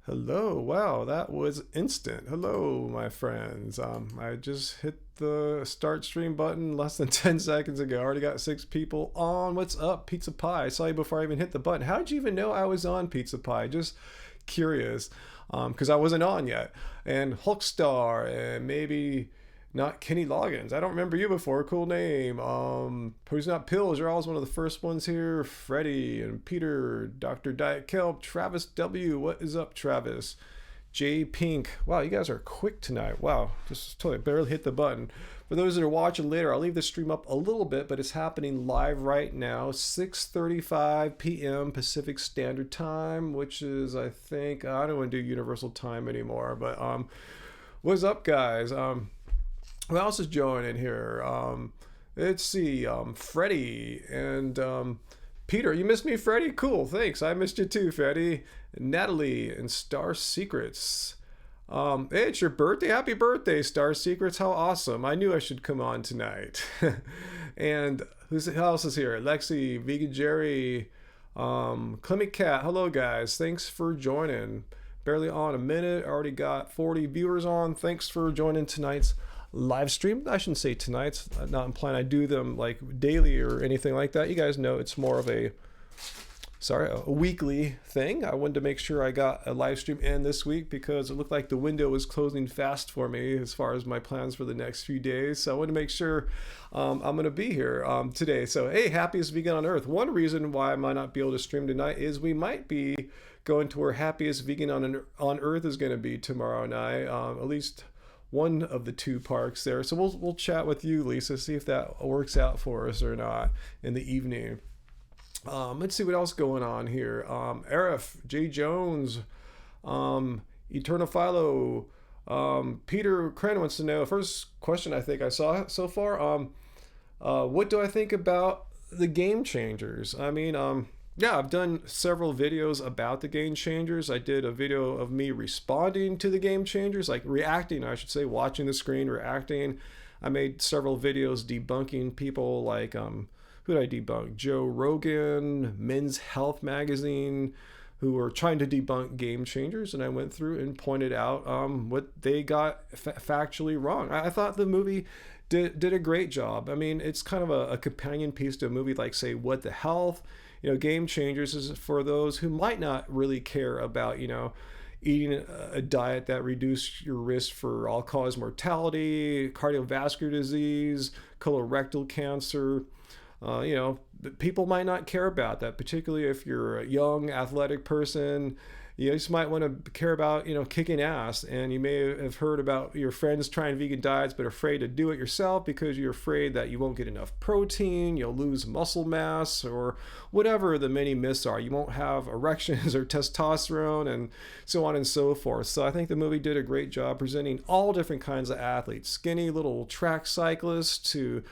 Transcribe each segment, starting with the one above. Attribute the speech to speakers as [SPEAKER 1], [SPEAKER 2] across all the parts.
[SPEAKER 1] Hello. Wow, that was instant. Hello, my friends. I just hit the start stream button less than 10 seconds ago. Already got 6 people on. What's up, Pizza Pie? I saw you before I even hit the button. How did you even know I was on, Pizza Pie? Just curious, because I wasn't on yet. And Hulkstar, and maybe not Kenny Loggins. I don't remember you before. Cool name. Who's Not Pills. You're always one of the first ones here. Freddie and Peter, Dr. Diet Kelp, Travis W. What is up, Travis? J Pink. Wow, you guys are quick tonight. Wow, just totally barely hit the button. For those that are watching later, I'll leave the stream up a little bit, but it's happening live right now, 6:35 p.m. Pacific Standard Time, which is, I think, I don't want to do Universal Time anymore, but what's up, guys? Who else is joining here? Let's see, Freddie and Peter. You missed me, Freddie? Cool, thanks. I missed you too, Freddie. Natalie and Star Secrets. Hey, it's your birthday. Happy birthday, Star Secrets. How awesome. I knew I should come on tonight. And who else is here? Lexi, Vegan Jerry, Clement Cat. Hello, guys. Thanks for joining. Barely on a minute. Already got 40 viewers on. Thanks for joining tonight's live stream. I shouldn't say tonight's, not implying I do them like daily or anything like that. You guys know it's more of a weekly thing. I wanted to make sure I got a live stream in this week because it looked like the window was closing fast for me as far as my plans for the next few days. So I wanted to make sure I'm going to be here today. So hey, happiest vegan on earth. One reason why I might not be able to stream tonight is we might be going to where happiest vegan on earth is going to be tomorrow night. At least one of the two parks there. So we'll chat with you, Lisa, see if that works out for us or not in the evening. Let's see what else going on here. Arif, J. Jones, Eternal Philo, Peter Cran wants to know, first question I think I saw so far, what do I think about the Game Changers? I mean, yeah, I've done several videos about the Game Changers. I did a video of me responding to the Game Changers, like reacting, I should say, watching the screen, reacting. I made several videos debunking people like, who did I debunk? Joe Rogan, Men's Health Magazine, who were trying to debunk Game Changers, and I went through and pointed out what they got factually wrong. I thought the movie did a great job. I mean, it's kind of a companion piece to a movie like, say, What the Health? You know, Game Changers is for those who might not really care about, you know, eating a diet that reduces your risk for all-cause mortality, cardiovascular disease, colorectal cancer. You know, people might not care about that, particularly if you're a young athletic person. You just might want to care about, you know, kicking ass. And you may have heard about your friends trying vegan diets but afraid to do it yourself because you're afraid that you won't get enough protein, you'll lose muscle mass, or whatever the many myths are. You won't have erections or testosterone and so on and so forth. So I think the movie did a great job presenting all different kinds of athletes, skinny little track cyclists to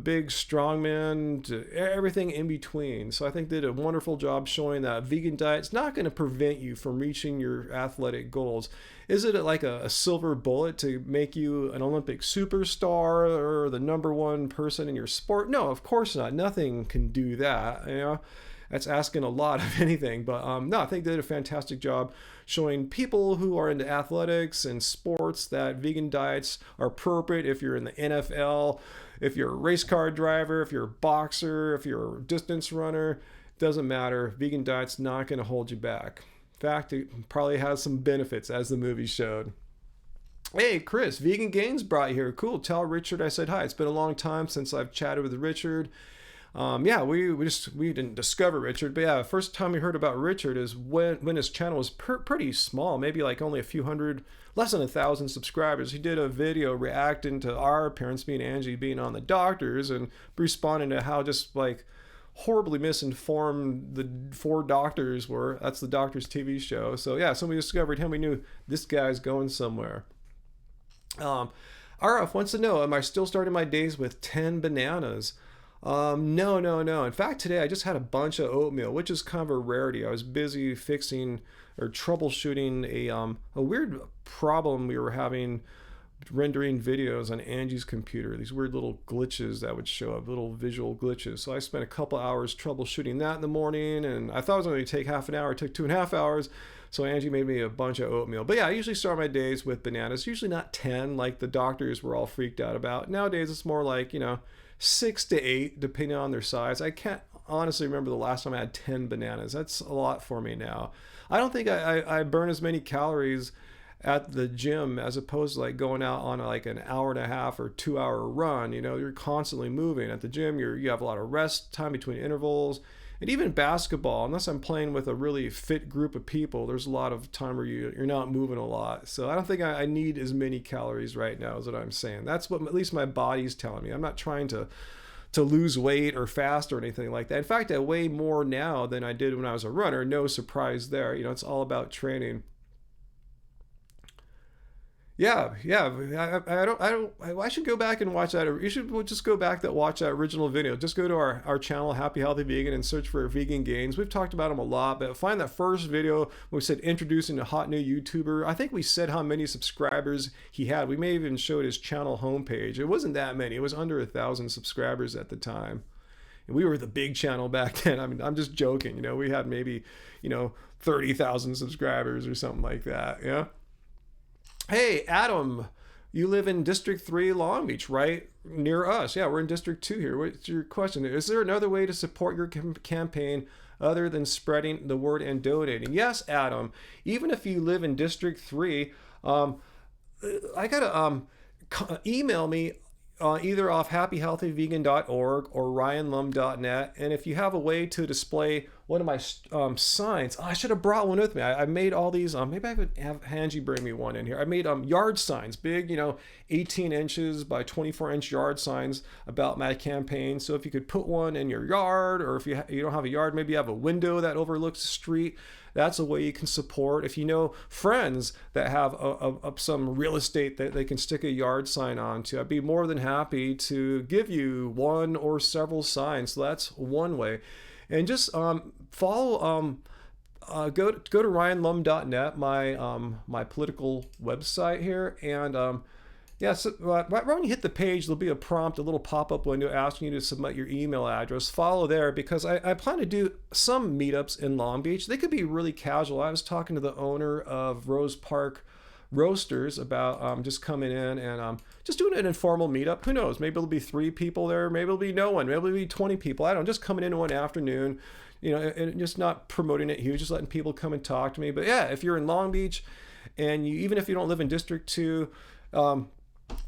[SPEAKER 1] big strongmen, to everything in between. So I think they did a wonderful job showing that vegan diet's not going to prevent you from reaching your athletic goals. Is it like a silver bullet to make you an Olympic superstar or the #1 person in your sport? No, of course not. Nothing can do that. You know, that's asking a lot of anything. But no, I think they did a fantastic job showing people who are into athletics and sports that vegan diets are appropriate if you're in the NFL, if you're a race car driver, if you're a boxer, if you're a distance runner. Doesn't matter. Vegan diet's not going to hold you back. In fact, it probably has some benefits, as the movie showed. Hey, Chris, Vegan Gains brought you here. Cool. Tell Richard I said hi. It's been a long time since I've chatted with Richard. Yeah, we didn't discover Richard, but yeah, the first time we heard about Richard is when his channel was pretty small, maybe like only a few hundred, less than 1,000 subscribers. He did a video reacting to our appearance, me and Angie being on the doctors, and responding to how just like horribly misinformed the 4 doctors were. That's the Doctors TV show. So yeah, so we discovered him. We knew this guy's going somewhere. RF wants to know, am I still starting my days with 10 bananas? No. In fact, today I just had a bunch of oatmeal, which is kind of a rarity. I was busy fixing or troubleshooting a weird problem we were having rendering videos on Angie's computer, these weird little glitches that would show up, little visual glitches. So I spent a couple hours troubleshooting that in the morning, and I thought it was going to take half an hour. It took 2.5 hours. So Angie made me a bunch of oatmeal. But yeah, I usually start my days with bananas. Usually not 10 like the doctors were all freaked out about. Nowadays it's more like, 6 to 8 depending on their size. I can't honestly remember the last time I had 10 bananas. That's a lot for me now. I don't think I burn as many calories at the gym as opposed to like going out on like an hour and a half or 2 hour run. You're constantly moving at the gym. You have a lot of rest time between intervals. And even basketball, unless I'm playing with a really fit group of people, there's a lot of time where you're not moving a lot. So I don't think I need as many calories right now is what I'm saying. That's what at least my body's telling me. I'm not trying to lose weight or fast or anything like that. In fact, I weigh more now than I did when I was a runner. No surprise there. It's all about training. Yeah, yeah. I should go back and watch that. You should just go back and watch that original video. Just go to our channel, Happy Healthy Vegan, and search for Vegan Gains. We've talked about them a lot, but find that first video when we said introducing a hot new YouTuber. I think we said how many subscribers he had. We may even showed his channel homepage. It wasn't that many. It was under 1,000 subscribers at the time. And we were the big channel back then. I mean, I'm just joking. We had maybe 30,000 subscribers or something like that. Yeah. Hey, Adam, you live in District 3, Long Beach, right near us. Yeah, we're in District 2 here. What's your question? Is there another way to support your campaign other than spreading the word and donating? Yes, Adam. Even if you live in District 3, I gotta email me either off happyhealthyvegan.org or ryanlum.net. And if you have a way to display one of my signs, I should have brought one with me. I made all these, maybe I could have Angie bring me one in here. I made yard signs, big, 18 inches by 24-inch yard signs about my campaign. So if you could put one in your yard, or if you don't have a yard, maybe you have a window that overlooks the street. That's a way you can support. If you know friends that have some real estate that they can stick a yard sign onto, I'd be more than happy to give you one or several signs. So that's one way. And just follow, go to ryanlum.net, my political website here. And so right when you hit the page, there'll be a prompt, a little pop-up window asking you to submit your email address. Follow there, because I plan to do some meetups in Long Beach. They could be really casual. I was talking to the owner of Rose Park Roasters about just coming in and just doing an informal meetup. Who knows? Maybe it'll be 3 people there. Maybe it'll be no one. Maybe it'll be 20 people. I don't know. Just coming in one afternoon, and just not promoting it huge, just letting people come and talk to me. But yeah, if you're in Long Beach, and even if you don't live in District 2,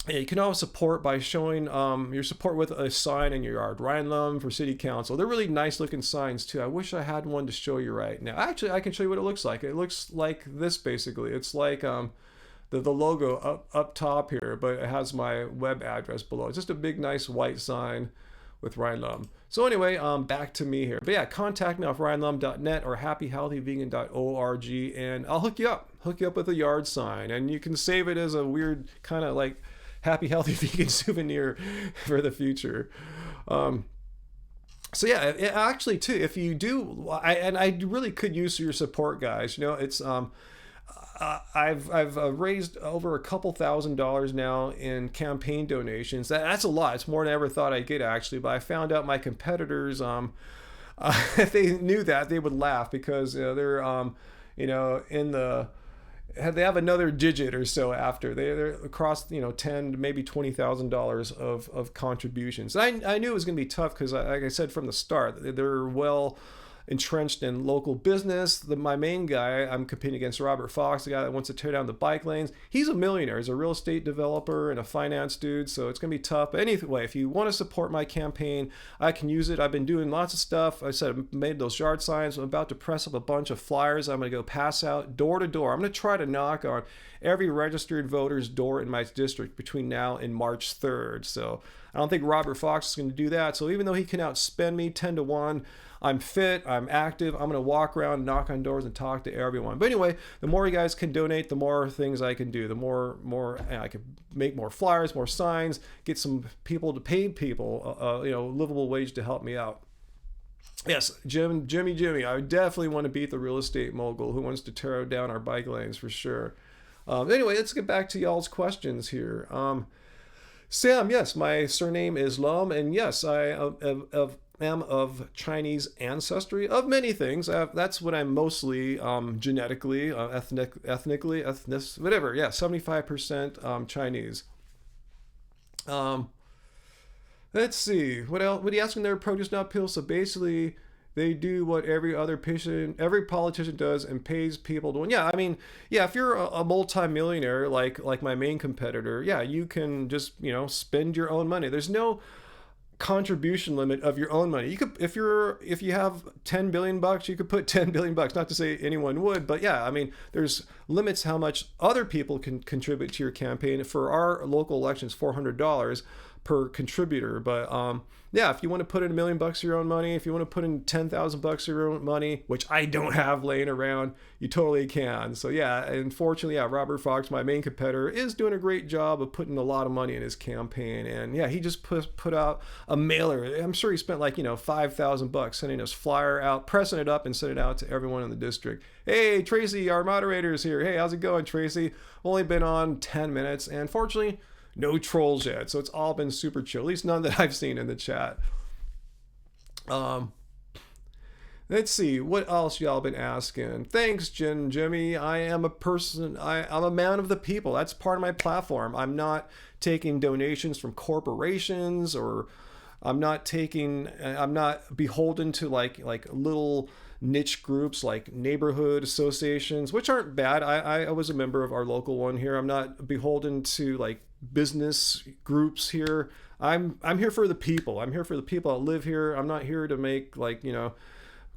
[SPEAKER 1] you can always support by showing your support with a sign in your yard. Ryan Lum for City Council. They're really nice looking signs too. I wish I had one to show you right now. Actually, I can show you what it looks like. It looks like this basically. It's like the logo up top here, but it has my web address below. It's just a big nice white sign with Ryan Lum. So anyway, back to me here. But yeah, contact me off ryanlum.net or happyhealthyvegan.org, and I'll hook you up with a yard sign, and you can save it as a weird kind of like Happy Healthy Vegan souvenir for the future. So yeah, actually too, if you do, I really could use your support, guys. It's I've raised over $2,000 now in campaign donations. That's a lot. It's more than I ever thought I'd get, actually. But I found out my competitors, if they knew that, they would laugh, because they're in the, they have another digit or so after they're across $10,000 maybe $20,000 of contributions. I knew it was going to be tough, because like I said from the start, they're well entrenched in local business. My main guy, I'm competing against Robert Fox, the guy that wants to tear down the bike lanes. He's a millionaire. He's a real estate developer and a finance dude, so it's going to be tough. But anyway, if you want to support my campaign, I can use it. I've been doing lots of stuff. I said I made those yard signs. I'm about to press up a bunch of flyers. I'm going to go pass out door to door. I'm going to try to knock on every registered voter's door in my district between now and March 3rd. So I don't think Robert Fox is going to do that. So even though he can outspend me 10 to 1, I'm fit, I'm active, I'm going to walk around, knock on doors, and talk to everyone. But anyway, the more you guys can donate, the more things I can do. The more I can make more flyers, more signs, get some people to pay people, livable wage to help me out. Yes, Jimmy, I definitely want to beat the real estate mogul who wants to tear down our bike lanes for sure. Anyway, let's get back to y'all's questions here. Sam, yes, my surname is Lum, and yes, I am of Chinese ancestry, of many things. That's what I'm mostly genetically, whatever. Yeah, 75% Chinese. Um, let's see. What else? What are you asking there? Produce not pills. So basically, they do what every politician does and pays people to win. Yeah, I mean, yeah, if you're a multimillionaire like my main competitor, yeah, you can just spend your own money. There's no contribution limit of your own money. You could, if you have 10 billion bucks, you could put 10 billion bucks. Not to say anyone would, but yeah, I mean, there's limits how much other people can contribute to your campaign. For our local elections, $400 per contributor. But yeah, if you want to put in $1 million of your own money, if you want to put in 10,000 bucks of your own money, which I don't have laying around, you totally can. So yeah, unfortunately, yeah, Robert Fox, my main competitor, is doing a great job of putting a lot of money in his campaign. And yeah, he just put out a mailer. I'm sure he spent like 5,000 bucks sending his flyer out, pressing it up, and sending it out to everyone in the district. Hey, Tracy, our moderator is here. Hey, how's it going, Tracy? Only been on 10 minutes, and fortunately, no trolls yet, so it's all been super chill. At least none that I've seen in the chat. Um, let's see what else y'all been asking. Thanks, Jimmy. I am a person. I'm a man of the people. That's part of my platform. I'm not taking donations from corporations, or I'm not beholden to like little niche groups like neighborhood associations, which aren't bad. I was a member of our local one here. I'm not beholden to like business groups here. I'm here for the people. I'm here for the people that live here. I'm not here to make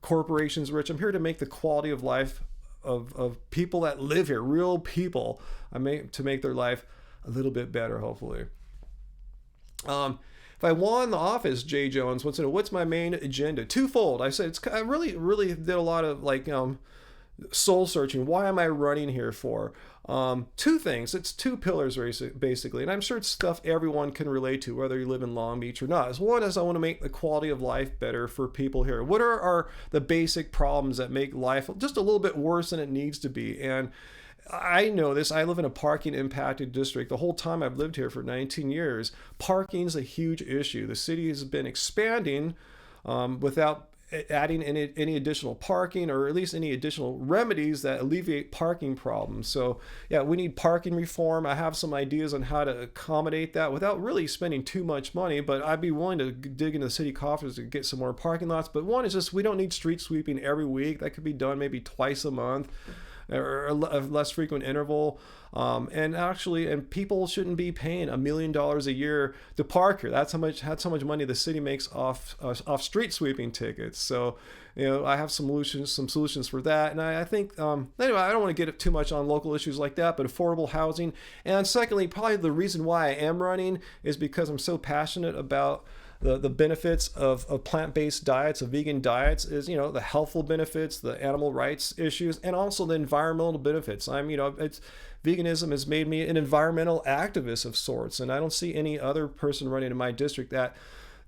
[SPEAKER 1] corporations rich. I'm here to make the quality of life of people that live here, real people. To make their life a little bit better, hopefully. If I won the office, Jay Jones wants to know what's my main agenda. Twofold. I said I really did a lot of soul searching. Why am I running here for? Two things. It's two pillars basically, and I'm sure it's stuff everyone can relate to, whether you live in Long Beach or not. One is I want to make the quality of life better for people here. What are the basic problems that make life just a little bit worse than it needs to be? And I know this. I live in a parking impacted district. The whole time I've lived here for 19 years, parking is a huge issue. The city has been expanding without adding any additional parking, or at least any additional remedies that alleviate parking problems. So yeah, we need parking reform. I have some ideas on how to accommodate that without really spending too much money, but I'd be willing to dig into the city coffers to get some more parking lots. But one is just, we don't need street sweeping every week. That could be done maybe twice a month, or a less frequent interval. And people shouldn't be paying $1 million a year to park here. That's how much money the city makes off street sweeping tickets. So, I have some solutions for that. And I think, anyway, I don't want to get too much on local issues like that, but affordable housing. And secondly, probably the reason why I am running is because I'm so passionate about the benefits of plant-based diets, of vegan diets, is the healthful benefits, the animal rights issues, and also the environmental benefits. Veganism has made me an environmental activist of sorts, and I don't see any other person running in my district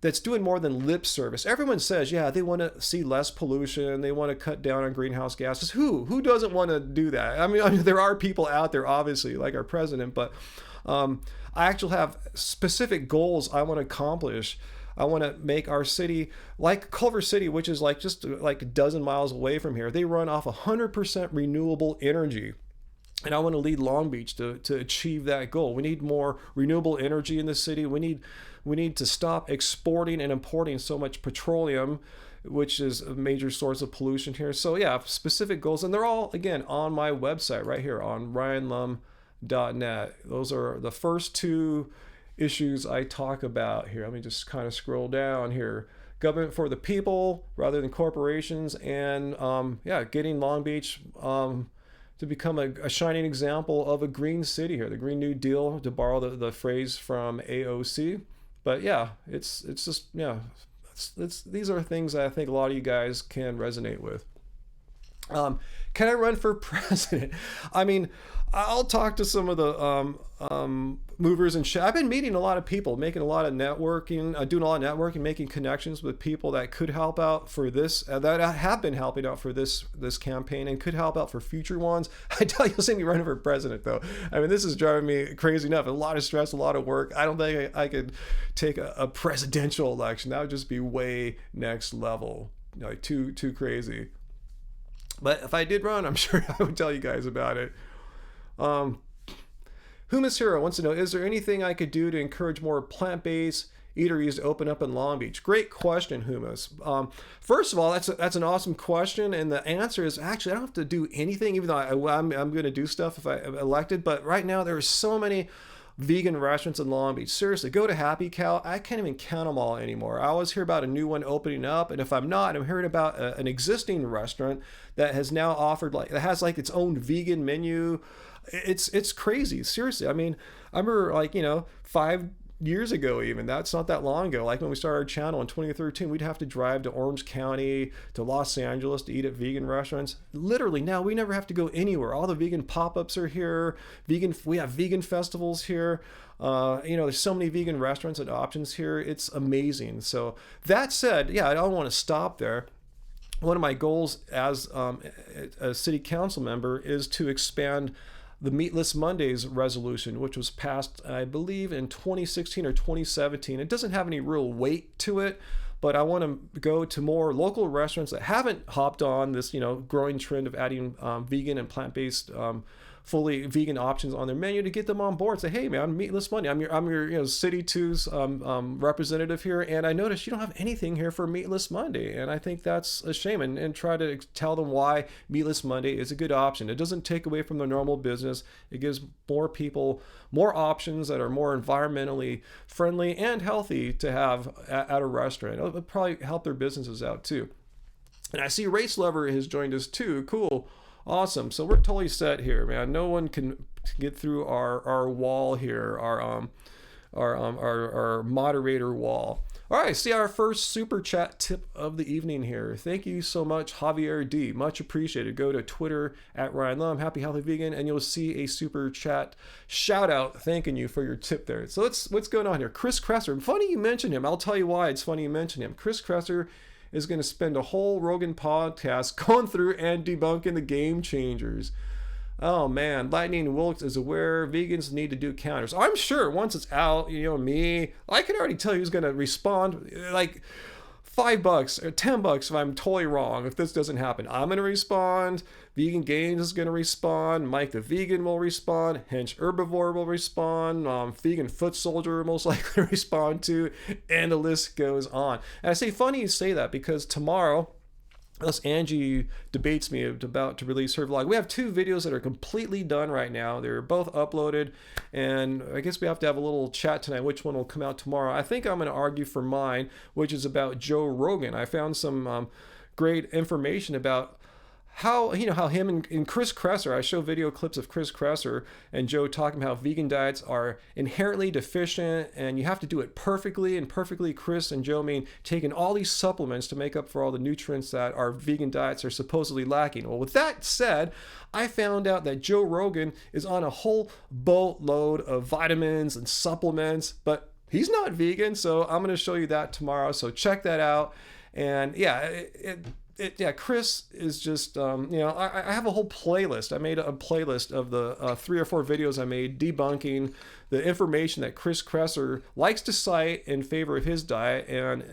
[SPEAKER 1] that's doing more than lip service. Everyone says, yeah, they want to see less pollution, they want to cut down on greenhouse gases. Who doesn't want to do that? I mean, there are people out there, obviously, like our president, but I actually have specific goals I want to accomplish. I want to make our city like Culver City, which is just a dozen miles away from here. They run off 100% renewable energy. And I want to lead Long Beach to achieve that goal. We need more renewable energy in the city. We need to stop exporting and importing so much petroleum, which is a major source of pollution here. So yeah, specific goals. And they're all, again, on my website right here on ryanlum.net. Those are the first two issues I talk about here. Let me just kind of scroll down here. Government for the people rather than corporations, and getting Long Beach to become a shining example of a green city here, the Green New Deal, to borrow the phrase from AOC. But yeah, it's just, these are things that I think a lot of you guys can resonate with. Um, can I run for president? I mean, I'll talk to some of the movers and I've been meeting a lot of people, making a lot of networking, doing a lot of networking, making connections with people that could help out for this, that have been helping out for this campaign and could help out for future ones. I tell you, you'll see me running for president, though. I mean, this is driving me crazy enough. A lot of stress, a lot of work. I don't think I could take a presidential election. That would just be way next level, like too crazy. But if I did run, I'm sure I would tell you guys about it. Um, Humus Hero wants to know, is there anything I could do to encourage more plant-based eateries to open up in Long Beach? Great question, Humus. First of all, that's an awesome question, and the answer is actually I don't have to do anything, even though I'm going to do stuff if I'm elected. But right now there are so many vegan restaurants in Long Beach. Seriously, go to Happy Cow. I can't even count them all anymore. I always hear about a new one opening up, and if I'm not, I'm hearing about an existing restaurant that has now offered that has its own vegan menu. It's crazy. Seriously. I mean, I remember 5 years ago, even that's not that long ago, like when we started our channel in 2013, we'd have to drive to Orange County, to Los Angeles to eat at vegan restaurants. Literally now we never have to go anywhere. All the vegan pop-ups are here. We have vegan festivals here. There's so many vegan restaurants and options here. It's amazing. So that said, yeah, I don't want to stop there. One of my goals as a city council member is to expand the Meatless Mondays resolution, which was passed, I believe, in 2016 or 2017. It doesn't have any real weight to it, but I want to go to more local restaurants that haven't hopped on this, growing trend of adding vegan and plant-based fully vegan options on their menu to get them on board. Say, hey man, Meatless Monday. I'm your City 2's representative here, and I noticed you don't have anything here for Meatless Monday, and I think that's a shame. And try to tell them why Meatless Monday is a good option. It doesn't take away from their normal business. It gives more people more options that are more environmentally friendly and healthy to have at a restaurant. It'll probably help their businesses out too. And I see Race Lover has joined us too. Cool. Awesome. So we're totally set here, man. No one can get through our wall here, our moderator wall. All right, see our first super chat tip of the evening here. Thank you so much, Javier D. Much appreciated. Go to Twitter at Ryan Lum, Happy Healthy Vegan, and you'll see a super chat shout out thanking you for your tip there. So what's going on here? Chris Kresser. Funny you mentioned him. I'll tell you why it's funny you mentioned him. Chris Kresser is going to spend a whole Rogan podcast going through and debunking the game changers. Oh man, Lightning Wilkes is aware vegans need to do counters. I'm sure once it's out, me, I can already tell you who's going to respond. Like $5 or $10 if I'm totally wrong. If this doesn't happen, I'm going to respond. Vegan Games is going to respond. Mike the Vegan will respond. Hench Herbivore will respond. Vegan Foot Soldier most likely respond to. And the list goes on. And I say funny you say that because tomorrow, unless Angie debates me about to release her vlog, we have 2 videos that are completely done right now. They're both uploaded, and I guess we have to have a little chat tonight which one will come out tomorrow. I think I'm going to argue for mine, which is about Joe Rogan. I found some great information about how him and Chris Kresser, I show video clips of Chris Kresser and Joe talking about how vegan diets are inherently deficient and you have to do it perfectly. And perfectly, Chris and Joe mean taking all these supplements to make up for all the nutrients that our vegan diets are supposedly lacking. Well, with that said, I found out that Joe Rogan is on a whole boatload of vitamins and supplements, but he's not vegan. So I'm going to show you that tomorrow. So check that out. And yeah, Chris is just, I have a whole playlist. I made a playlist of the 3 or 4 videos I made debunking the information that Chris Kresser likes to cite in favor of his diet and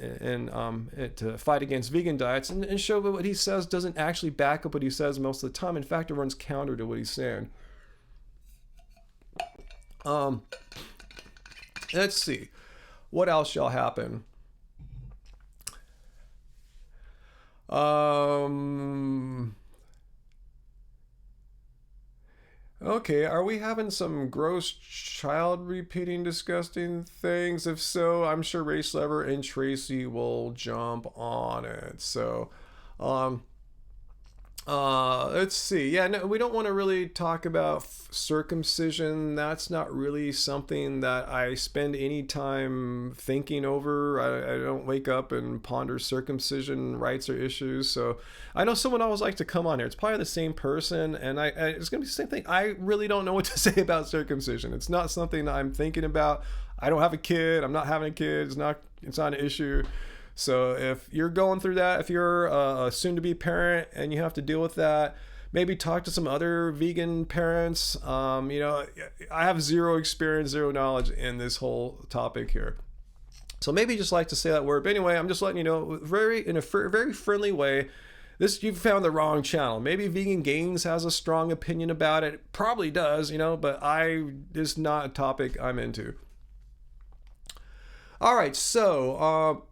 [SPEAKER 1] to fight against vegan diets and show that what he says doesn't actually back up what he says most of the time. In fact, it runs counter to what he's saying. Let's see. What else shall happen? Okay, are we having some gross child repeating disgusting things? If so, I'm sure Race Lever and Tracy will jump on it. So, Let's see. Yeah, no, we don't want to really talk about circumcision. That's not really something that I spend any time thinking over. I don't wake up and ponder circumcision rights or issues. So I know someone always likes to come on here. It's probably the same person, and it's going to be the same thing. I really don't know what to say about circumcision. It's not something I'm thinking about. I don't have a kid. I'm not having a kid. It's not an issue. So if you're going through that, if you're a soon-to-be parent and you have to deal with that, maybe talk to some other vegan parents. I have zero experience, zero knowledge in this whole topic here. So maybe just like to say that word. But anyway, I'm just letting you know, in a very friendly way. You've found the wrong channel. Maybe Vegan Gains has a strong opinion about it. Probably does, but it's not a topic I'm into. All right, so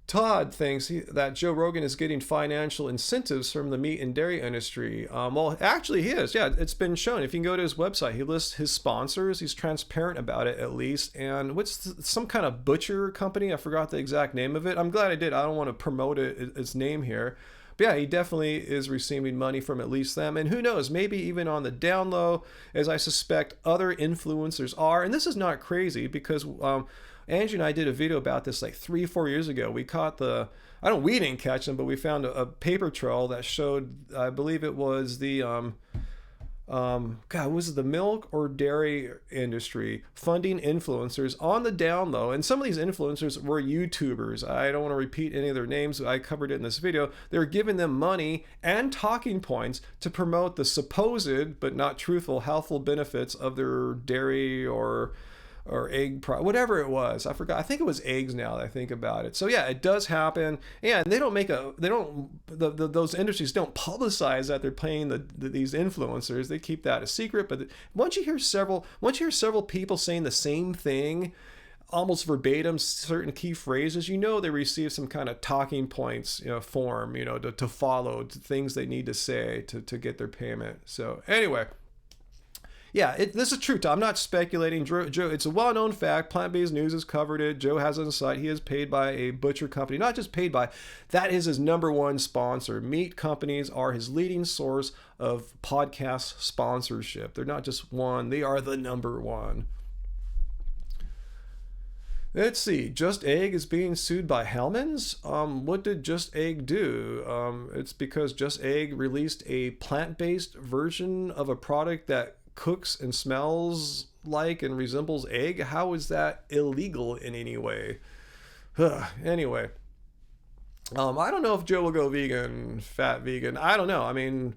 [SPEAKER 1] Todd thinks that Joe Rogan is getting financial incentives from the meat and dairy industry. Well, actually, he is. Yeah, it's been shown. If you can go to his website, he lists his sponsors. He's transparent about it, at least. And some kind of butcher company? I forgot the exact name of it. I'm glad I did. I don't want to promote its name here. But yeah, he definitely is receiving money from at least them. And who knows, maybe even on the down low, as I suspect other influencers are. And this is not crazy because Angie and I did a video about this like 3-4 years ago. We caught we didn't catch them, but we found a paper trail that showed, I believe it was the, was it the milk or dairy industry funding influencers on the down low? And some of these influencers were YouTubers. I don't want to repeat any of their names. I covered it in this video. They were giving them money and talking points to promote the supposed, but not truthful, healthful benefits of their dairy or egg whatever it was. I forgot. I think it was eggs now that I think about it. So yeah, it does happen. And those industries don't publicize that they're paying these influencers. They keep that a secret. But once you hear several people saying the same thing, almost verbatim, certain key phrases, they receive some kind of talking points, form, to follow, to things they need to say to get their payment. So anyway. Yeah, this is true. I'm not speculating. Joe, it's a well-known fact. Plant-Based News has covered it. Joe has it on the site. He is paid by a butcher company. Not just paid by, that is his number one sponsor. Meat companies are his leading source of podcast sponsorship. They're not just one. They are the number one. Let's see. Just Egg is being sued by Hellmann's. What did Just Egg do? It's because Just Egg released a plant-based version of a product that cooks and smells like and resembles egg. How is that illegal in any way? Anyway, I don't know if Joe will go vegan, fat vegan. I don't know. I mean,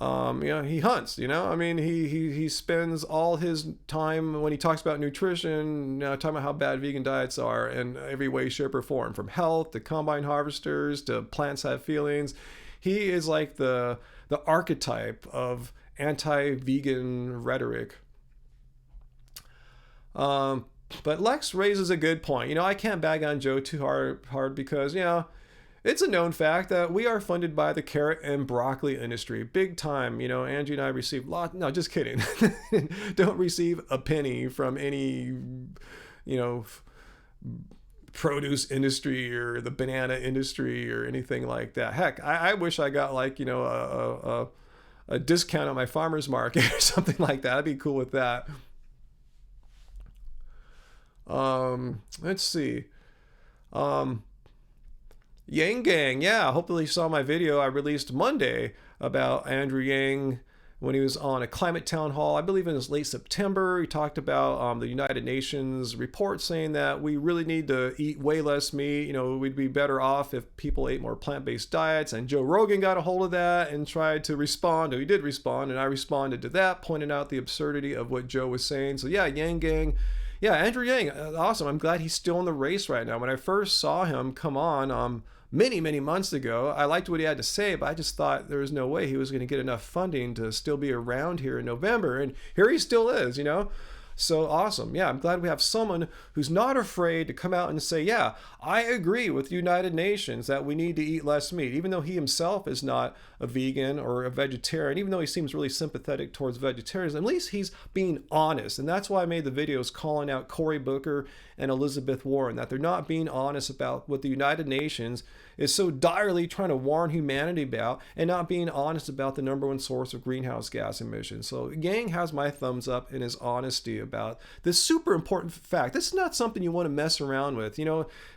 [SPEAKER 1] he hunts. I mean, he spends all his time when he talks about nutrition, talking about how bad vegan diets are in every way, shape, or form, from health to combine harvesters to plants have feelings. He is like the archetype of anti-vegan rhetoric. But Lex raises a good point. I can't bag on Joe too hard because, it's a known fact that we are funded by the carrot and broccoli industry. Big time. Angie and I receive no, just kidding. Don't receive a penny from any, produce industry or the banana industry or anything like that. Heck, I wish I got a discount on my farmer's market or something like that. I'd be cool with that. Let's see. Yang Gang, yeah, hopefully you saw my video I released Monday about Andrew Yang when he was on a climate town hall. I believe in his late September. He talked about the United Nations report saying that we really need to eat way less meat. We'd be better off if people ate more plant-based diets. And Joe Rogan got a hold of that and tried to respond. He did respond, and I responded to that, pointing out the absurdity of what Joe was saying. So yeah, Yang Gang. Yeah, Andrew Yang, awesome. I'm glad he's still in the race right now. When I first saw him come on, many months ago, I liked what he had to say, but I just thought there was no way he was going to get enough funding to still be around here in November. And here he still is, So awesome. Yeah, I'm glad we have someone who's not afraid to come out and say, yeah, I agree with the United Nations that we need to eat less meat, even though he himself is not a vegan or a vegetarian, even though he seems really sympathetic towards vegetarians. At least he's being honest. And that's why I made the videos calling out Cory Booker and Elizabeth Warren, that they're not being honest about what the United Nations is so direly trying to warn humanity about, and not being honest about the number one source of greenhouse gas emissions. So Yang has my thumbs up in his honesty about this super important fact. This is not something you want to mess around with.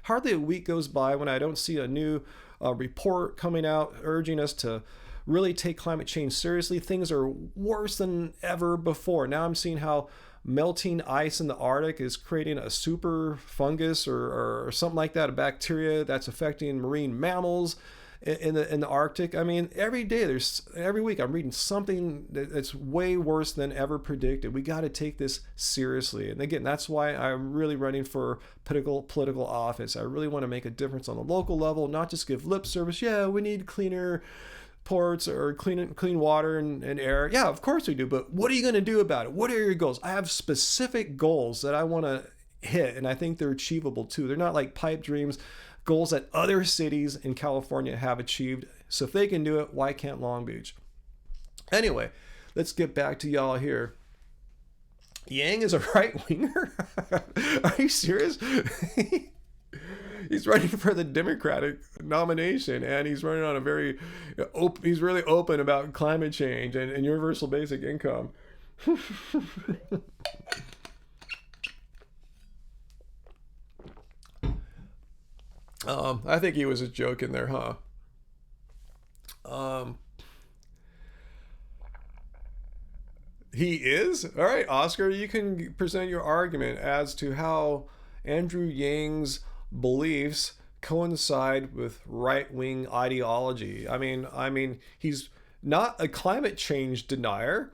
[SPEAKER 1] Hardly a week goes by when I don't see a new report coming out urging us to really take climate change seriously. Things are worse than ever before. Now I'm seeing how melting ice in the Arctic is creating a super fungus or something like that, a bacteria that's affecting marine mammals in the Arctic. I mean, every week I'm reading something that's way worse than ever predicted. We got to take this seriously. And again, that's why I'm really running for political office. I really want to make a difference on the local level, not just give lip service. Yeah, we need cleaner ports or clean water and air. Yeah, of course we do. But what are you going to do about it? What are your goals? I have specific goals that I want to hit, and I think they're achievable too. They're not like pipe dreams, goals that other cities in California have achieved. So if they can do it, why can't Long Beach? Anyway, let's get back to y'all here. Yang is a right-winger? Are you serious? He's running for the Democratic nomination, and he's running on he's really open about climate change and universal basic income. I think he was just joking there, huh? He is? All right, Oscar, you can present your argument as to how Andrew Yang's beliefs coincide with right-wing ideology. I mean, he's not a climate change denier.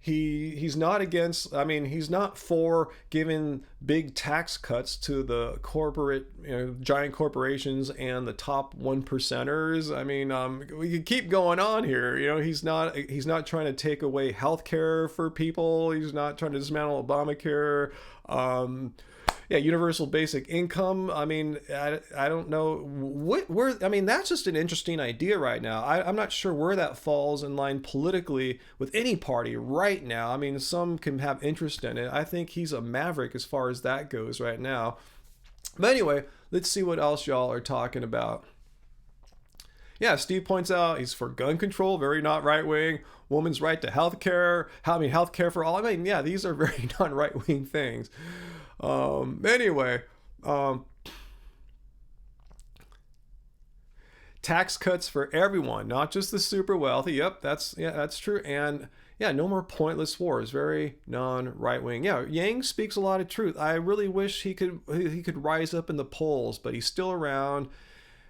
[SPEAKER 1] He's not against, he's not for giving big tax cuts to the giant corporations and the top 1%ers. We could keep going on here. He's not trying to take away health care for people. He's not trying to dismantle Obamacare. Universal basic income. I don't know that's just an interesting idea right now. I'm not sure where that falls in line politically with any party right now. Some can have interest in it. I think he's a maverick as far as that goes right now. But anyway, let's see what else y'all are talking about. Yeah, Steve points out he's for gun control, very not right-wing. Women's right to health care. Health care for all. These are very not right-wing things. Tax cuts for everyone, not just the super wealthy. Yep, that's true. And no more pointless wars. Very non-right wing. Yeah, Yang speaks a lot of truth. I really wish he could rise up in the polls, but he's still around.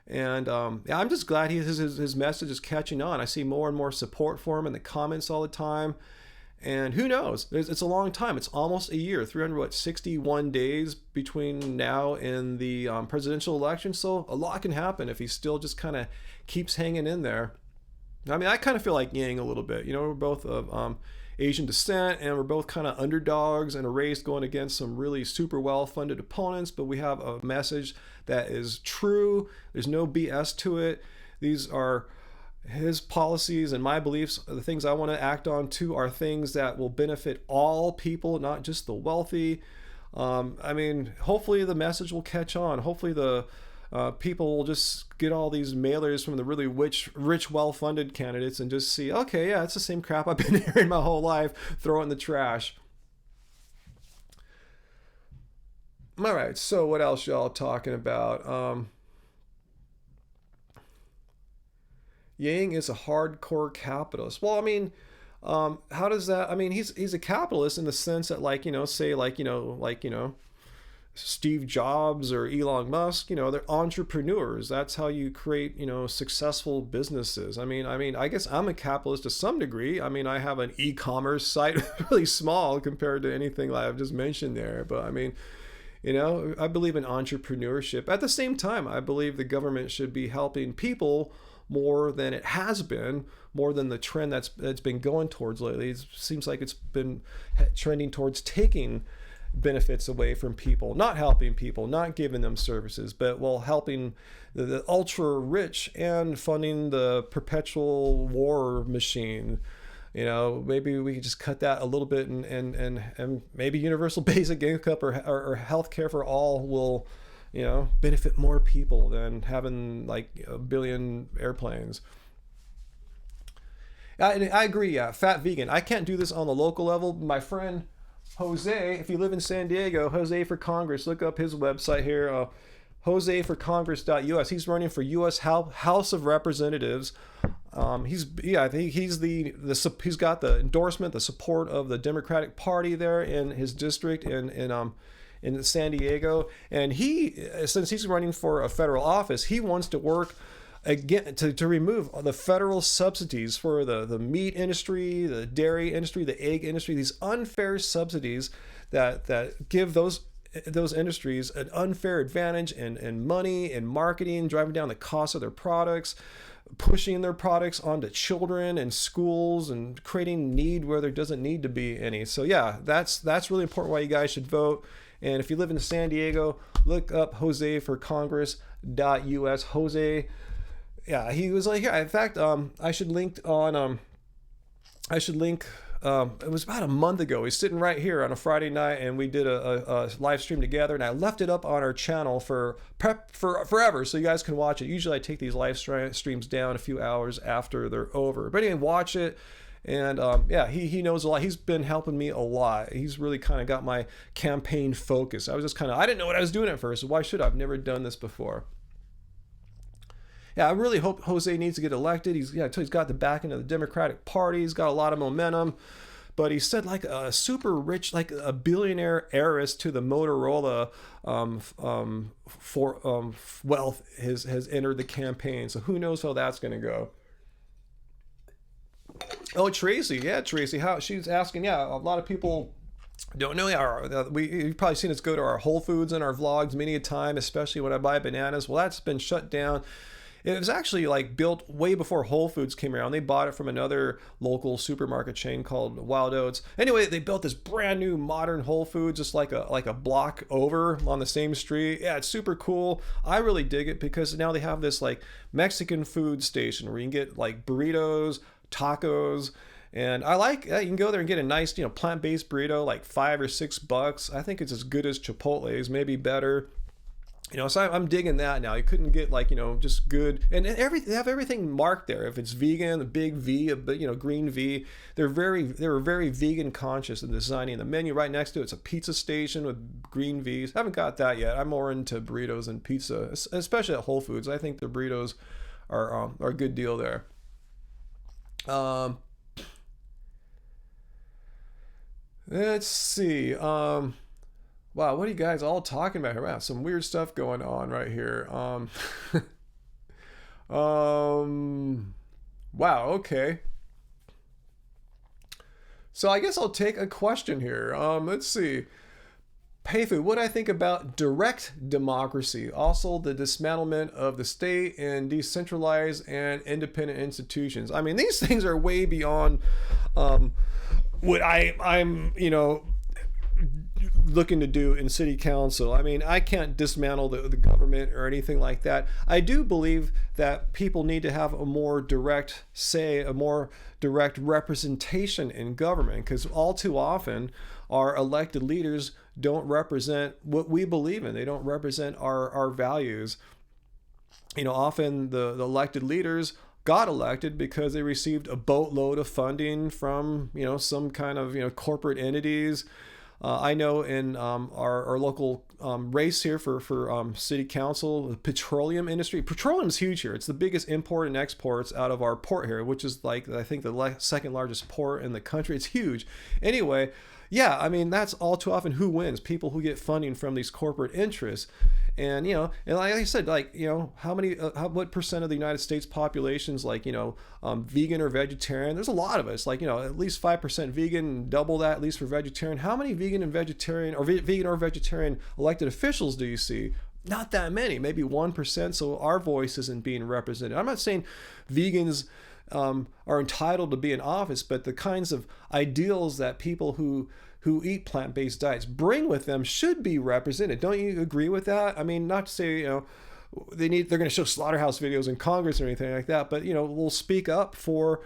[SPEAKER 1] And I'm just glad his message is catching on. I see more and more support for him in the comments all the time. And who knows? It's a long time. It's almost a year, 361 days between now and the presidential election. So a lot can happen if he still just kind of keeps hanging in there. I kind of feel like Yang a little bit. We're both of Asian descent, and we're both kind of underdogs in a race going against some really super well-funded opponents. But we have a message that is true. There's no BS to it. These are his policies and my beliefs. The things I want to act on too are things that will benefit all people, not just the wealthy. Hopefully the message will catch on. Hopefully the people will just get all these mailers from the really rich, well-funded candidates and just see, okay, yeah, it's the same crap I've been hearing my whole life. Throw it in the trash. All right, so what else y'all talking about? Yang is a hardcore capitalist. Well, how does that? He's a capitalist in the sense that, Steve Jobs or Elon Musk, they're entrepreneurs. That's how you create, successful businesses. I guess I'm a capitalist to some degree. I have an e-commerce site, really small compared to anything that I've just mentioned there. But I believe in entrepreneurship. At the same time, I believe the government should be helping people more than it has been, more than the trend that's been going towards lately. It seems like it's been trending towards taking benefits away from people, not helping people, not giving them services, but well, helping the ultra rich and funding the perpetual war machine. Maybe we could just cut that a little bit, and maybe universal basic income or health care for all will, benefit more people than having like a billion airplanes. I agree. Yeah, fat vegan. I can't do this on the local level. My friend Jose, if you live in San Diego, Jose for Congress, look up his website here. JoseForCongress.us. He's running for U.S. House of Representatives. He's got the endorsement, the support of the Democratic Party there in his district in San Diego. And since he's running for a federal office, he wants to work again to remove the federal subsidies for the meat industry, the dairy industry, the egg industry, these unfair subsidies that give those industries an unfair advantage in money and marketing, driving down the cost of their products, pushing their products onto children and schools, and creating need where there doesn't need to be any. So yeah, that's really important why you guys should vote. And if you live in San Diego, look up JoseForCongress.us. Jose, yeah, he was like, yeah, in fact, I should link, it was about a month ago. He's sitting right here on a Friday night, and we did a live stream together, and I left it up on our channel for forever, so you guys can watch it. Usually I take these live streams down a few hours after they're over. But anyway, watch it. And yeah, he knows a lot. He's been helping me a lot. He's really kind of got my campaign focus. I didn't know what I was doing at first. So why should I? I've never done this before. Yeah, I really hope Jose needs to get elected. He's got the backing of the Democratic Party. He's got a lot of momentum. But he said like a super rich, like a billionaire heiress to the Motorola wealth has entered the campaign. So who knows how that's going to go. Oh, Tracy. Yeah, Tracy. How she's asking. Yeah, a lot of people don't know. You've probably seen us go to our Whole Foods in our vlogs many a time, especially when I buy bananas. Well, that's been shut down. It was actually like built way before Whole Foods came around. They bought it from another local supermarket chain called Wild Oats. Anyway, they built this brand new modern Whole Foods just like a block over on the same street. Yeah, it's super cool. I really dig it because now they have this like Mexican food station where you can get like burritos, tacos, and I like you can go there and get a nice plant-based burrito, like $5 or $6. I think it's as good as Chipotle's, maybe better. So I'm digging that now. You couldn't get like, just good, and they have everything marked there. If it's vegan, the big V, green V, they were very vegan conscious in designing the menu. Right next to it's a pizza station with green V's. I haven't got that yet. I'm more into burritos and pizza, especially at Whole Foods. I think the burritos are a good deal there. Let's see. Wow, what are you guys all talking about here? Wow, some weird stuff going on right here. Wow, okay. So I guess I'll take a question here. Let's see. Payfood, what I think about direct democracy, also the dismantlement of the state and decentralized and independent institutions. I mean, these things are way beyond what I'm looking to do in city council. I mean, I can't dismantle the government or anything like that. I do believe that people need to have a more direct say, a more direct representation in government, because all too often our elected leaders don't represent what we believe in. They don't represent our values. Often the elected leaders got elected because they received a boatload of funding from some kind of corporate entities. I know in our local race here for city council, the petroleum industry. Petroleum is huge here. It's the biggest import and exports out of our port here, which is like, I think, the second largest port in the country. It's huge. Anyway, yeah, I mean, that's all too often who wins. People who get funding from these corporate interests. And, and like I said, like, what percent of the United States population is like, vegan or vegetarian? There's a lot of us, like, at least 5% vegan, double that at least for vegetarian. How many vegan and vegetarian or vegan or vegetarian elected officials do you see? not that many, maybe 1%. So our voice isn't being represented. I'm not saying vegans are entitled to be in office, but the kinds of ideals that people who eat plant-based diets bring with them should be represented. Don't you agree with that? I mean, not to say, they're going to show slaughterhouse videos in Congress or anything like that, but we'll speak up for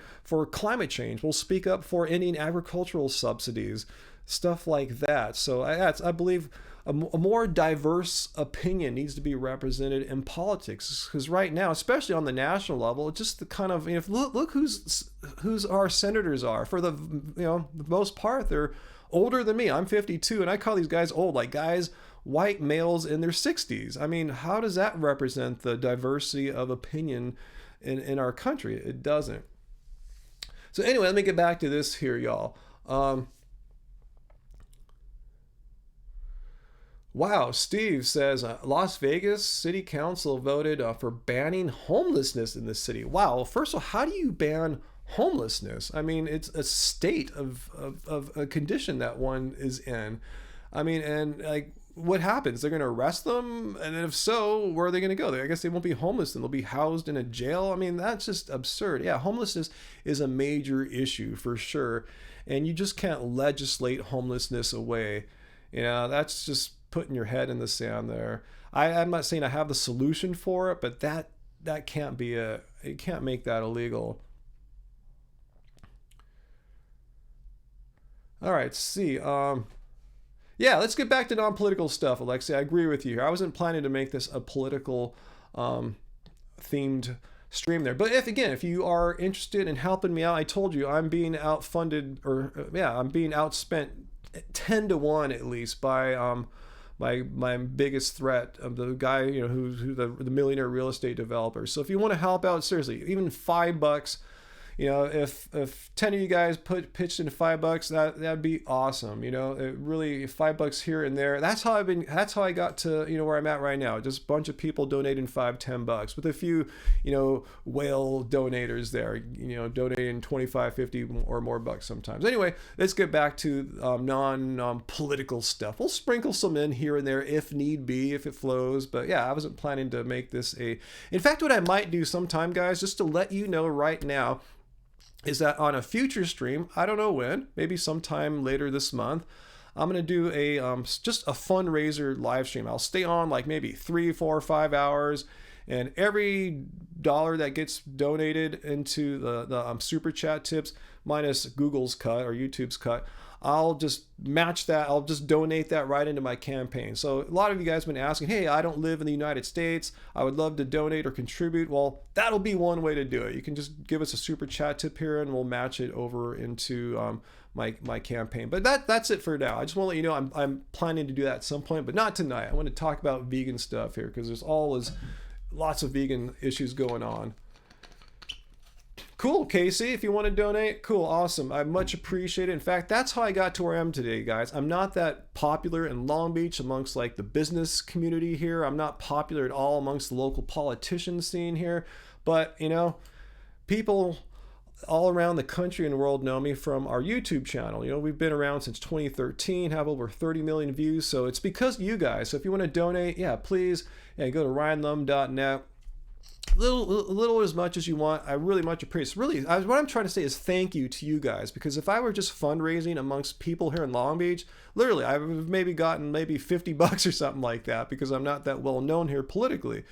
[SPEAKER 1] climate change. We'll speak up for ending agricultural subsidies, stuff like that. So I believe a more diverse opinion needs to be represented in politics, because right now, especially on the national level, it's just the kind of, look who's our senators are. For the the most part, they're older than me. I'm 52, and I call these guys old, like guys, white males in their 60s. I mean, how does that represent the diversity of opinion in our country? It doesn't. So anyway, let me get back to this here, y'all. Wow, Steve says Las Vegas City Council voted for banning homelessness in the city. Wow, well, first of all, how do you ban homelessness? I mean, it's a state of a condition that one is in. I mean, and like, what happens? They're going to arrest them? And if so, where are they going to go? I guess they won't be homeless and they'll be housed in a jail. I mean, that's just absurd. Yeah, homelessness is a major issue for sure. And you just can't legislate homelessness away. That's just putting your head in the sand there. I'm not saying I have the solution for it, but that can't be you can't make that illegal. All right, see. Yeah, let's get back to non-political stuff, Alexei. I agree with you here. I wasn't planning to make this a political themed stream there. But if you are interested in helping me out, I told you I'm being outfunded, I'm being outspent 10 to 1 at least by my biggest threat of the guy, who's the millionaire real estate developer. So if you want to help out, seriously, even $5, if 10 of you guys pitched in $5, that'd be awesome. It really, $5 here and there. That's how I got to, where I'm at right now. Just a bunch of people donating $5-10 with a few, whale donators there, donating 25, 50 or more bucks sometimes. Anyway, let's get back to non-political stuff. We'll sprinkle some in here and there if need be, if it flows. But yeah, I wasn't planning to make this in fact, what I might do sometime, guys, just to let you know right now, is that on a future stream, I don't know when, maybe sometime later this month, I'm going to do just a fundraiser live stream. I'll stay on like maybe 3, 4, 5 hours, and every dollar that gets donated into the super chat tips, minus Google's cut or YouTube's cut, I'll just match that. I'll just donate that right into my campaign. So a lot of you guys have been asking, hey, I don't live in the United States. I would love to donate or contribute. Well, that'll be one way to do it. You can just give us a super chat tip here and we'll match it over into my campaign. But that's it for now. I just want to let you know I'm planning to do that at some point, but not tonight. I want to talk about vegan stuff here because there's always lots of vegan issues going on. Cool, Casey, if you want to donate, cool, awesome. I much appreciate it. In fact, that's how I got to where I am today, guys. I'm not that popular in Long Beach amongst like the business community here. I'm not popular at all amongst the local politician scene here. But, people all around the country and world know me from our YouTube channel. We've been around since 2013, have over 30 million views. So it's because of you guys. So if you want to donate, please go to ryanlum.net. Little as much as you want. I really much appreciate it. Really, what I'm trying to say is thank you to you guys, because if I were just fundraising amongst people here in Long Beach, literally I would have maybe gotten $50 or something like that, because I'm not that well known here politically.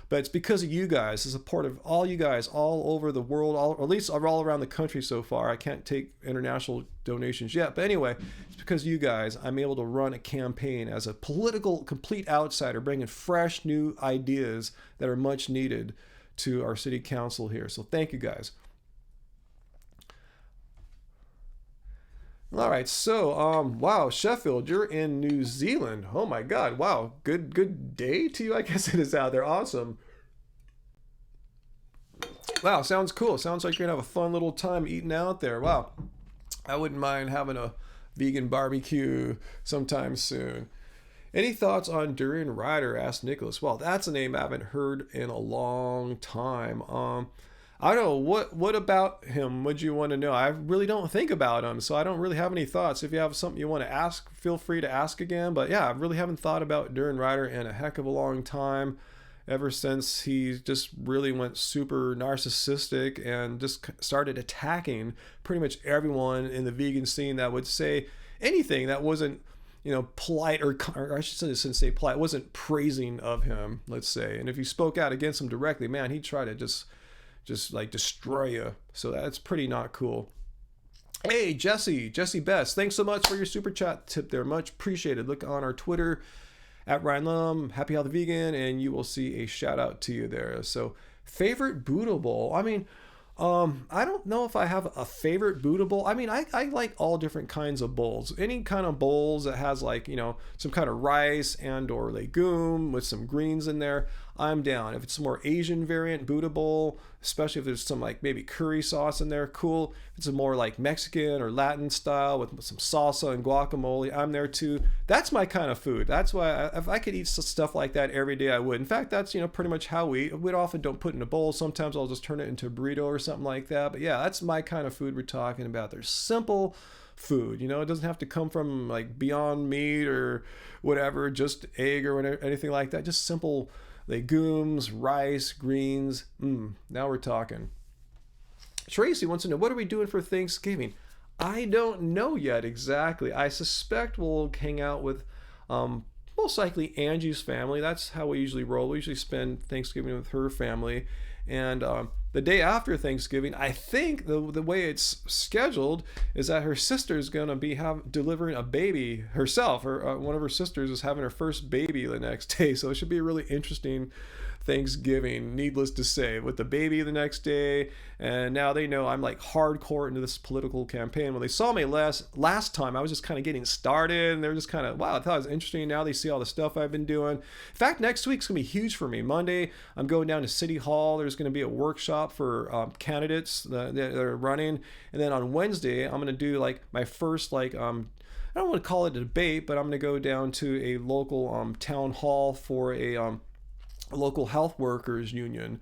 [SPEAKER 1] But it's because of you guys, the support of all you guys all over the world, or at least all around the country so far. I can't take international donations yet. But anyway, it's because of you guys I'm able to run a campaign as a political complete outsider, bringing fresh new ideas that are much needed to our city council here. So thank you guys. All right, so wow, Sheffield, you're in New Zealand. Oh my God, wow, good day to you, I guess it is out there. Awesome. Wow, sounds cool. Sounds like you're gonna have a fun little time eating out there. Wow, I wouldn't mind having a vegan barbecue sometime soon. Any thoughts on durianrider? Asked Nicholas. Well, that's a name I haven't heard in a long time. I don't know what about him would you want to know. I really don't think about him, so I don't really have any thoughts. If you have something you want to ask, feel free to ask again. But yeah, I really haven't thought about durianrider in a heck of a long time. Ever since he just really went super narcissistic and just started attacking pretty much everyone in the vegan scene that would say anything that wasn't, polite, or I shouldn't say polite, wasn't praising of him, let's say. And if you spoke out against him directly, man, he'd try to just like destroy you. So that's pretty not cool. Hey, Jesse Best, thanks so much for your super chat tip there. Much appreciated. Look on our Twitter at Ryan Lum, Happy Healthy Vegan, and you will see a shout out to you there. So, favorite Buddha bowl. I mean, I don't know if I have a favorite Buddha bowl. I mean, I like all different kinds of bowls. Any kind of bowls that has like, some kind of rice and or legume with some greens in there, I'm down. If it's a more Asian variant Buddha bowl, especially if there's some like maybe curry sauce in there, cool. If it's a more like Mexican or Latin style with some salsa and guacamole, I'm there too. That's my kind of food. That's why if I could eat stuff like that every day, I would. In fact, that's, pretty much how we eat. We often don't put it in a bowl. Sometimes I'll just turn it into a burrito or something like that. But yeah, that's my kind of food we're talking about. There's simple food, it doesn't have to come from like Beyond Meat or whatever, just egg or whatever, anything like that. Just simple legumes, rice, greens. Now we're talking. Tracy wants to know, what are we doing for Thanksgiving? I don't know yet exactly. I suspect we'll hang out with most likely Angie's family. That's how we usually roll. We usually spend Thanksgiving with her family. And the day after Thanksgiving, I think the way it's scheduled is that her sister's going to be delivering a baby herself. One of her sisters is having her first baby the next day. So it should be a really interesting Thanksgiving, needless to say, with the baby the next day. And now they know I'm like hardcore into this political campaign. When they saw me last time, I was just kind of getting started, and they're just kind of, wow, I thought it was interesting. Now they see all the stuff I've been doing. In fact, next week's gonna be huge for me. Monday, I'm going down to City Hall. There's gonna be a workshop for candidates that are running, and then on Wednesday, I'm gonna do like my first I don't want to call it a debate, but I'm gonna go down to a local town hall for a local health workers union,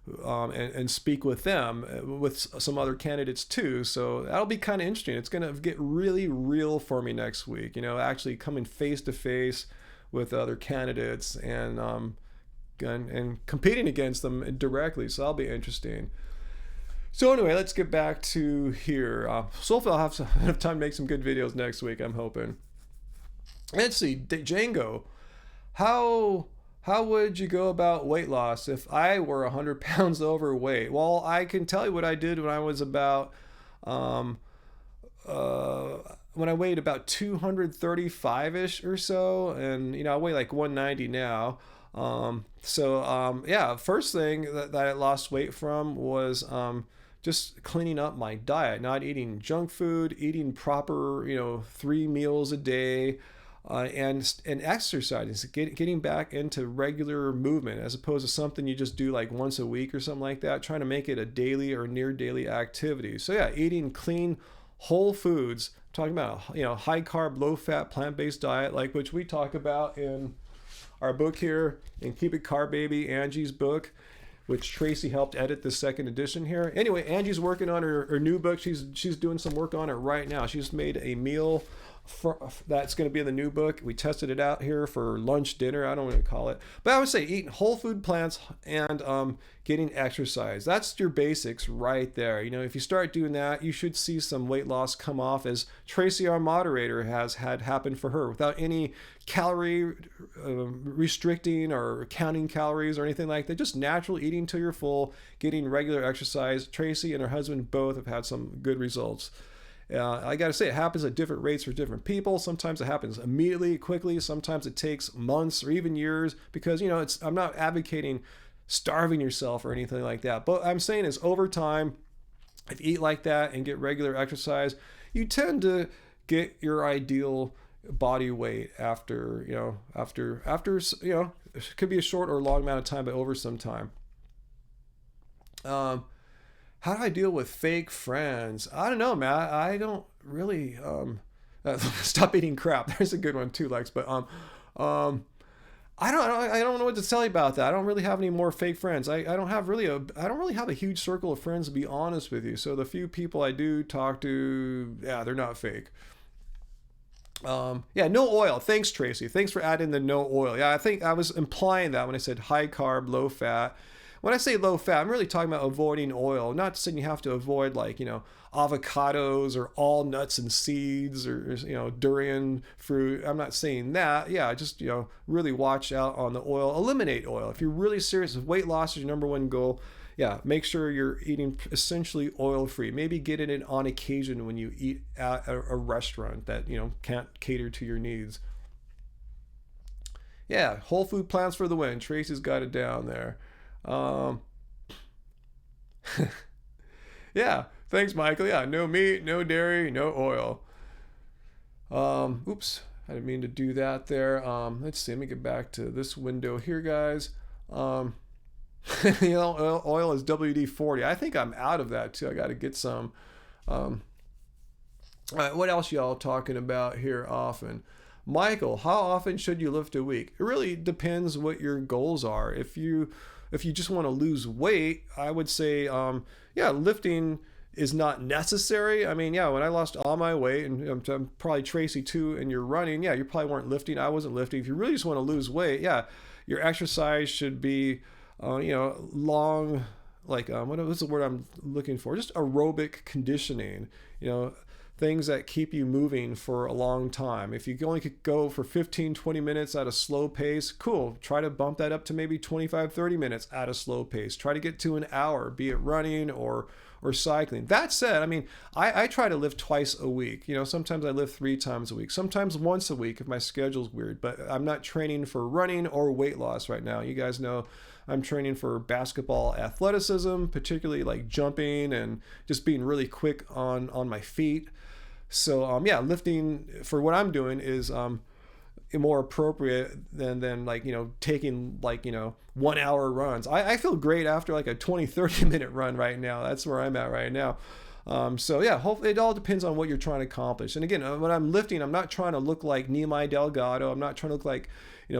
[SPEAKER 1] and speak with them, with some other candidates too. So that'll be kind of interesting. It's going to get really real for me next week, actually coming face to face with other candidates and competing against them directly. So that'll be interesting. So anyway, let's get back to here. So hopefully I'll have enough time to make some good videos next week, I'm hoping. Let's see, Django, how would you go about weight loss if I were 100 pounds overweight? Well, I can tell you what I did when I was about, when I weighed about 235-ish or so, and, I weigh like 190 now. First thing that I lost weight from was just cleaning up my diet, not eating junk food, eating proper, 3 meals a day, and exercise, getting back into regular movement as opposed to something you just do like once a week or something like that, trying to make it a daily or near daily activity. So yeah, eating clean, whole foods, talking about, high carb, low fat, plant-based diet, like which we talk about in our book here, in Keep It Carb Baby, Angie's book, which Tracy helped edit the second edition here. Anyway, Angie's working on her new book. She's doing some work on it right now. She's made a meal that's going to be in the new book. We tested it out here for lunch, dinner, I don't want to call it. But I would say eating whole food plants and getting exercise. That's your basics right there. If you start doing that, you should see some weight loss come off, as Tracy, our moderator, has had happen for her without any calorie restricting or counting calories or anything like that. Just natural eating till you're full, getting regular exercise. Tracy and her husband both have had some good results. I got to say, it happens at different rates for different people. Sometimes it happens immediately, quickly. Sometimes it takes months or even years because, I'm not advocating starving yourself or anything like that. But I'm saying is over time, if you eat like that and get regular exercise, you tend to get your ideal body weight after it could be a short or a long amount of time, but over some time. How do I deal with fake friends? I don't know, man. I don't really stop eating crap. There's a good one too, Lex. But I don't know what to tell you about that. I don't really have any more fake friends. I don't have really I don't really have a huge circle of friends, to be honest with you. So the few people I do talk to, yeah, they're not fake. Yeah, no oil. Thanks, Tracy. Thanks for adding the no oil. Yeah, I think I was implying that when I said high carb, low fat. When I say low fat, I'm really talking about avoiding oil. Not saying you have to avoid, like, avocados or all nuts and seeds, or, durian fruit. I'm not saying that. Yeah, just, really watch out on the oil. Eliminate oil. If you're really serious, if weight loss is your number one goal, yeah, make sure you're eating essentially oil free. Maybe get it in on occasion when you eat at a restaurant that, can't cater to your needs. Yeah, whole food plants for the win. Tracy's got it down there. Um, yeah, thanks, Michael. Yeah, no meat, no dairy, no oil. Oops, I didn't mean to do that there. Let's see. Let me get back to this window here, guys. Um, oil is WD-40. I think I'm out of that too. I got to get some. Um, all right, what else y'all talking about here often? Michael, how often should you lift a week? It really depends what your goals are. If you just want to lose weight, I would say, yeah, lifting is not necessary. I mean, yeah, when I lost all my weight, and I'm probably Tracy too, and you're running, yeah, you probably weren't lifting. I wasn't lifting. If you really just want to lose weight, yeah, your exercise should be, long, like, what's the word I'm looking for? Just aerobic conditioning, things that keep you moving for a long time. If you only could go for 15, 20 minutes at a slow pace, cool. Try to bump that up to maybe 25, 30 minutes at a slow pace. Try to get to an hour, be it running or cycling. That said, I mean, I try to lift twice a week. Sometimes I lift 3 times a week, sometimes once a week if my schedule's weird, but I'm not training for running or weight loss right now. You guys know I'm training for basketball athleticism, particularly like jumping and just being really quick on my feet. So yeah, lifting for what I'm doing is more appropriate than like, taking like, 1 hour runs. I feel great after like a 20, 30 minute run right now. That's where I'm at right now. So yeah, hopefully it all depends on what you're trying to accomplish. And again, when I'm lifting, I'm not trying to look like Nehemiah Delgado. I'm not trying to look like,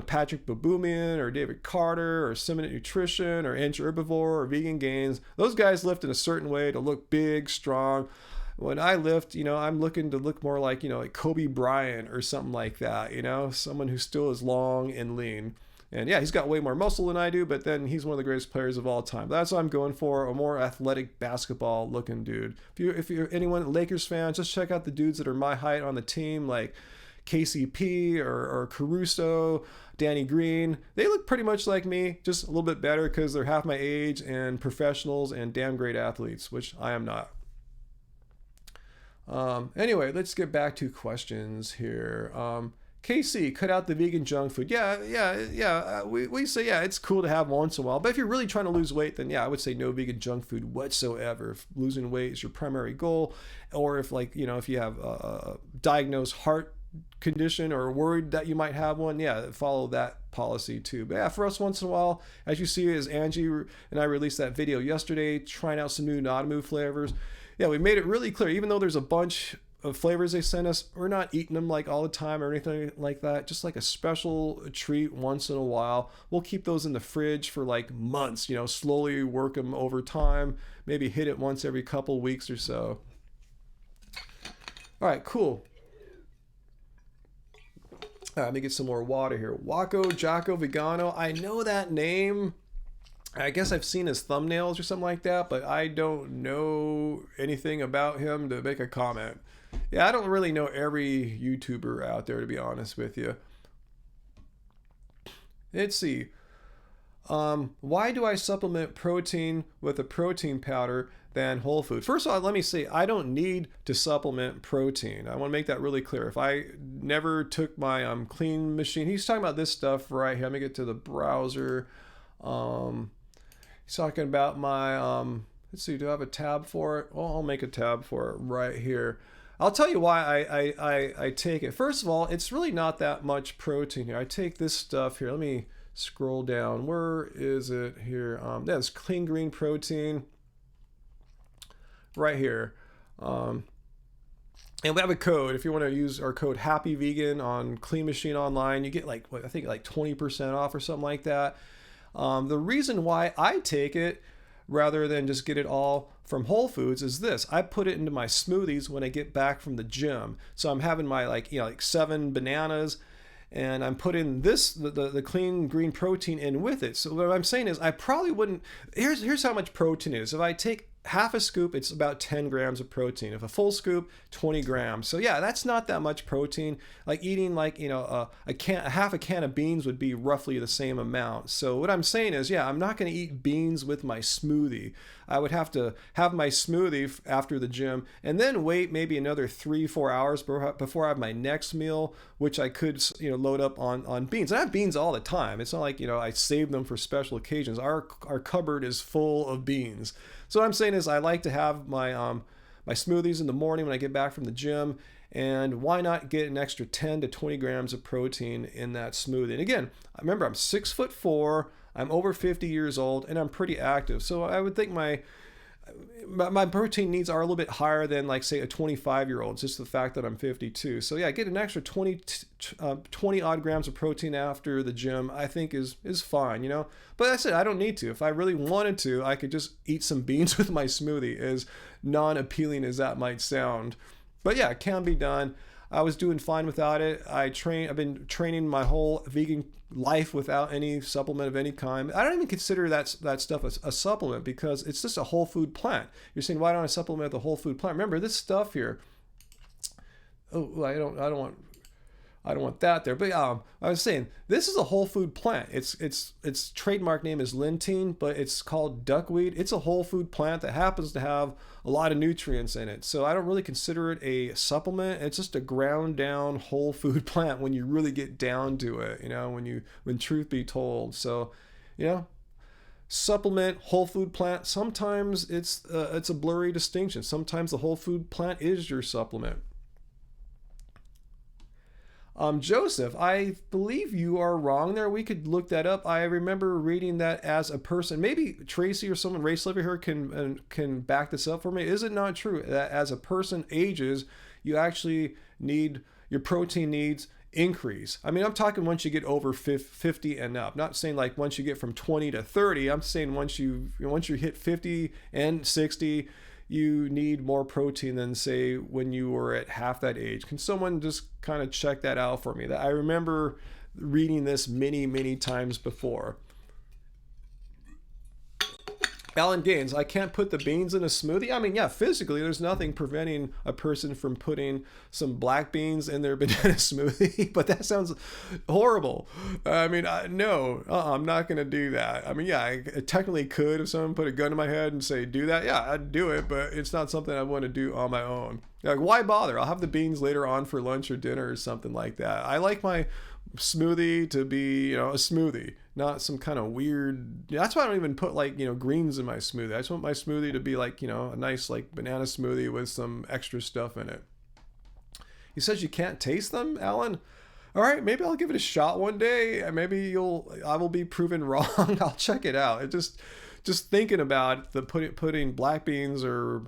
[SPEAKER 1] Patrick Baboumian or David Carter or Seminate Nutrition or Inch Herbivore or Vegan Gains. Those guys lift in a certain way to look big, strong. When I lift, I'm looking to look more like, like Kobe Bryant or something like that, someone who still is long and lean. And yeah, he's got way more muscle than I do, but then he's one of the greatest players of all time. That's what I'm going for, a more athletic basketball looking dude. If you're anyone Lakers fan, just check out the dudes that are my height on the team, like KCP or Caruso, Danny Green. They look pretty much like me, just a little bit better because they're half my age and professionals and damn great athletes, which I am not. Anyway, let's get back to questions here. KC, cut out the vegan junk food. Yeah. We say, yeah, it's cool to have once in a while. But if you're really trying to lose weight, then yeah, I would say no vegan junk food whatsoever. If losing weight is your primary goal, or if like, if you have a diagnosed heart condition or worried that you might have one, yeah, follow that policy too. But yeah, for us once in a while, as you see, as Angie and I released that video yesterday, trying out some new Nadamu flavors. Yeah, we made it really clear, even though there's a bunch of flavors they sent us, we're not eating them like all the time or anything like that. Just like a special treat once in a while. We'll keep those in the fridge for like months, slowly work them over time, maybe hit it once every couple weeks or so. All right, cool. All right, let me get some more water here. Waco Jocko Vegano. I know that name. I guess I've seen his thumbnails or something like that, but I don't know anything about him to make a comment. Yeah, I don't really know every YouTuber out there, to be honest with you. Let's see. Why do I supplement protein with a protein powder than whole food? First of all, let me say, I don't need to supplement protein. I want to make that really clear. If I never took my clean machine, he's talking about this stuff right here. Let me get to the browser. He's talking about my, let's see, do I have a tab for it? Well, I'll make a tab for it right here. I'll tell you why I take it. First of all, it's really not that much protein here. I take this stuff here. Let me scroll down. Where is it here? That's clean green protein right here. And we have a code. If you want to use our code Happy Vegan on Clean Machine Online, you get like I think like 20% off or something like that. The reason why I take it rather than just get it all from Whole Foods is this: I put it into my smoothies when I get back from the gym. So I'm having my like 7 bananas, and I'm putting the clean green protein in with it. So what I'm saying is I probably wouldn't. Here's how much protein it is. If I take half a scoop, it's about 10 grams of protein. If a full scoop, 20 grams. So yeah, that's not that much protein. Like eating half a can of beans would be roughly the same amount. So what I'm saying is, yeah, I'm not going to eat beans with my smoothie. I would have to have my smoothie after the gym and then wait maybe another 3-4 hours before I have my next meal, which I could load up on beans. And I have beans all the time. It's not like I save them for special occasions. Our cupboard is full of beans. So what I'm saying is I like to have my my smoothies in the morning when I get back from the gym, and why not get an extra 10 to 20 grams of protein in that smoothie? And again, remember, I'm 6'4", I'm over 50 years old, and I'm pretty active. So I would think my protein needs are a little bit higher than, like, say, a 25-year-old, just the fact that I'm 52. So yeah, get an extra 20 odd grams of protein after the gym, I think is fine, But I said I don't need to. If I really wanted to, I could just eat some beans with my smoothie, as non-appealing as that might sound. But yeah, it can be done. I was doing fine without it. I've been training my whole vegan life without any supplement of any kind. I don't even consider that stuff a supplement, because it's just a whole food plant. You're saying, why don't I supplement the whole food plant? Remember this stuff here. Oh, I don't want that there. But I was saying, this is a whole food plant. Its trademark name is Lentine, but it's called duckweed. It's a whole food plant that happens to have a lot of nutrients in it. So I don't really consider it a supplement. It's just a ground down whole food plant when you really get down to it, when truth be told. So, supplement, whole food plant, sometimes it's a blurry distinction. Sometimes the whole food plant is your supplement. Joseph, I believe you are wrong there. We could look that up. I remember reading that as a person. Maybe Tracy or someone, race lover here, can back this up for me. Is it not true that as a person ages, you actually need, your protein needs increase? I mean, I'm talking once you get over 50 and up. Not saying like once you get from 20 to 30. I'm saying once you hit 50 and 60, you need more protein than, say, when you were at half that age. Can someone just kind of check that out for me? That I remember reading this many times before. Alan Gaines, I can't put the beans in a smoothie. I mean, yeah, physically, there's nothing preventing a person from putting some black beans in their banana smoothie, but that sounds horrible. I mean, no, I'm not going to do that. I mean, yeah, I technically could if someone put a gun to my head and say, do that. Yeah, I'd do it, but it's not something I want to do on my own. Like, why bother? I'll have the beans later on for lunch or dinner or something like that. I like my smoothie to be, a smoothie, not some kind of weird. That's why I don't even put greens in my smoothie. I just want my smoothie to be like, a nice banana smoothie with some extra stuff in it. He says you can't taste them, Alan. All right, maybe I'll give it a shot one day. Maybe I will be proven wrong. I'll check it out. It just thinking about putting black beans or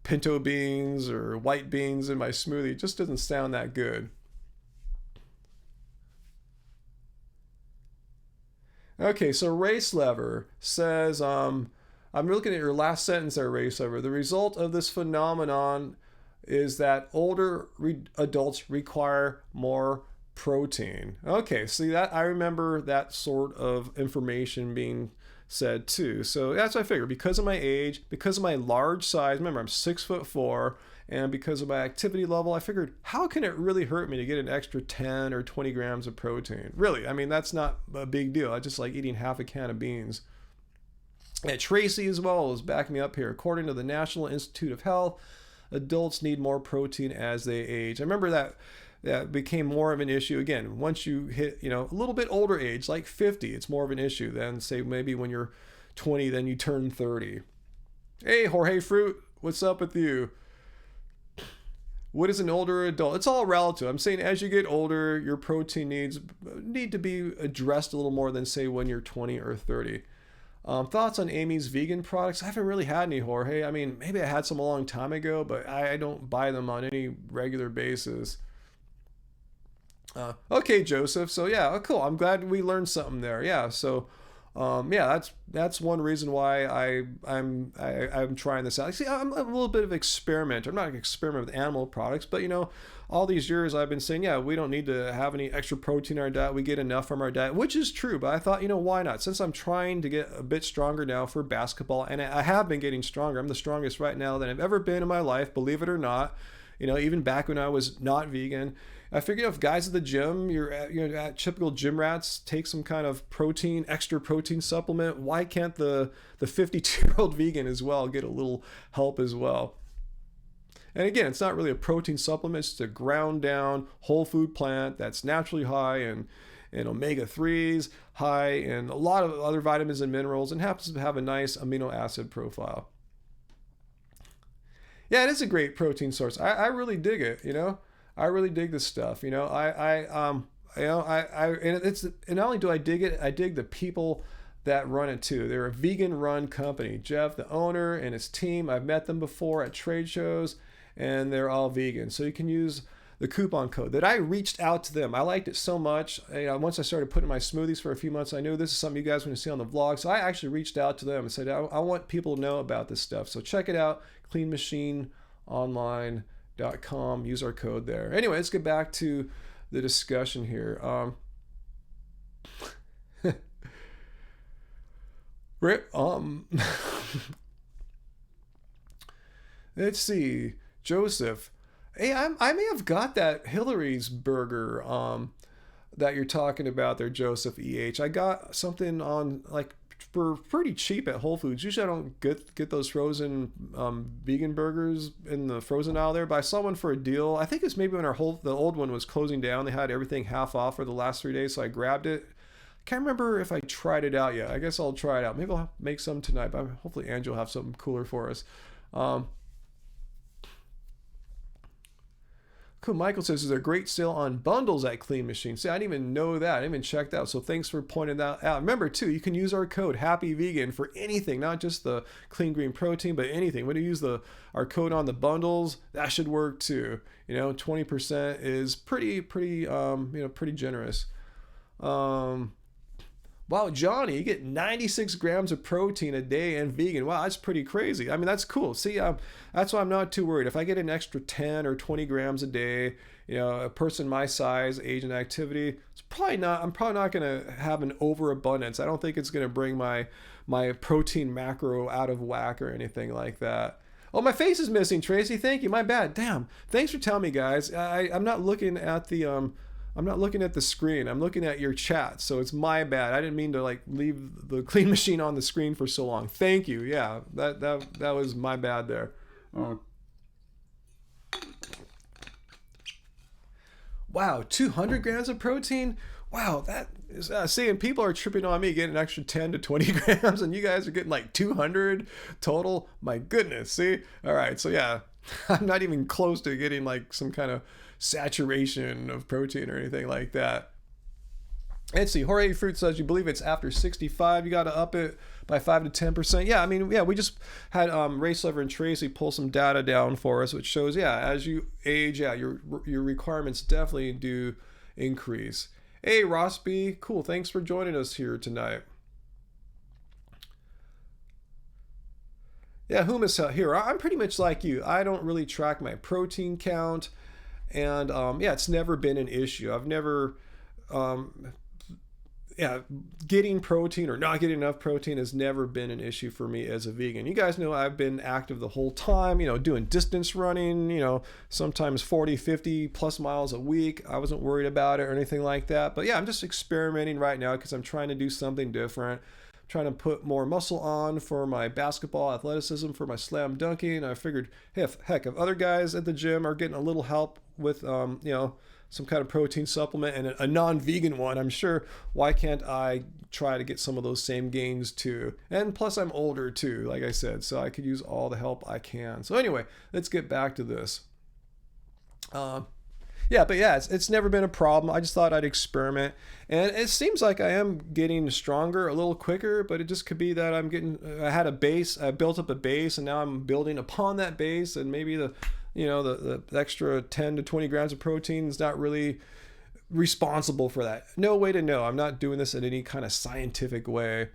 [SPEAKER 1] pinto beans or white beans in my smoothie just doesn't sound that good. Okay, so Race Lever says, I'm looking at your last sentence there, Race Lever. The result of this phenomenon is that older adults require more protein. Okay, see that, I remember that sort of information being said too. So that's what I figured. Because of my age, because of my large size, remember I'm 6'4", and because of my activity level, I figured, how can it really hurt me to get an extra 10 or 20 grams of protein? Really, I mean, that's not a big deal. I just like eating half a can of beans. And Tracy as well is backing me up here. According to the National Institute of Health, adults need more protein as they age. I remember that became more of an issue. Again, once you hit, a little bit older age, like 50, it's more of an issue than, say, maybe when you're 20, then you turn 30. Hey, Jorge Fruit, what's up with you? What is an older adult? It's all relative. I'm saying as you get older, your protein needs need to be addressed a little more than, say, when you're 20 or 30. Thoughts on Amy's vegan products? I haven't really had any, Jorge. I mean, maybe I had some a long time ago, but I don't buy them on any regular basis. Okay, Joseph. So yeah, cool. I'm glad we learned something there. Yeah. So, yeah, that's one reason why I'm trying this out. See, I'm a little bit of an experimenter. I'm not an experiment with animal products, but all these years I've been saying, yeah, we don't need to have any extra protein in our diet. We get enough from our diet, which is true. But I thought, why not? Since I'm trying to get a bit stronger now for basketball, and I have been getting stronger. I'm the strongest right now than I've ever been in my life, believe it or not. Even back when I was not vegan. I figured if guys at the gym, you're at typical gym rats, take some kind of extra protein supplement. Why can't the 52-year-old vegan as well get a little help as well? And again, it's not really a protein supplement. It's a ground down whole food plant that's naturally high in omega-3s, high in a lot of other vitamins and minerals, and happens to have a nice amino acid profile. Yeah, it is a great protein source. I really dig it, I really dig this stuff. And not only do I dig it, I dig the people that run it too. They're a vegan run company. Jeff, the owner, and his team, I've met them before at trade shows, and they're all vegan. So you can use the coupon code that I reached out to them. I liked it so much. Once I started putting my smoothies for a few months, I knew this is something you guys want to see on the vlog. So I actually reached out to them and said, I want people to know about this stuff. So check it out, cleanmachineonline.com. Use our code there. Anyway, let's get back to the discussion here. Let's see, Joseph. Hey, I may have got that Hillary's burger that you're talking about there, Joseph EH. I got something on for pretty cheap at Whole Foods. Usually I don't get those frozen vegan burgers in the frozen aisle there, but I saw one for a deal. I think it's maybe when the old one was closing down. They had everything half off for the last 3 days, so I grabbed it. Can't remember if I tried it out yet. I guess I'll try it out. Maybe I'll make some tonight, but hopefully Angie will have something cooler for us. Cool. Michael says there's a great sale on bundles at Clean Machine. See, I didn't even know that. I didn't even check that out. So thanks for pointing that out. Remember, too, you can use our code HAPPYVEGAN for anything, not just the clean green protein, but anything. When you use our code on the bundles, that should work too. 20% is pretty generous. Wow, Johnny, you get 96 grams of protein a day and vegan. Wow, that's pretty crazy. I mean, that's cool. See, that's why I'm not too worried. If I get an extra 10 or 20 grams a day, a person my size, age, and activity, I'm probably not going to have an overabundance. I don't think it's going to bring my protein macro out of whack or anything like that. Oh, my face is missing, Tracy. Thank you. My bad. Damn. Thanks for telling me, guys. I'm not looking at the screen. I'm looking at your chat, so it's my bad. I didn't mean to leave the Clean Machine on the screen for so long. Thank you. Yeah, that was my bad there. Wow, 200 grams of protein. Wow, that is seeing people are tripping on me getting an extra 10 to 20 grams, and you guys are getting 200 total. My goodness. See, all right. So yeah, I'm not even close to getting some kind of saturation of protein or anything like that. Let's see. Jorge Fruit says you believe it's after 65 you got to up it by 5 to 10%. Yeah, I mean, yeah, we just had Race Lover and Tracy pull some data down for us, which shows, yeah, as you age, yeah, your requirements definitely do increase. Hey, Ross B, cool. Thanks for joining us here tonight. Yeah, Humus here. I'm pretty much like you. I don't really track my protein count. And yeah, it's never been an issue. I've never, getting protein or not getting enough protein has never been an issue for me as a vegan. You guys know I've been active the whole time, doing distance running, sometimes 40, 50 plus miles a week. I wasn't worried about it or anything like that. But yeah, I'm just experimenting right now because I'm trying to do something different. Trying to put more muscle on for my basketball athleticism, for my slam dunking. I figured, hey, heck, if other guys at the gym are getting a little help with, some kind of protein supplement and a non-vegan one, I'm sure, why can't I try to get some of those same gains too? And plus I'm older too, like I said, so I could use all the help I can. So anyway, let's get back to this. Yeah, but yeah, it's never been a problem. I just thought I'd experiment, and it seems like I am getting stronger a little quicker. But it just could be that I had a base, I built up a base, and now I'm building upon that base, and maybe the extra 10 to 20 grams of protein is not really responsible for that. No way to know. I'm not doing this in any kind of scientific way.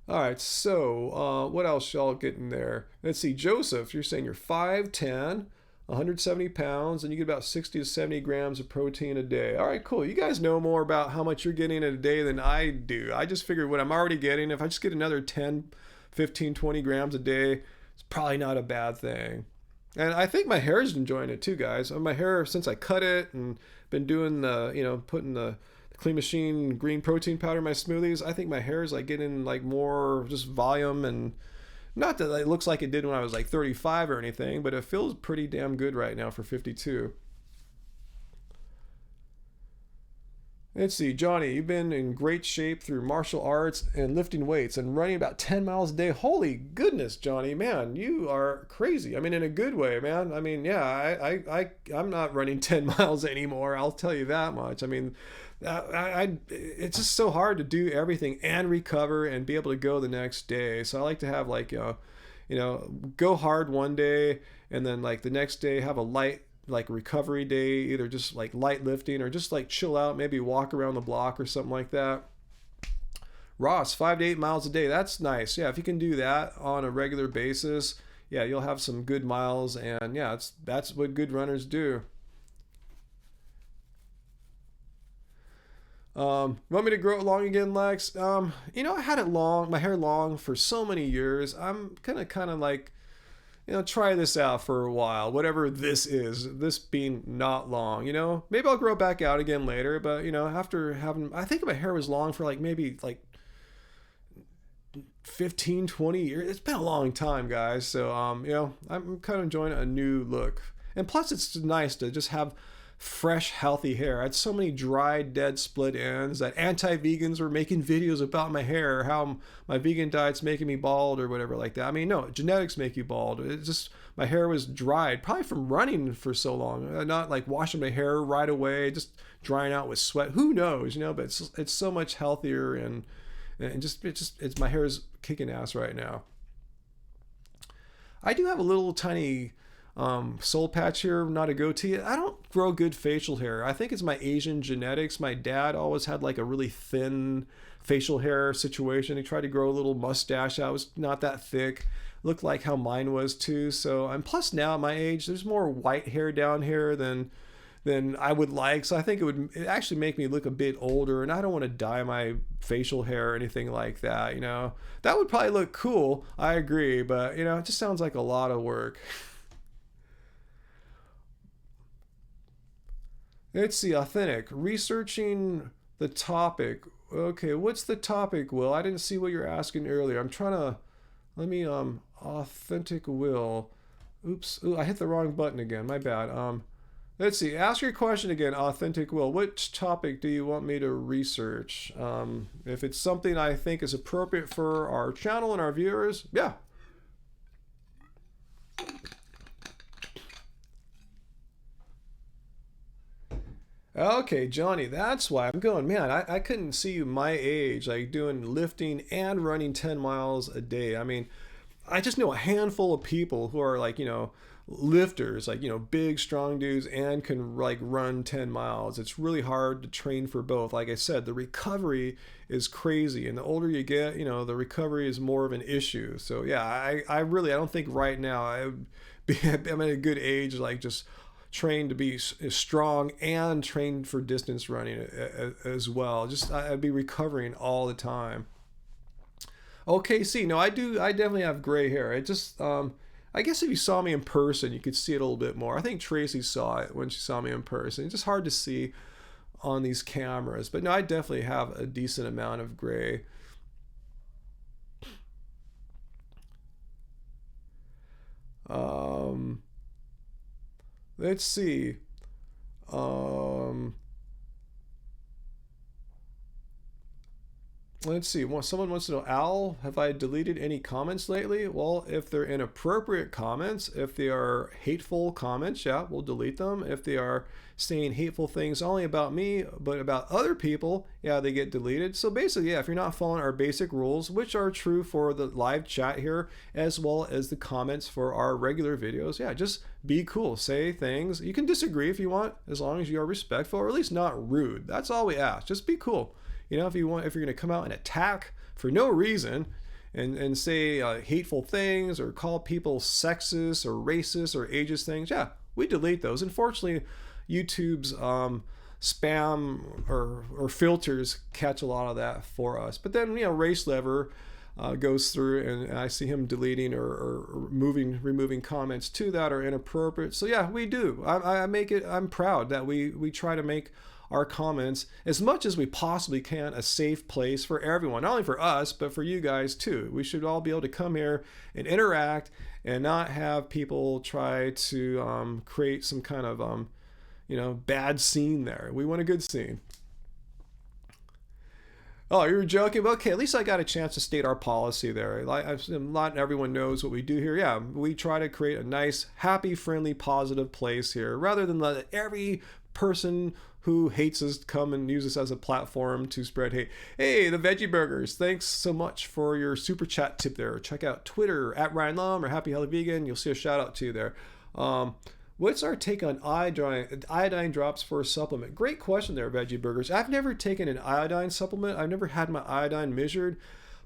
[SPEAKER 1] All right, so what else y'all getting there? Let's see, Joseph, you're saying you're 5'10", 170 pounds, and you get about 60 to 70 grams of protein a day. All right, cool. You guys know more about how much you're getting in a day than I do. I just figured what I'm already getting, if I just get another 10, 15, 20 grams a day, it's probably not a bad thing. And I think my hair is enjoying it too, guys. My hair, since I cut it and been doing putting the Clean Machine green protein powder in my smoothies, I think my hair is like getting like more just volume, and not that it looks like it did when I was like 35 or anything, but it feels pretty damn good right now for 52. Let's see, Johnny, you've been in great shape through martial arts and lifting weights and running about 10 miles a day. Holy goodness, Johnny, man, you are crazy. I mean, in a good way, man. I mean, yeah, I'm not running 10 miles anymore. I'll tell you that much. I mean, it's just so hard to do everything and recover and be able to go the next day. So I like to have like, go hard one day and then like the next day have a light like recovery day, either just like light lifting or just like chill out, maybe walk around the block or something like that. Ross, 5 to 8 miles a day. That's nice. Yeah, if you can do that on a regular basis, yeah, you'll have some good miles, and yeah, that's what good runners do. Want me to grow it long again, Lex? I had it long, my hair long for so many years. I'm gonna kind of like, try this out for a while, whatever this is, this being not long, maybe I'll grow it back out again later, but after having, I think my hair was long for like maybe like 15, 20 years. It's been a long time, guys. So, I'm kind of enjoying a new look. And plus it's nice to just have fresh, healthy hair. I had so many dried, dead, split ends that anti-vegans were making videos about my hair, how my vegan diet's making me bald or whatever like that. I mean, no, genetics make you bald. It's just my hair was dried, probably from running for so long, not like washing my hair right away, just drying out with sweat. Who knows, but it's so much healthier, and it's my hair is kicking ass right now. I do have a little tiny soul patch here, not a goatee. I don't grow good facial hair. I think it's my Asian genetics. My dad always had like a really thin facial hair situation. He tried to grow a little mustache out. It was not that thick. Looked like how mine was too. So, and plus now at my age, there's more white hair down here than I would like. So I think it actually make me look a bit older, and I don't want to dye my facial hair or anything like that. That would probably look cool. I agree, but it just sounds like a lot of work. Let's see, authentic. Researching the topic. Okay, what's the topic, Will? I didn't see what you're asking earlier. I'm trying to, let me, authentic Will. Oops, ooh, I hit the wrong button again. My bad. Let's see, ask your question again, authentic Will. Which topic do you want me to research? If it's something I think is appropriate for our channel and our viewers, yeah. Okay, Johnny, that's why I'm going, man, I couldn't see you my age, like doing lifting and running 10 miles a day. I mean, I just know a handful of people who are like, lifters, like, big, strong dudes and can like run 10 miles. It's really hard to train for both. Like I said, the recovery is crazy. And the older you get, the recovery is more of an issue. So yeah, I really, I don't think right now I'm at a good age, like just trained to be strong and trained for distance running as well. Just I'd be recovering all the time. Okay, see, no, I definitely have gray hair. It just I guess if you saw me in person, you could see it a little bit more. I think Tracy saw it when she saw me in person. It's just hard to see on these cameras. But no, I definitely have a decent amount of gray. Um, let's see. Um, Let's see. Well, someone wants to know, Al, have I deleted any comments lately? Well, if they're inappropriate comments, if they are hateful comments, yeah, we'll delete them. If they are saying hateful things only about me, but about other people, yeah, they get deleted. So basically, yeah, if you're not following our basic rules, which are true for the live chat here, as well as the comments for our regular videos, yeah, just be cool. Say things. You can disagree if you want, as long as you are respectful, or at least not rude. That's all we ask. Just be cool. You know, if you're going to come out and attack for no reason and say hateful things or call people sexist or racist or ageist things, yeah, we delete those. Unfortunately, YouTube's spam or filters catch a lot of that for us. But then, you know, Race Lever goes through and I see him deleting or removing comments to that are inappropriate. So yeah, we do. I'm proud that we try to make our comments as much as we possibly can a safe place for everyone, not only for us but for you guys too. We should all be able to come here and interact and not have people try to create some kind of bad scene there. We want a good scene. Oh, you're joking? Okay, at least I got a chance to state our policy there. Not everyone knows what we do here. Yeah, we try to create a nice, happy, friendly, positive place here, rather than let every person who hates us come and use us as a platform to spread hate. Hey, the Veggie Burgers, thanks so much for your super chat tip there. Check out Twitter at Ryan Lum or Happy Healthy Vegan. You'll see a shout out to you there. What's our take on iodine drops for a supplement? Great question there, Veggie Burgers. I've never taken an iodine supplement. I've never had my iodine measured.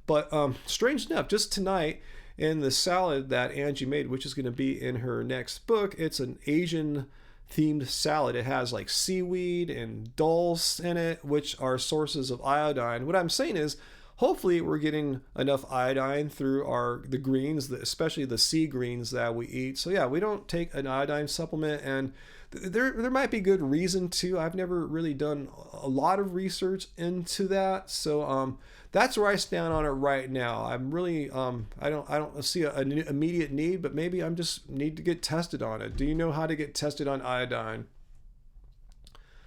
[SPEAKER 1] But strange enough, just tonight in the salad that Angie made, which is going to be in her next book, it's an Asian themed salad. It has like seaweed and dulse in it, which are sources of iodine. What I'm saying is, hopefully we're getting enough iodine through the greens, especially the sea greens that we eat. So yeah, we don't take an iodine supplement, and there might be good reason to. I've never really done a lot of research into that, so that's where I stand on it right now. I'm really I don't see an immediate need, but maybe I'm just need to get tested on it. Do you know how to get tested on iodine?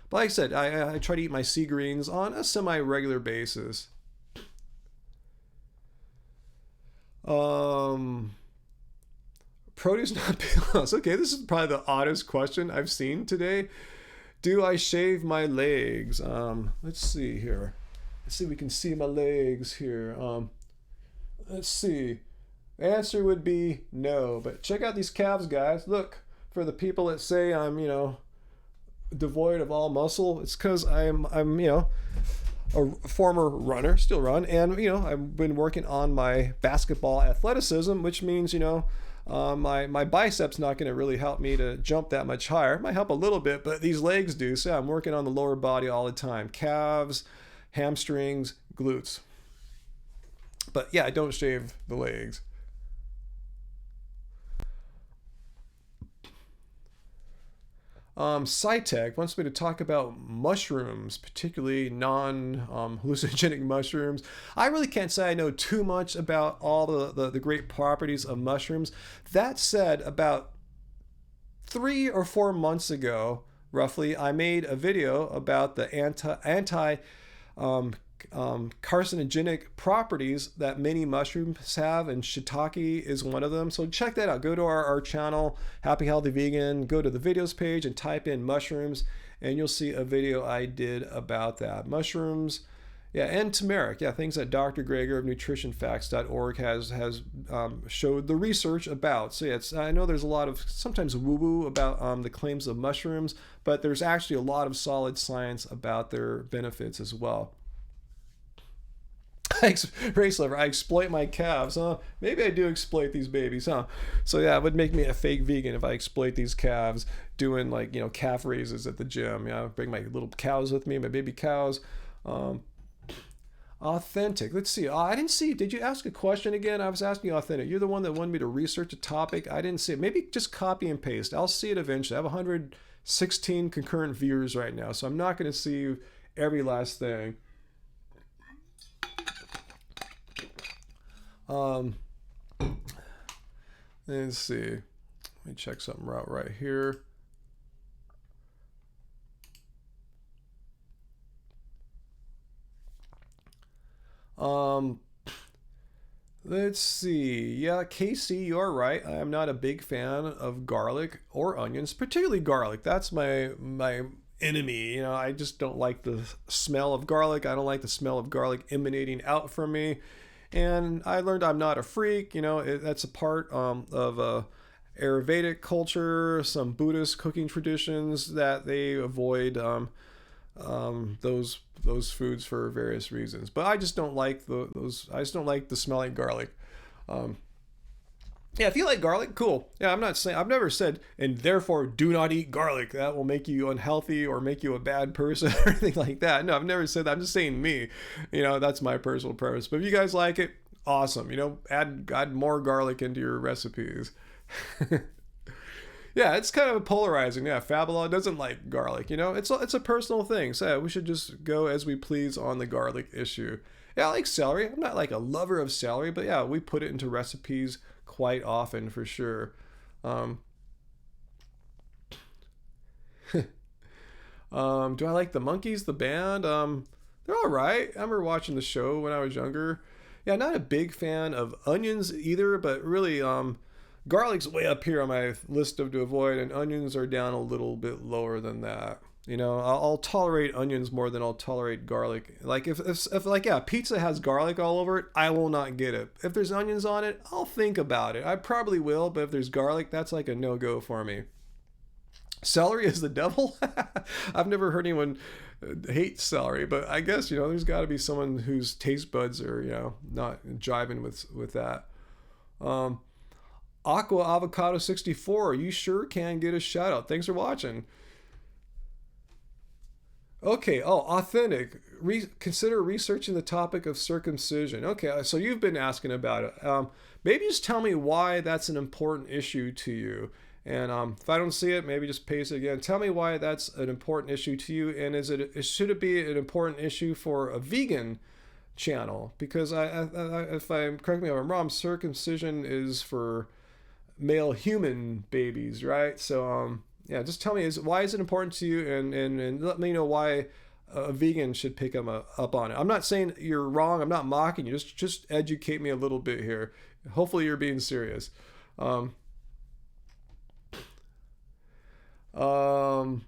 [SPEAKER 1] But like I said, I try to eat my sea greens on a semi-regular basis. Produce not payless. Okay, this is probably the oddest question I've seen today. Do I shave my legs? Let's see here. Let's see if we can see my legs here. Let's see. The answer would be no. But check out these calves, guys. Look, for the people that say I'm, devoid of all muscle, it's because I'm a former runner, still run, and I've been working on my basketball athleticism, which means my biceps not going to really help me to jump that much higher. It might help a little bit, but these legs do. So I'm working on the lower body all the time: calves, hamstrings, glutes. But yeah, I don't shave the legs. SciTech wants me to talk about mushrooms, particularly non-hallucinogenic mushrooms. I really can't say I know too much about all the great properties of mushrooms. That said, about 3 or 4 months ago, roughly, I made a video about the anti carcinogenic properties that many mushrooms have, and shiitake is one of them. So check that out. Go to our channel, Happy Healthy Vegan, go to the videos page and type in mushrooms, and you'll see a video I did about that. Mushrooms, yeah, and turmeric, yeah, things that Dr. Greger of nutritionfacts.org has showed the research about. So yeah, I know there's a lot of sometimes woo-woo about the claims of mushrooms, but there's actually a lot of solid science about their benefits as well. Race Lover, I exploit my calves, huh? Maybe I do exploit these babies, huh? So yeah, it would make me a fake vegan if I exploit these calves doing calf raises at the gym. Bring my little cows with me, my baby cows. Authentic. Let's see. I didn't see. Did you ask a question again? I was asking you authentic. You're the one that wanted me to research a topic. I didn't see it. Maybe just copy and paste. I'll see it eventually. I have 116 concurrent viewers right now, so I'm not going to see every last thing. Let's see. Let me check something out right here. Um, let's see. Yeah, Casey, you're right. I am not a big fan of garlic or onions, particularly garlic. That's my enemy. You know, I just don't like the smell of garlic. I don't like the smell of garlic emanating out from me. And I learned I'm not a freak. You know, that's a part of Ayurvedic culture, some Buddhist cooking traditions that they avoid those foods for various reasons. But I just don't like those. I just don't like the smelling garlic. Um, yeah, if you like garlic, cool. Yeah, I'm not saying I've never said and therefore do not eat garlic. That will make you unhealthy or make you a bad person or anything like that. No, I've never said that. I'm just saying me. You know, that's my personal preference. But if you guys like it, awesome. You know, add more garlic into your recipes. Yeah, it's kind of polarizing. Yeah, Fabulon doesn't like garlic. You know, it's a personal thing. So yeah, we should just go as we please on the garlic issue. Yeah, I like celery. I'm not like a lover of celery, but yeah, we put it into recipes quite often for sure. Um, do I like the Monkees, the band? They're all right. I remember watching the show when I was younger. Yeah, not a big fan of onions either, but really, garlic's way up here on my list of to avoid, and onions are down a little bit lower than that. You know, I'll tolerate onions more than I'll tolerate garlic. Like if like yeah, pizza has garlic all over it, I will not get it. If there's onions on it, I'll think about it. I probably will, but if there's garlic, that's like a no go for me. Celery is the devil. I've never heard anyone hate celery, but I guess you know there's got to be someone whose taste buds are you know not jiving with that. Um, Aqua Avocado 64, you sure can get a shout out. Thanks for watching. Okay, oh, authentic. Consider researching the topic of circumcision. Okay, so you've been asking about it. Maybe just tell me why that's an important issue to you. And if I don't see it, maybe just paste it again. Tell me why that's an important issue to you, and should it be an important issue for a vegan channel? Because if I'm correct me if I'm wrong, circumcision is for male human babies, right? So yeah, just tell me why is it important to you, and let me know why a vegan should pick up on it. I'm not saying you're wrong. I'm not mocking you. Just educate me a little bit here. Hopefully you're being serious. Um, um,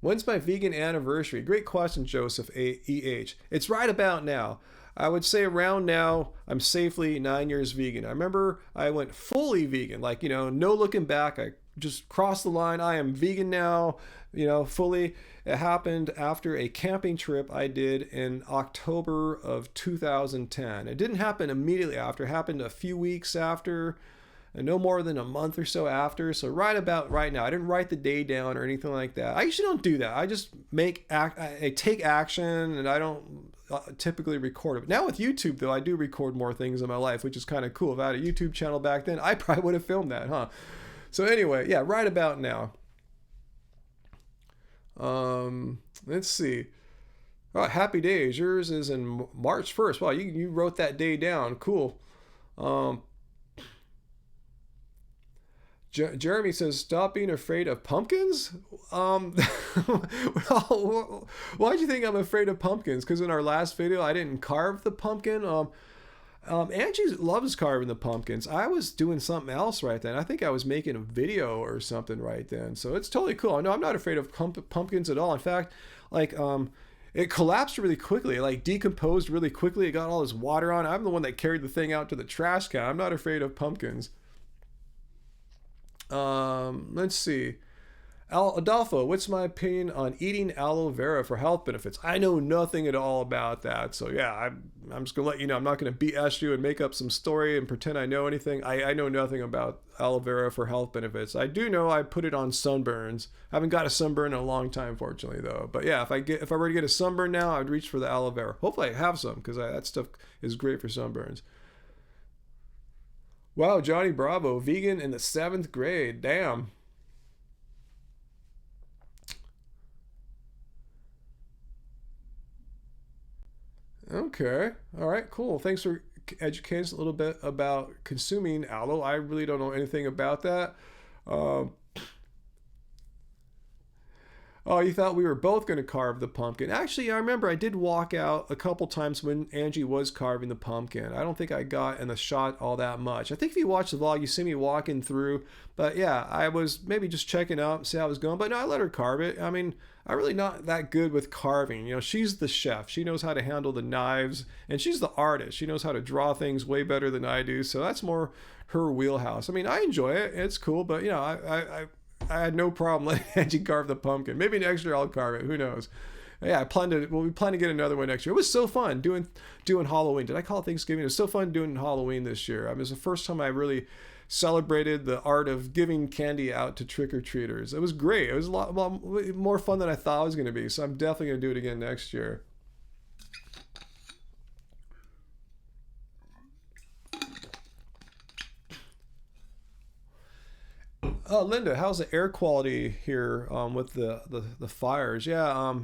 [SPEAKER 1] when's my vegan anniversary? Great question, Joseph EH. It's right about now. I would say around now, I'm safely 9 years vegan. I remember I went fully vegan, like, you know, no looking back. I just crossed the line. I am vegan now, you know, fully. It happened after a camping trip I did in October of 2010. It didn't happen immediately after, it happened a few weeks after, and no more than a month or so after. So right about right now, I didn't write the day down or anything like that. I usually don't do that. I just I take action, and I don't typically record it. Now with YouTube though, I do record more things in my life, which is kind of cool. If I had a YouTube channel back then, I probably would have filmed that, huh? So anyway, yeah, right about now. Let's see. Oh, happy days. Yours is in March 1st. Wow, you wrote that day down. Cool. Um, Jeremy says, "Stop being afraid of pumpkins." Well, why do you think I'm afraid of pumpkins? Because in our last video, I didn't carve the pumpkin. Angie loves carving the pumpkins. I was doing something else right then. I think I was making a video or something right then. So it's totally cool. No, I'm not afraid of pumpkins at all. In fact, like it collapsed really quickly. It like decomposed really quickly. It got all this water on. I'm the one that carried the thing out to the trash can. I'm not afraid of pumpkins. Let's see. Adolfo, what's my opinion on eating aloe vera for health benefits? I know nothing at all about that. So yeah, I'm just gonna let you know. I'm not gonna BS you and make up some story and pretend I know anything. I know nothing about aloe vera for health benefits. I do know I put it on sunburns. I haven't got a sunburn in a long time, fortunately, though. But yeah, if I were to get a sunburn now, I'd reach for the aloe vera. Hopefully I have some, because that stuff is great for sunburns. Wow, Johnny Bravo, vegan in the 7th grade. Damn. Okay. All right, cool. Thanks for educating us a little bit about consuming aloe. I really don't know anything about that. Um, Oh, you thought we were both going to carve the pumpkin. Actually, I remember I did walk out a couple times when Angie was carving the pumpkin. I don't think I got in the shot all that much. I think if you watch the vlog, you see me walking through. But yeah, I was maybe just checking out, see how it was going. But no, I let her carve it. I mean, I'm really not that good with carving. You know, she's the chef. She knows how to handle the knives, and she's the artist. She knows how to draw things way better than I do. So that's more her wheelhouse. I mean, I enjoy it. It's cool, but you know, I had no problem letting Angie carve the pumpkin. Maybe next year I'll carve it. Who knows? Yeah, we plan to get another one next year. It was so fun doing Halloween. Did I call it Thanksgiving? It was so fun doing Halloween this year. I mean, it was the first time I really celebrated the art of giving candy out to trick-or-treaters. It was great. It was a lot more fun than I thought it was going to be. So I'm definitely going to do it again next year. Linda, how's the air quality here with the fires? Yeah,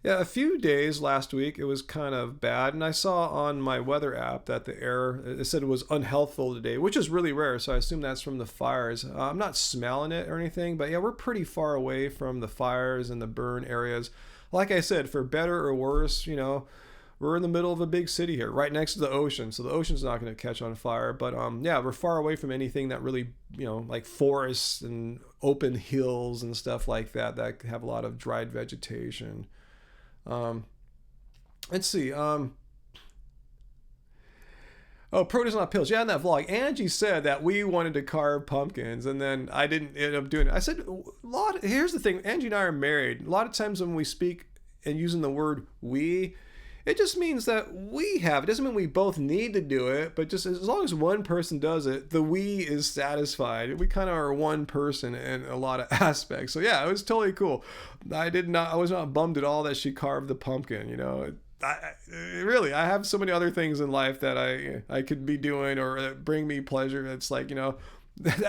[SPEAKER 1] a few days last week it was kind of bad, and I saw on my weather app that the air it said it was unhealthful today, which is really rare. So I assume that's from the fires. I'm not smelling it or anything, but yeah, we're pretty far away from the fires and the burn areas. Like I said, for better or worse, you know, we're in the middle of a big city here, right next to the ocean, so the ocean's not going to catch on fire. But yeah, we're far away from anything that really, you know, like forests and open hills and stuff like that that have a lot of dried vegetation. Um, let's see. Oh, produce not pills. Yeah, in that vlog, Angie said that we wanted to carve pumpkins, and then I didn't end up doing it. I said, here's the thing. Angie and I are married. A lot of times when we speak and using the word we, it just means that we have. It doesn't mean we both need to do it, but just as long as one person does it, the we is satisfied. We kind of are one person in a lot of aspects. So yeah, it was totally cool. I was not bummed at all that she carved the pumpkin. You know, really, I have so many other things in life that I could be doing or that bring me pleasure. It's like, you know,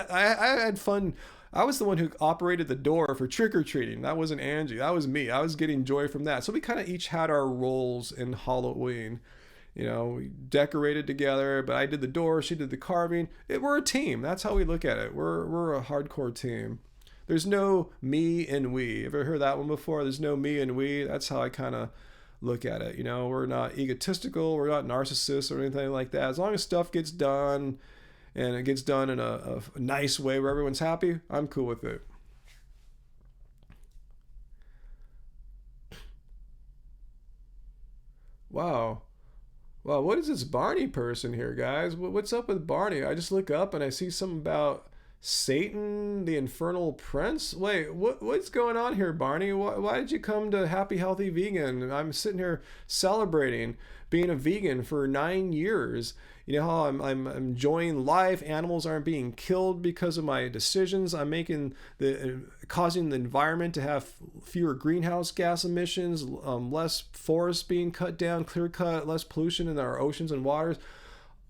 [SPEAKER 1] I had fun. I was the one who operated the door for trick-or-treating. That wasn't Angie. That was me. I was getting joy from that. So we kind of each had our roles in Halloween. You know, we decorated together, but I did the door, she did the carving. We're a team. That's how we look at it. We're a hardcore team. There's no me and we. Ever heard that one before? There's no me and we. That's how I kind of look at it. You know, we're not egotistical. We're not narcissists or anything like that. As long as stuff gets done and it gets done in a nice way where everyone's happy, I'm cool with it. Wow. Wow, what is this Barney person here, guys? What's up with Barney? I just look up and I see something about Satan, the infernal prince. Wait, what's going on here, Barney? Why did you come to Happy Healthy Vegan? I'm sitting here celebrating being a vegan for 9 years. You know how I'm enjoying life. Animals aren't being killed because of my decisions. I'm making causing the environment to have fewer greenhouse gas emissions, less forests being cut down, clear cut, less pollution in our oceans and waters.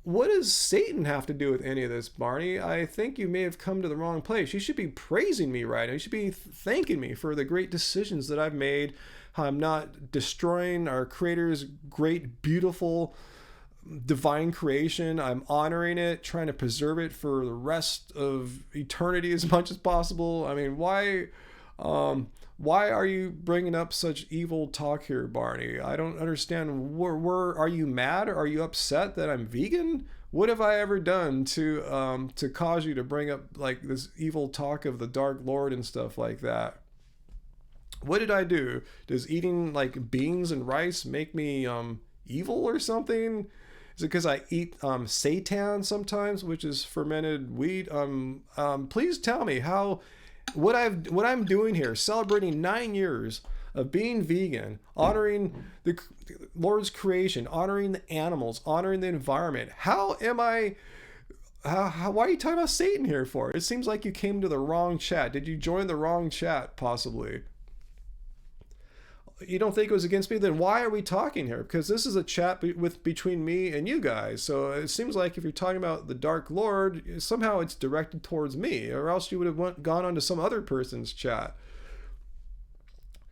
[SPEAKER 1] What does Satan have to do with any of this, Barney? I think you may have come to the wrong place. You should be praising me right now. You should be thanking me for the great decisions that I've made. How I'm not destroying our Creator's great, beautiful, divine creation. I'm honoring it, trying to preserve it for the rest of eternity as much as possible. I mean, why are you bringing up such evil talk here, Barney? I don't understand. Where are you mad? Are you upset that I'm vegan? What have I ever done to cause you to bring up like this evil talk of the Dark Lord and stuff like that? What did I do? Does eating like beans and rice make me evil or something? Is it because I eat seitan sometimes, which is fermented wheat? Please tell me what I'm doing here, celebrating 9 years of being vegan, honoring the Lord's creation, honoring the animals, honoring the environment. How am I? Why are you talking about Satan here for? It seems like you came to the wrong chat. Did you join the wrong chat, possibly? You don't think it was against me? Then why are we talking here? Because this is a chat between me and you guys. So it seems like if you're talking about the Dark Lord, somehow it's directed towards me, or else you would have gone on to some other person's chat.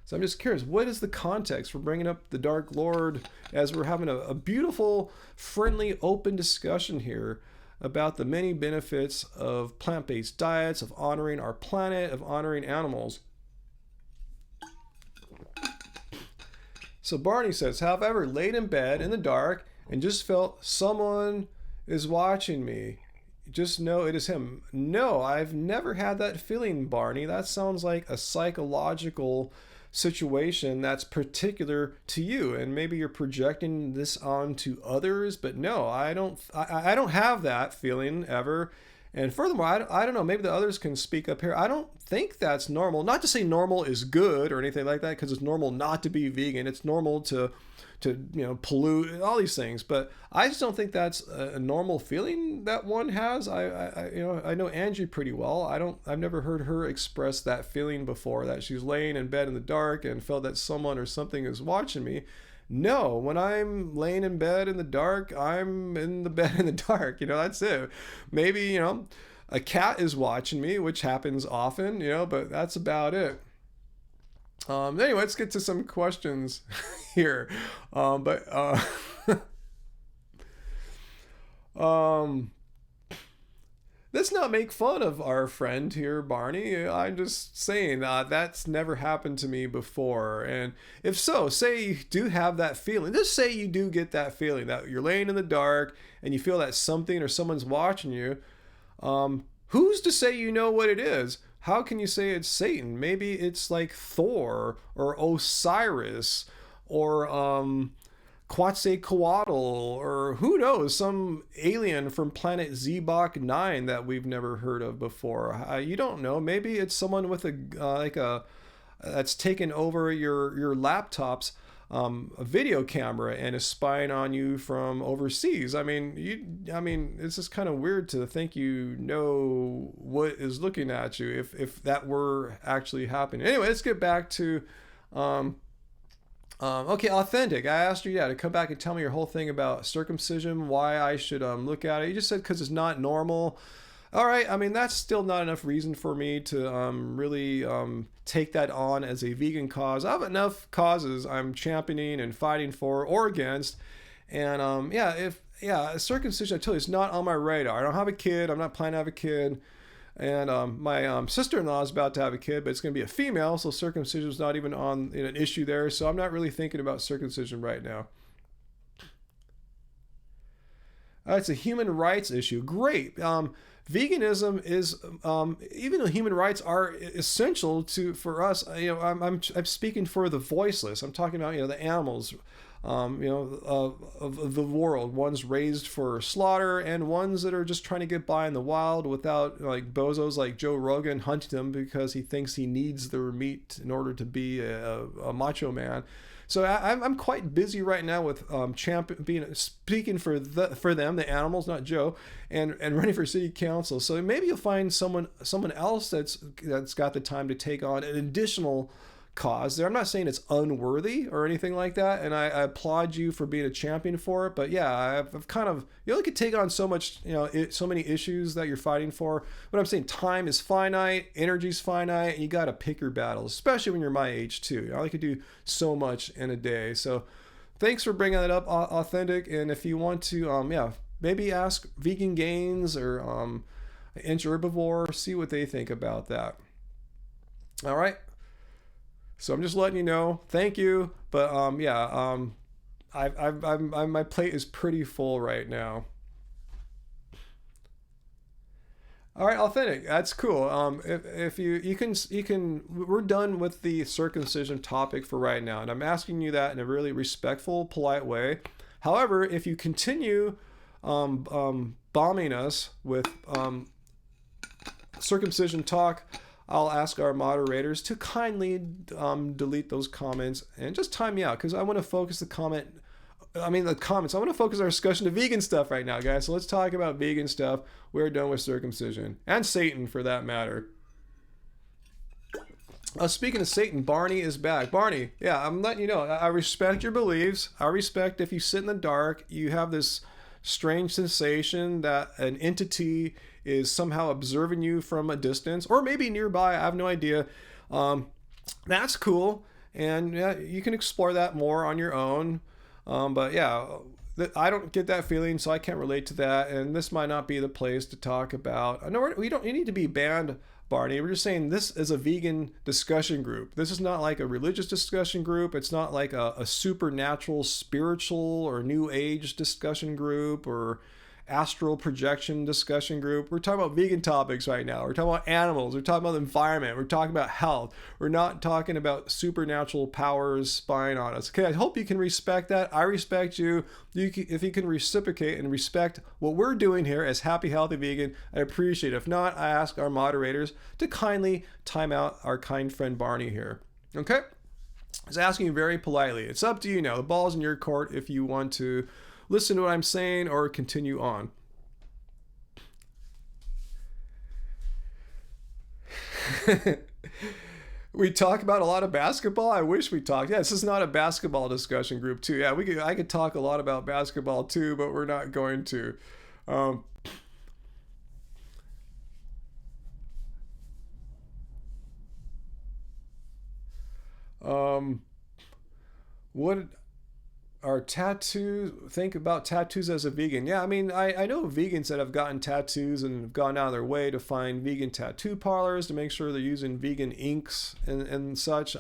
[SPEAKER 1] So I'm just curious, what is the context for bringing up the Dark Lord as we're having a beautiful, friendly, open discussion here about the many benefits of plant-based diets, of honoring our planet, of honoring animals? So Barney says, have I ever laid in bed in the dark and just felt someone is watching me? Just know it is him. No, I've never had that feeling, Barney. That sounds like a psychological situation that's particular to you, and maybe you're projecting this onto others, but no, I don't have that feeling ever. And furthermore, I don't know, maybe the others can speak up here. I don't think that's normal. Not to say normal is good or anything like that, because it's normal not to be vegan. It's normal to pollute, all these things, but I just don't think that's a normal feeling that one has. I know Angie pretty well. I've never heard her express that feeling before, that she's laying in bed in the dark and felt that someone or something is watching me. No, when I'm laying in bed in the dark, I'm in the bed in the dark. That's it. Maybe, a cat is watching me, which happens often, but that's about it. Anyway, let's get to some questions here. Let's not make fun of our friend here, Barney. I'm just saying that's never happened to me before. And if so, say you do have that feeling. Just say you do get that feeling that you're laying in the dark and you feel that something or someone's watching you. Who's to say you know what it is? How can you say it's Satan? Maybe it's like Thor or Osiris or Quetzalcoatl, or who knows, some alien from planet Zebok 9 that we've never heard of before. You don't know. Maybe it's someone with that's taken over your laptop's a video camera and is spying on you from overseas. I mean, it's just kind of weird to think what is looking at you if that were actually happening. Anyway, let's get back to okay, authentic. I asked you, to come back and tell me your whole thing about circumcision, why I should look at it. You just said because it's not normal. All right, that's still not enough reason for me to really take that on as a vegan cause. I have enough causes I'm championing and fighting for or against. And circumcision, I tell you, it's not on my radar. I don't have a kid. I'm not planning to have a kid. And my sister-in-law is about to have a kid, but it's going to be a female, so circumcision is not even on an issue there. So I'm not really thinking about circumcision right now. It's a human rights issue. Great. Veganism is, even though human rights are essential for us, I'm speaking for the voiceless. I'm talking about, the animals, of the world, ones raised for slaughter and ones that are just trying to get by in the wild without like bozos like Joe Rogan hunting them because he thinks he needs their meat in order to be a macho man. So I'm quite busy right now with speaking for them, the animals, not Joe, and running for city council. So maybe you'll find someone else that's got the time to take on an additional cause there. I'm not saying it's unworthy or anything like that, and I applaud you for being a champion for it. But yeah, I've kind of, you only could take on so much, so many issues that you're fighting for. But I'm saying time is finite, energy's finite, and you got to pick your battles, especially when you're my age too. You only could do so much in a day. So thanks for bringing that up, Authentic. And if you want to, maybe ask Vegan Gains or Inch Herbivore, see what they think about that. All right. So I'm just letting you know. Thank you, but my plate is pretty full right now. All right, authentic. That's cool. If you can, we're done with the circumcision topic for right now, and I'm asking you that in a really respectful, polite way. However, if you continue bombing us with circumcision talk, I'll ask our moderators to kindly delete those comments and just time me out, because I want to focus the comments. I want to focus our discussion to vegan stuff right now, guys. So let's talk about vegan stuff. We're done with circumcision and Satan, for that matter. Speaking of Satan, Barney is back. Barney, I'm letting you know. I respect your beliefs. I respect if you sit in the dark, you have this strange sensation that an entity is somehow observing you from a distance, or maybe nearby. I have no idea. That's cool, and you can explore that more on your own. But I don't get that feeling, so I can't relate to that. And this might not be the place to talk about. I know we don't need to be banned, Barney. We're just saying this is a vegan discussion group. This is not like a religious discussion group. It's not like a supernatural, spiritual, or new age discussion group or astral projection discussion group. We're talking about vegan topics right now. We're talking about animals. We're talking about the environment. We're talking about health. We're not talking about supernatural powers spying on us. Okay, I hope you can respect that. I respect you. If you can reciprocate and respect what we're doing here as Happy Healthy Vegan, I appreciate it. If not, I ask our moderators to kindly time out our kind friend Barney here. Okay? I was asking you very politely. It's up to you now. The ball's in your court if you want to listen to what I'm saying or continue on. We talk about a lot of basketball. I wish we talked. Yeah, this is not a basketball discussion group too. Yeah, I could talk a lot about basketball too, but we're not going to. What are tattoos? Think about tattoos as a vegan. Yeah, I mean, I know vegans that have gotten tattoos and have gone out of their way to find vegan tattoo parlors to make sure they're using vegan inks and such.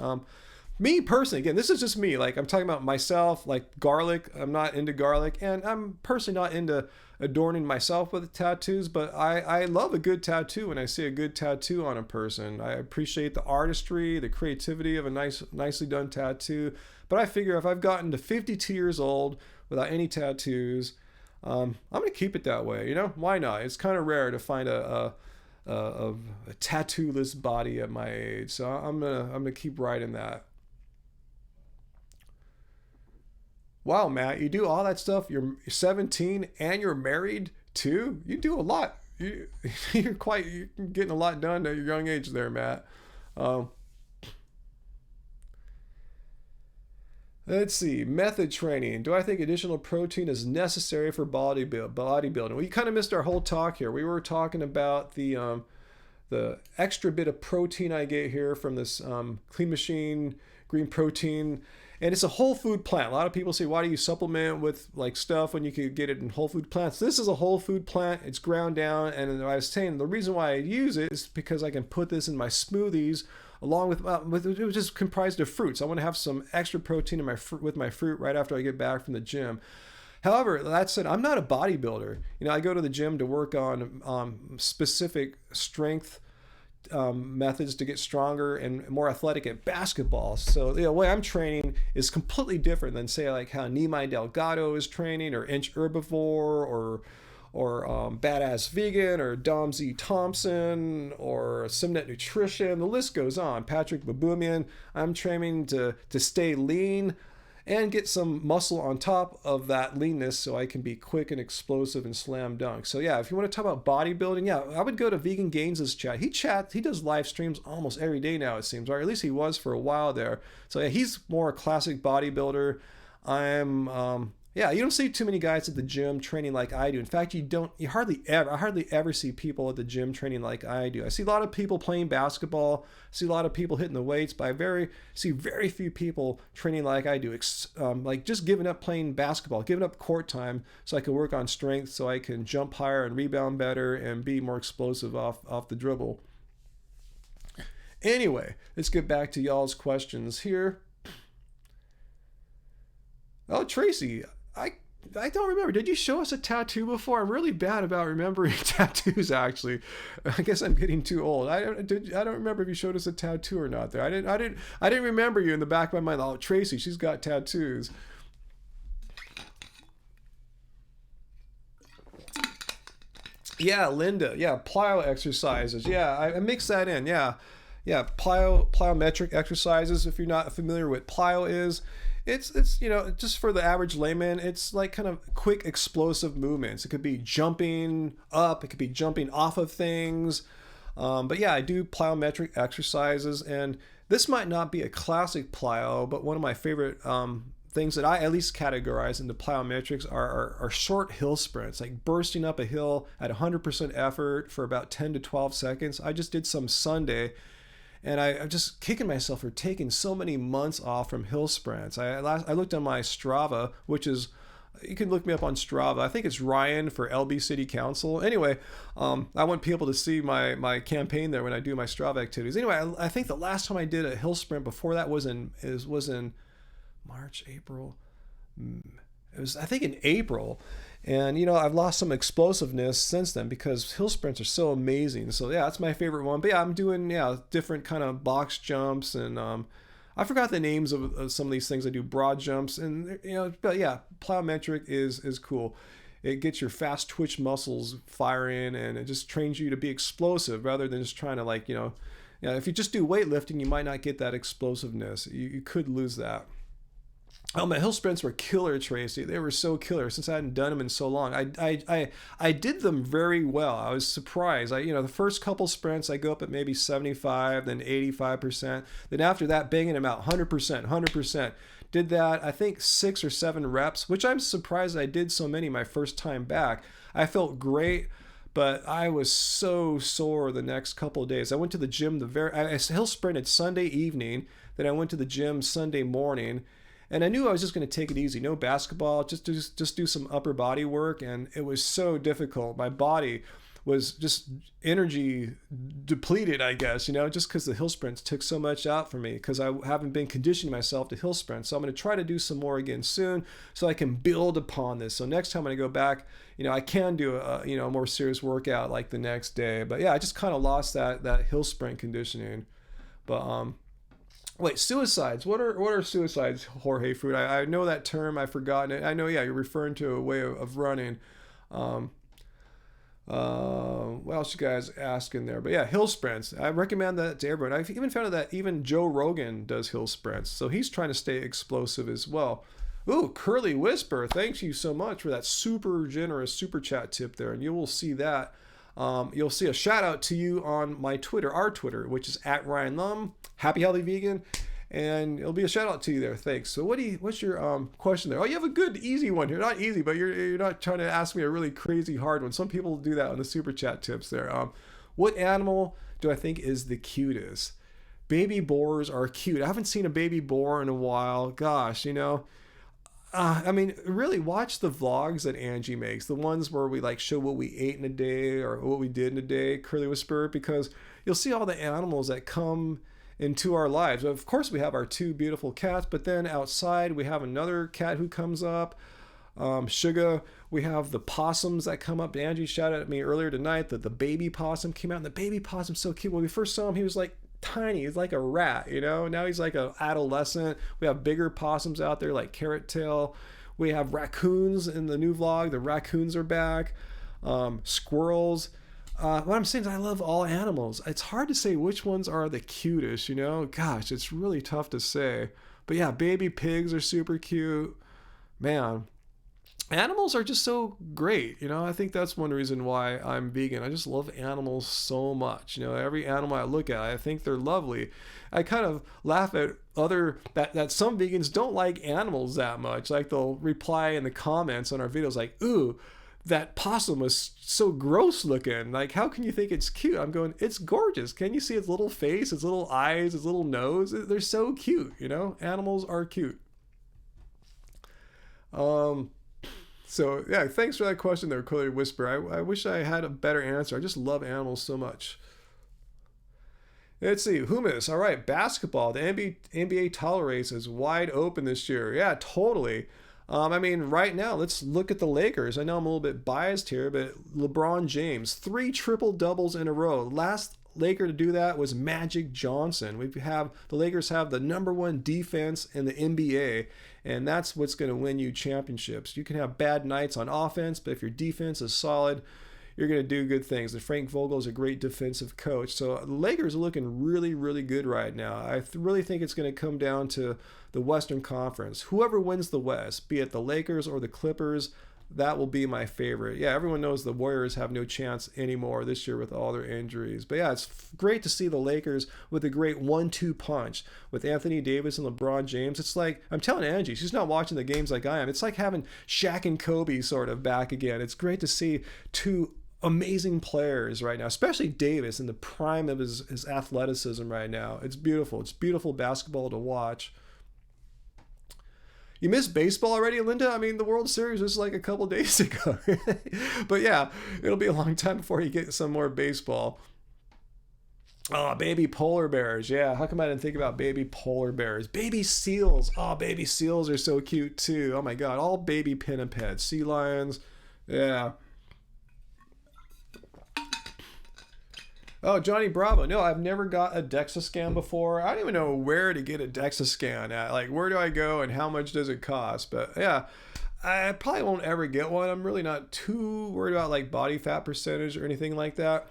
[SPEAKER 1] Me personally, again, this is just me. Like, I'm talking about myself, like garlic. I'm not into garlic, and I'm personally not into adorning myself with tattoos, but I love a good tattoo when I see a good tattoo on a person. I appreciate the artistry, the creativity of a nicely done tattoo. But I figure if I've gotten to 52 years old without any tattoos, I'm gonna keep it that way. You know, why not? It's kind of rare to find a tattoo-less body at my age, so I'm gonna keep riding that. Wow, Matt, you do all that stuff. You're 17 and you're married too. You do a lot. You're getting a lot done at your young age there, Matt. Let's see. Method training. Do I think additional protein is necessary for bodybuilding? We kind of missed our whole talk here. We were talking about the extra bit of protein I get here from this Clean Machine green protein. And it's a whole food plant. A lot of people say, why do you supplement with like stuff when you could get it in whole food plants? This is a whole food plant. It's ground down. And I was saying the reason why I use it is because I can put this in my smoothies along with it was just comprised of fruits. I want to have some extra protein in with my fruit right after I get back from the gym. However, that said, I'm not a bodybuilder. You know, I go to the gym to work on specific strength methods to get stronger and more athletic at basketball. So the way I'm training is completely different than say like how Nimai Delgado is training or Inch Herbivore or Badass Vegan or Dom Z Thompson or Simnet Nutrition. The list goes on. Patrick Baboumian. I'm training to stay lean and get some muscle on top of that leanness so I can be quick and explosive and slam dunk. So yeah, if you want to talk about bodybuilding, yeah, I would go to Vegan Gains' chat. He does live streams almost every day now, it seems, or at least he was for a while there. So yeah, he's more a classic bodybuilder. Yeah, you don't see too many guys at the gym training like I do. In fact, I hardly ever see people at the gym training like I do. I see a lot of people playing basketball, see a lot of people hitting the weights, but see very few people training like I do. Like just giving up playing basketball, giving up court time so I can work on strength, so I can jump higher and rebound better and be more explosive off the dribble. Anyway, let's get back to y'all's questions here. Oh, Tracy, I don't remember. Did you show us a tattoo before? I'm really bad about remembering tattoos, actually. I guess I'm getting too old. I don't remember if you showed us a tattoo or not there. I didn't remember you in the back of my mind. Oh, Tracy, she's got tattoos. Yeah, Linda. Yeah, plyo exercises. Yeah, I mixed that in. Yeah, plyometric exercises. If you're not familiar with what plyo is, it's just for the average layman, it's like kind of quick explosive movements. It could be jumping up, it could be jumping off of things. But yeah, I do plyometric exercises, and this might not be a classic plyo, but one of my favorite things that I at least categorize into plyometrics are short hill sprints, like bursting up a hill at 100% effort for about 10 to 12 seconds. I just did some Sunday, and I'm just kicking myself for taking so many months off from hill sprints. I looked on my Strava, which is You can look me up on Strava. I think it's Ryan for LB City Council. Anyway, I want people to see my campaign there when I do my Strava activities. Anyway, I think the last time I did a hill sprint before that was in March, April. It was, I think, in April. And, I've lost some explosiveness since then because hill sprints are so amazing. So, yeah, that's my favorite one. But, yeah, I'm doing, different kind of box jumps. And I forgot the names of some of these things. I do broad jumps. And, but, yeah, plyometric is cool. It gets your fast twitch muscles firing, and it just trains you to be explosive rather than just trying to, if you just do weightlifting, you might not get that explosiveness. You could lose that. Oh, my hill sprints were killer, Tracy. They were so killer since I hadn't done them in so long. I did them very well. I was surprised. The first couple sprints, I go up at maybe 75, then 85%. Then after that, banging them out 100%. Did that, I think, 6 or 7 reps, which I'm surprised I did so many my first time back. I felt great, but I was so sore the next couple of days. I went to the gym I hill sprinted Sunday evening, then I went to the gym Sunday morning. And I knew I was just going to take it easy. No basketball, just do some upper body work. And it was so difficult. My body was just energy depleted, I guess, just because the hill sprints took so much out for me because I haven't been conditioning myself to hill sprints. So I'm going to try to do some more again soon so I can build upon this. So next time when I go back, I can do a more serious workout like the next day. But yeah, I just kind of lost that hill sprint conditioning. But wait, suicides. What are suicides, Jorge Fruit? I know that term. I've forgotten it. I know, yeah, you're referring to a way of running. What else you guys asking there? But yeah, hill sprints. I recommend that to everyone. I've even found out that even Joe Rogan does hill sprints. So he's trying to stay explosive as well. Ooh, Curly Whisper. Thanks you so much for that super generous super chat tip there. And you will see that. You'll see a shout out to you on my Twitter, our Twitter, which is @RyanLum, Happy Healthy Vegan, and it'll be a shout out to you there. Thanks. So what's your question there? Oh, you have a good easy one here. Not easy, but you're not trying to ask me a really crazy hard one. Some people do that on the super chat tips there. What animal do I think is the cutest? Baby boars are cute. I haven't seen a baby boar in a while. Gosh, really watch the vlogs that Angie makes, the ones where we show what we ate in a day or what we did in a day, Curly Whisper, because you'll see all the animals that come into our lives. Of course, we have our 2 beautiful cats, but then outside we have another cat who comes up, Sugar. We have the possums that come up. Angie shouted at me earlier tonight that the baby possum came out, and the baby possum's so cute. When we first saw him, he was tiny. He's like a rat, Now he's like an adolescent. We have bigger possums out there like Carrot Tail. We have raccoons in the new vlog. The raccoons are back. Squirrels. What I'm saying is I love all animals. It's hard to say which ones are the cutest, Gosh, it's really tough to say. But yeah, baby pigs are super cute. Man, animals are just so great. I think that's one reason why I'm vegan. I just love animals so much. Every animal I look at, I think they're lovely. I kind of laugh at that some vegans don't like animals that much. They'll reply in the comments on our videos ooh, that possum was so gross looking. How can you think it's cute? I'm going, it's gorgeous. Can you see its little face, its little eyes, its little nose? They're so cute, Animals are cute. So yeah, thanks for that question there, Curly Whisper. I wish I had a better answer. I just love animals so much. Let's see, Hummus. All right, basketball. The NBA title race is wide open this year. Yeah, totally. Right now, let's look at the Lakers. I know I'm a little bit biased here, but LeBron James, 3 triple doubles in a row. Last Laker to do that was Magic Johnson. The Lakers have the #1 defense in the NBA, and that's what's going to win you championships. You can have bad nights on offense, but if your defense is solid, you're going to do good things. And Frank Vogel is a great defensive coach. So the Lakers are looking really, really good right now. I really think it's going to come down to the Western Conference. Whoever wins the West, be it the Lakers or the Clippers, that will be my favorite. Yeah, everyone knows the Warriors have no chance anymore this year with all their injuries. But yeah, it's great to see the Lakers with a great 1-2 punch with Anthony Davis and LeBron James. It's I'm telling Angie, she's not watching the games like I am. It's like having Shaq and Kobe sort of back again. It's great to see 2 amazing players right now, especially Davis in the prime of his athleticism right now. It's beautiful. It's beautiful basketball to watch. You missed baseball already, Linda? I mean, the World Series was like a couple days ago. But yeah, it'll be a long time before you get some more baseball. Oh, baby polar bears. Yeah, how come I didn't think about baby polar bears? Baby seals. Oh, baby seals are so cute too. Oh my God, all baby pinnipeds. Sea lions. Yeah. Oh, Johnny Bravo. No, I've never got a DEXA scan before. I don't even know where to get a DEXA scan at. Like, where do I go and how much does it cost? But yeah, I probably won't ever get one. I'm really not too worried about like body fat percentage or anything like that.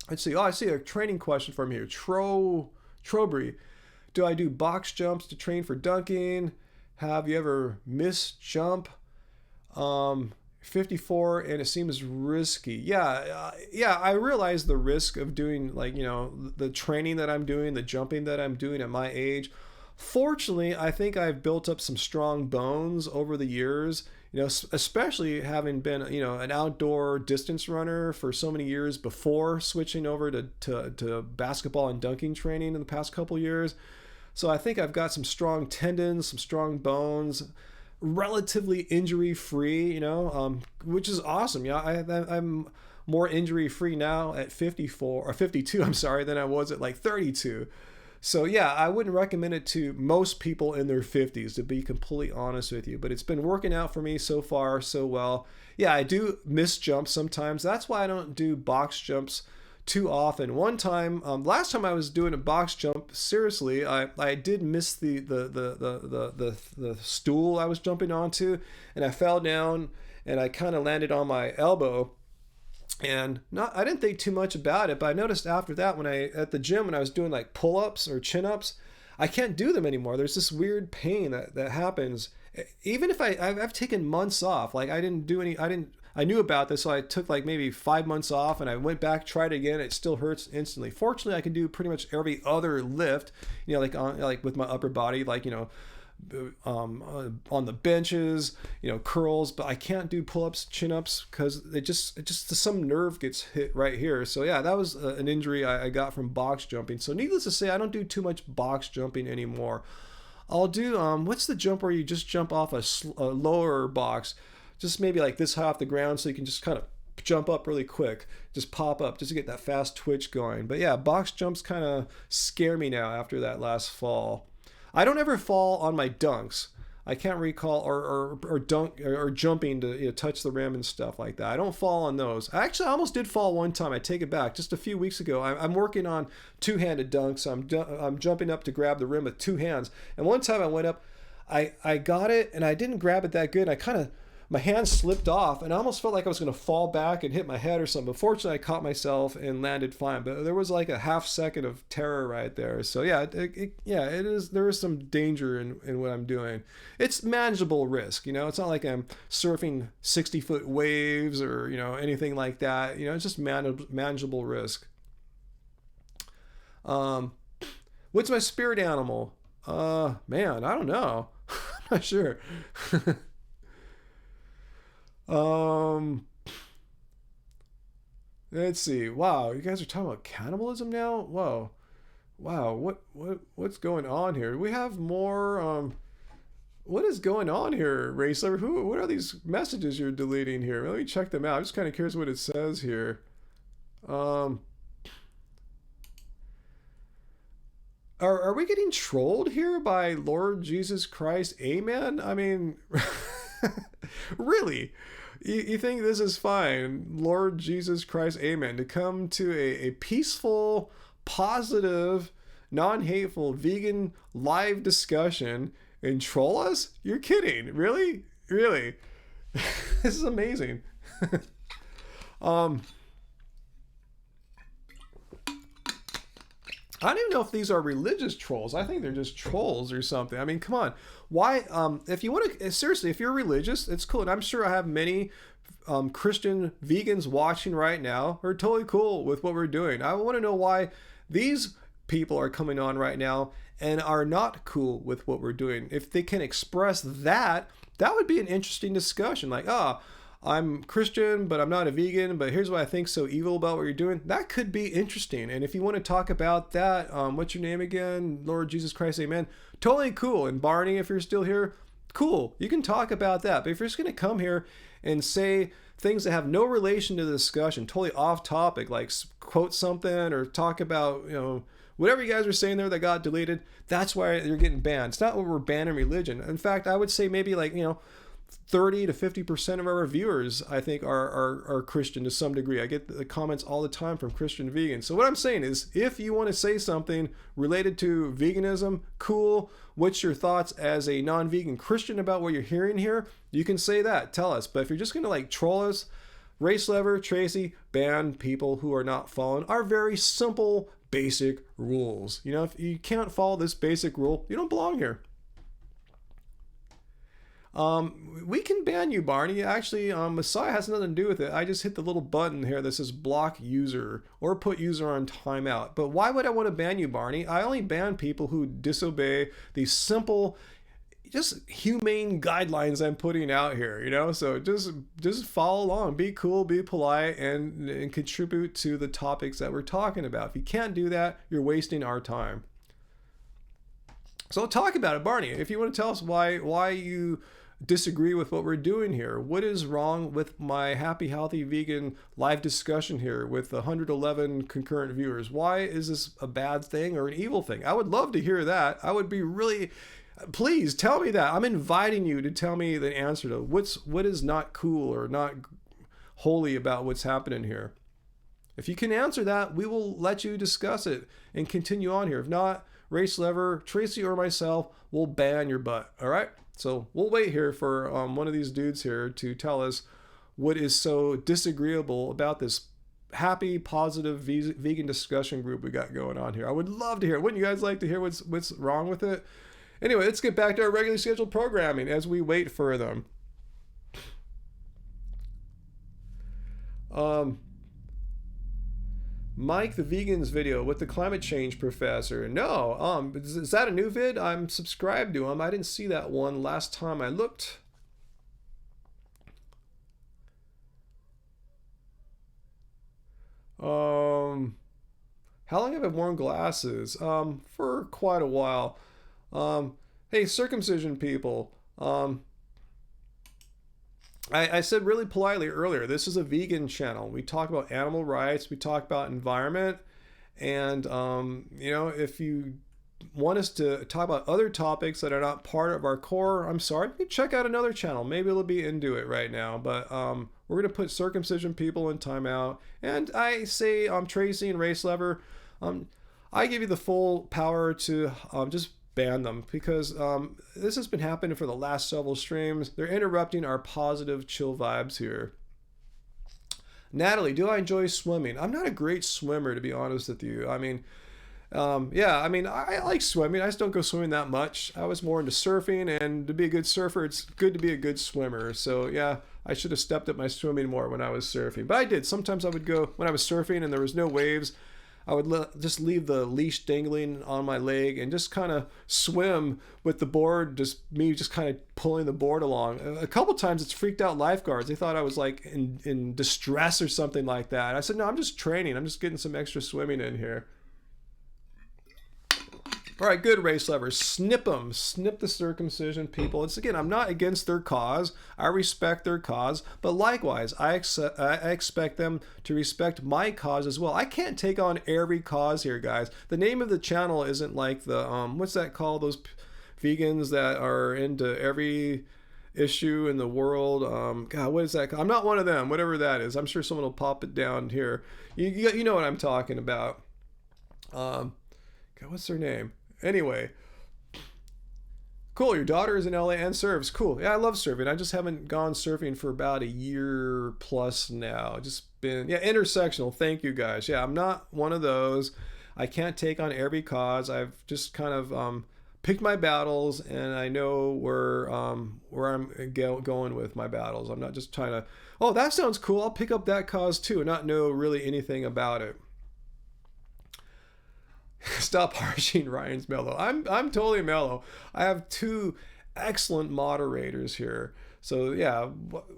[SPEAKER 1] Let's see. Oh, I see a training question from here. Trobry. Do I do box jumps to train for dunking? Have you ever missed jump? 54 and it seems risky. Yeah, I realize the risk of doing like, the training that I'm doing, the jumping that I'm doing at my age. Fortunately, I think I've built up some strong bones over the years, especially having been, an outdoor distance runner for so many years before switching over to basketball and dunking training in the past couple years. So I think I've got some strong tendons, some strong bones, relatively injury free, which is awesome. I'm more injury free now at 54 or 52, I'm sorry, than I was at like 32. So yeah, I wouldn't recommend it to most people in their 50s, to be completely honest with you, but it's been working out for me so far so well. Yeah, I do miss jumps sometimes. That's why I don't do box jumps too often. One time, last time I was doing a box jump, seriously, I did miss the stool I was jumping onto, and I fell down and I kind of landed on my elbow. And I didn't think too much about it, but I noticed after that at the gym when I was doing like pull-ups or chin-ups, I can't do them anymore. There's this weird pain that happens. Even if I've taken months off, like I knew about this, so I took like maybe 5 months off and I went back, tried it again. It still hurts instantly. Fortunately, I can do pretty much every other lift, like with my upper body, like, on the benches, curls, but I can't do pull-ups, chin-ups because it just some nerve gets hit right here. So yeah, that was an injury I got from box jumping. So needless to say, I don't do too much box jumping anymore. I'll do what's the jump where you just jump off a lower box, just maybe like this high off the ground, so you can just kind of jump up really quick, just pop up just to get that fast twitch going. But yeah, box jumps kind of scare me now after that last fall. I don't ever fall on my dunks. I can't recall or dunk or jumping to touch the rim and stuff like that. I don't fall on those. Actually, I almost did fall one time. I take it back. Just a few weeks ago, I'm working on two-handed dunks. I'm jumping up to grab the rim with two hands. And one time I went up, I got it and I didn't grab it that good. My hand slipped off and I almost felt like I was going to fall back and hit my head or something. But fortunately, I caught myself and landed fine. But there was like a half second of terror right there. So yeah, it is. There is some danger in what I'm doing. It's manageable risk. It's not like I'm surfing 60-foot waves or anything like that. It's just manageable risk. What's my spirit animal? Man, I don't know. I'm not sure. Let's see. Wow, you guys are talking about cannibalism now? Whoa. Wow, what's going on here? We have more what is going on here, Racer? What are these messages you're deleting here? Let me check them out. I'm just kind of curious what it says here. Are we getting trolled here by Lord Jesus Christ? Amen? I mean, really? You think this is fine, Lord Jesus Christ, amen, to come to a peaceful, positive, non-hateful, vegan live discussion and troll us? You're kidding. Really? Really? This is amazing. I don't even know if these are religious trolls. I think they're just trolls or something. I mean, come on. Why? If you want to, seriously, if you're religious, it's cool. And I'm sure I have many Christian vegans watching right now who are totally cool with what we're doing. I want to know why these people are coming on right now and are not cool with what we're doing. If they can express that, that would be an interesting discussion. Like, I'm Christian, but I'm not a vegan, but here's what I think so evil about what you're doing. That could be interesting. And if you want to talk about that, what's your name again? Lord Jesus Christ, amen. Totally cool. And Barney, if you're still here, cool, you can talk about that. But if you're just going to come here and say things that have no relation to the discussion, totally off topic, like quote something or talk about, whatever you guys were saying there that got deleted, that's why you're getting banned. It's not what we're banning religion. In fact, I would say maybe 30 to 50% of our viewers, I think, are Christian to some degree. I get the comments all the time from Christian vegans. So what I'm saying is, if you want to say something related to veganism, cool. What's your thoughts as a non-vegan Christian about what you're hearing here? You can say that. Tell us. But if you're just going to troll us, Race Lever, Tracy, ban people who are not following our very simple, basic rules. If you can't follow this basic rule, you don't belong here. We can ban you, Barney. Actually, Messiah has nothing to do with it. I just hit the little button here that says block user or put user on timeout. But why would I want to ban you, Barney? I only ban people who disobey these simple, just humane guidelines I'm putting out here, So just follow along, be cool, be polite, and contribute to the topics that we're talking about. If you can't do that, you're wasting our time. So talk about it, Barney. If you want to tell us why you disagree with what we're doing here, what is wrong with my happy, healthy, vegan live discussion here with 111 concurrent viewers? Why is this a bad thing or an evil thing? I would love to hear that. I would be really, please tell me that. I'm inviting you to tell me the answer to what is not cool or not holy about what's happening here. If you can answer that, we will let you discuss it and continue on here. If not, Race Lever, Tracy, or myself will ban your butt. All right? So we'll wait here for one of these dudes here to tell us what is so disagreeable about this happy, positive vegan discussion group we got going on here. I would love to hear it. Wouldn't you guys like to hear what's wrong with it? Anyway, let's get back to our regularly scheduled programming as we wait for them. Mike the Vegan's video with the climate change professor. No, is that a new vid? I'm subscribed to him. I didn't see that one last time I looked. How long have I worn glasses? For quite a while. Hey, circumcision people. I said really politely earlier, this is a vegan channel. We talk about animal rights, we talk about environment, and if you want us to talk about other topics that are not part of our core, I'm sorry, you check out another channel. Maybe it'll be into it right now, but we're going to put circumcision people in timeout. And I say Tracy and Race Lever, I give you the full power to just ban them, because this has been happening for the last several streams. They're interrupting our positive, chill vibes here. Natalie, do I enjoy swimming? I'm not a great swimmer, to be honest with you. I like swimming. I just don't go swimming that much. I was more into surfing, and to be a good surfer, it's good to be a good swimmer. So yeah, I should have stepped up my swimming more when I was surfing. But I did. Sometimes I would go, when I was surfing and there was no waves, I would just leave the leash dangling on my leg and just kind of swim with the board, just kind of pulling the board along. A couple times it's freaked out lifeguards. They thought I was like in distress or something like that. I said, no, I'm just training. I'm just getting some extra swimming in here. All right, good, Race Lever. Snip them. Snip the circumcision people. It's, again, I'm not against their cause. I respect their cause. But likewise, I expect them to respect my cause as well. I can't take on every cause here, guys. The name of the channel isn't like the, what's that called? Those vegans that are into every issue in the world. God, what is that called? I'm not one of them, whatever that is. I'm sure someone will pop it down here. You know what I'm talking about. God, what's their name? Anyway, cool. Your daughter is in LA and surfs. Cool. Yeah, I love surfing. I just haven't gone surfing for about a year plus now. Just been, intersectional. Thank you, guys. Yeah, I'm not one of those. I can't take on every cause. I've just kind of picked my battles, and I know where I'm going with my battles. I'm not just trying to, oh, that sounds cool, I'll pick up that cause too, and not know really anything about it. Stop harshing Ryan's mellow. I'm totally mellow. I have two excellent moderators here. So yeah,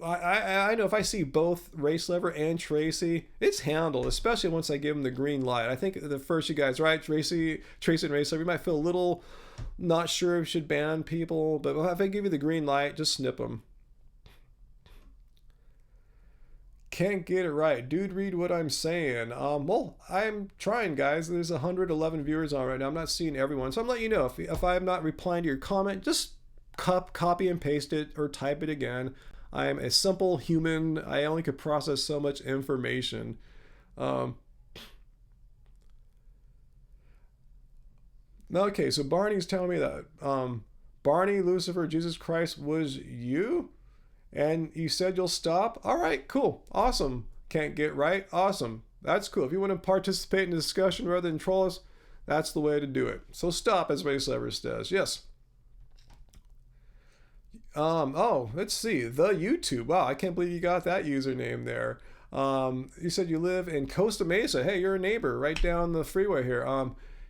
[SPEAKER 1] I know if I see both Race Lever and Tracy, it's handled. Especially once I give them the green light. I think the first you guys, right, Tracy and Race Lever, you might feel a little not sure if you should ban people, but if I give you the green light, just snip them. Can't get it right, dude. Read what I'm saying. Well, I'm trying, guys. There's 111 viewers on right now. I'm not seeing everyone, so I'm letting you know if I'm not replying to your comment, just copy and paste it or type it again. I'm a simple human. I only could process so much information. Um, okay, so Barney's telling me that Barney, Lucifer, Jesus Christ was you, and you said you'll stop. All right, cool, awesome. Can't get right, awesome. That's cool. If you want to participate in the discussion rather than troll us, that's the way to do it. So stop, as Race Lever says. Yes. Oh, let's see. The YouTube. Wow, I can't believe you got that username there. You said you live in Costa Mesa. Hey, you're a neighbor right down the freeway here.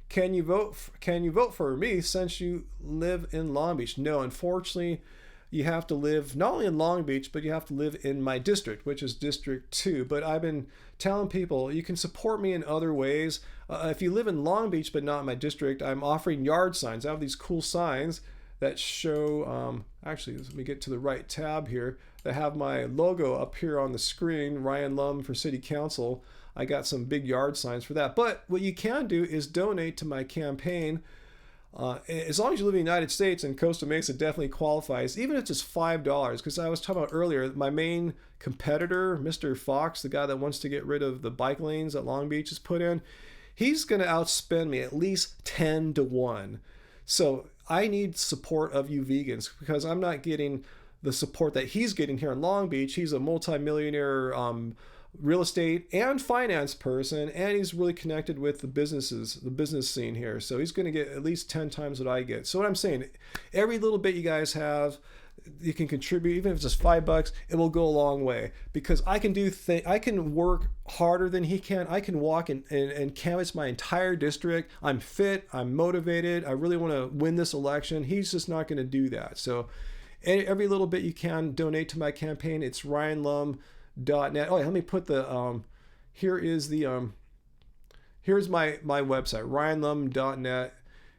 [SPEAKER 1] Can you vote for me since you live in Long Beach? No, unfortunately, you have to live not only in Long Beach, but you have to live in my district, which is District 2. But I've been telling people you can support me in other ways. If you live in Long Beach but not in my district, I'm offering yard signs. I have these cool signs that show, actually, let me get to the right tab here, that have my logo up here on the screen, Ryan Lum for City Council. I got some big yard signs for that. But what you can do is donate to my campaign. As long as you live in the United States, and Costa Mesa definitely qualifies, even if it's just $5, because I was talking about earlier, my main competitor, Mr. Fox, the guy that wants to get rid of the bike lanes that Long Beach has put in, he's going to outspend me at least 10 to 1. So I need support of you vegans, because I'm not getting the support that he's getting here in Long Beach. He's a multimillionaire real estate and finance person, and he's really connected with the business scene here. So he's going to get at least 10 times what I get. So what I'm saying, every little bit you guys have, you can contribute, even if it's just $5, it will go a long way, because I can I can work harder than he can. I can walk and canvass my entire district. I'm fit, I'm motivated, I really want to win this election. He's just not going to do that. So every little bit you can donate to my campaign. It's ryanlum.net. Oh, let me put the here's my website, ryanlum.net.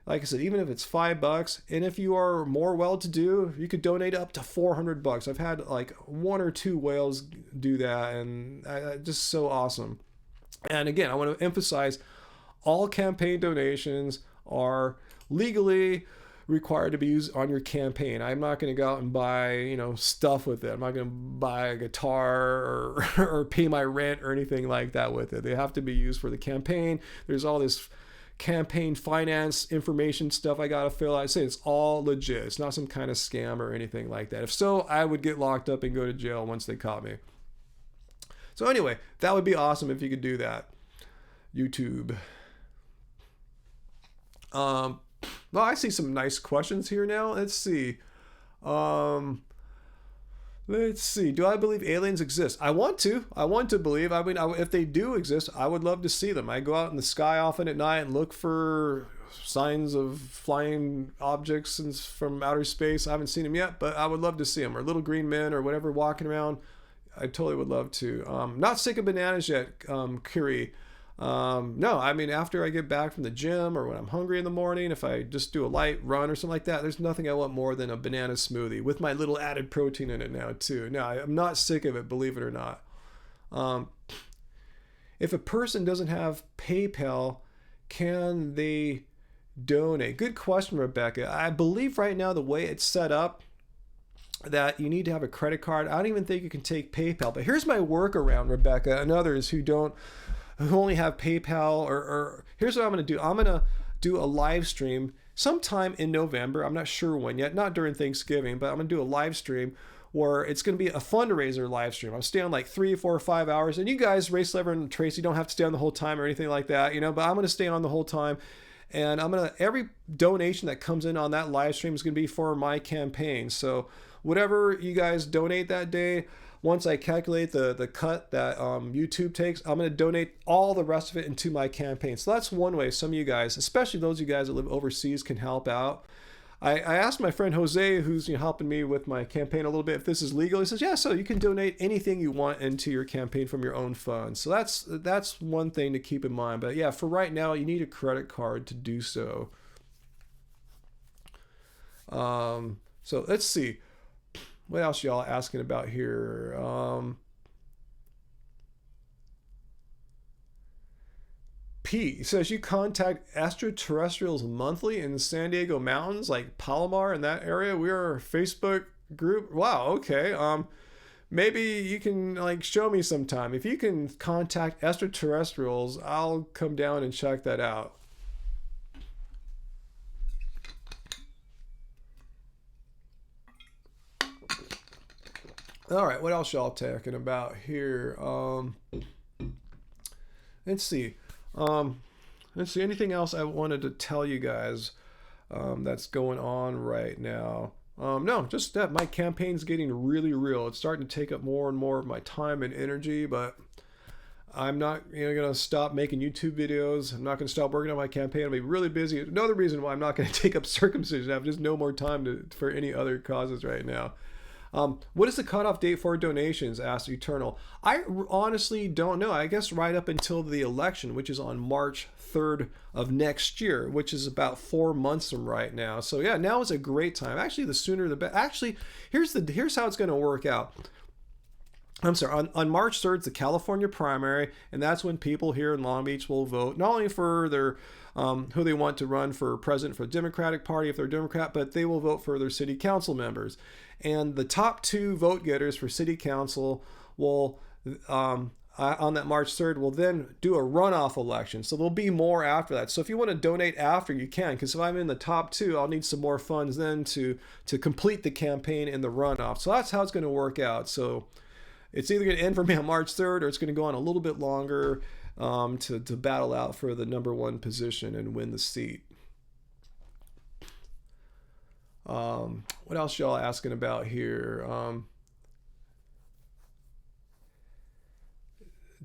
[SPEAKER 1] Like I said, even if it's $5, and if you are more well-to-do, you could donate up to $400. I've had like 1 or 2 whales do that, and just so awesome. And again, I want to emphasize, all campaign donations are legally required to be used on your campaign. I'm not going to go out and buy, stuff with it. I'm not going to buy a guitar or pay my rent or anything like that with it. They have to be used for the campaign. There's all this campaign finance information stuff I gotta fill out. I say it's all legit. It's not some kind of scam or anything like that. If so, I would get locked up and go to jail once they caught me. So anyway, that would be awesome if you could do that. YouTube. Well, I see some nice questions here now. Let's see. Do I believe aliens exist? I want to believe. I mean, if they do exist, I would love to see them. I go out in the sky often at night and look for signs of flying objects from outer space. I haven't seen them yet, but I would love to see them, or little green men or whatever walking around. I totally would love to. Not sick of bananas yet, Curie. No, I mean, after I get back from the gym, or when I'm hungry in the morning, if I just do a light run or something like that, there's nothing I want more than a banana smoothie with my little added protein in it now too. No, I'm not sick of it, believe it or not. If a person doesn't have PayPal, can they donate? Good question, Rebecca. I believe right now the way it's set up, that you need to have a credit card. I don't even think you can take PayPal. But here's my workaround, Rebecca, and others who only have PayPal, or here's what I'm going to do. I'm going to do a live stream sometime in November. I'm not sure when yet, not during Thanksgiving, but I'm going to do a live stream where it's going to be a fundraiser live stream. I'll stay on like 3, 4, 5 hours, and you guys, Race Lever and Tracy, don't have to stay on the whole time or anything like that, but I'm going to stay on the whole time. And every donation that comes in on that live stream is going to be for my campaign. So whatever you guys donate that day, once I calculate the cut that YouTube takes, I'm going to donate all the rest of it into my campaign. So that's one way some of you guys, especially those of you guys that live overseas, can help out. I asked my friend Jose, who's helping me with my campaign a little bit, if this is legal. He says, yeah, so you can donate anything you want into your campaign from your own funds. So that's one thing to keep in mind. But yeah, for right now, you need a credit card to do so. So let's see. What else y'all asking about here? Pete says you contact extraterrestrials monthly in the San Diego mountains, like Palomar in that area. We are a Facebook group. Wow. Okay. Maybe you can like show me sometime. If you can contact extraterrestrials, I'll come down and check that out. All right. What else y'all talking about here? Let's see. Um, let's see. Anything else I wanted to tell you guys that's going on right now? No, just that my campaign's getting really real. It's starting to take up more and more of my time and energy, but I'm not gonna stop making YouTube videos. I'm not gonna stop working on my campaign. I'll be really busy. Another reason why I'm not gonna take up circumcision. I have just no more time for any other causes right now. What is the cutoff date for donations? Asked Eternal. I honestly don't know. I guess right up until the election, which is on March 3rd of next year, which is about 4 months from right now. So yeah, now is a great time. Actually, the sooner the better. Actually, here's how it's going to work out. I'm sorry, on March 3rd, it's the California primary, and that's when people here in Long Beach will vote, not only for their who they want to run for president for the Democratic Party if they're a Democrat, but they will vote for their city council members. And the top two vote getters for city council will, on that March 3rd, will then do a runoff election. So there'll be more after that. So if you want to donate after, you can, because if I'm in the top two, I'll need some more funds then to complete the campaign in the runoff. So that's how it's going to work out. So it's either going to end for me on March 3rd or it's going to go on a little bit longer to battle out for the number one position and win the seat. What else y'all asking about here?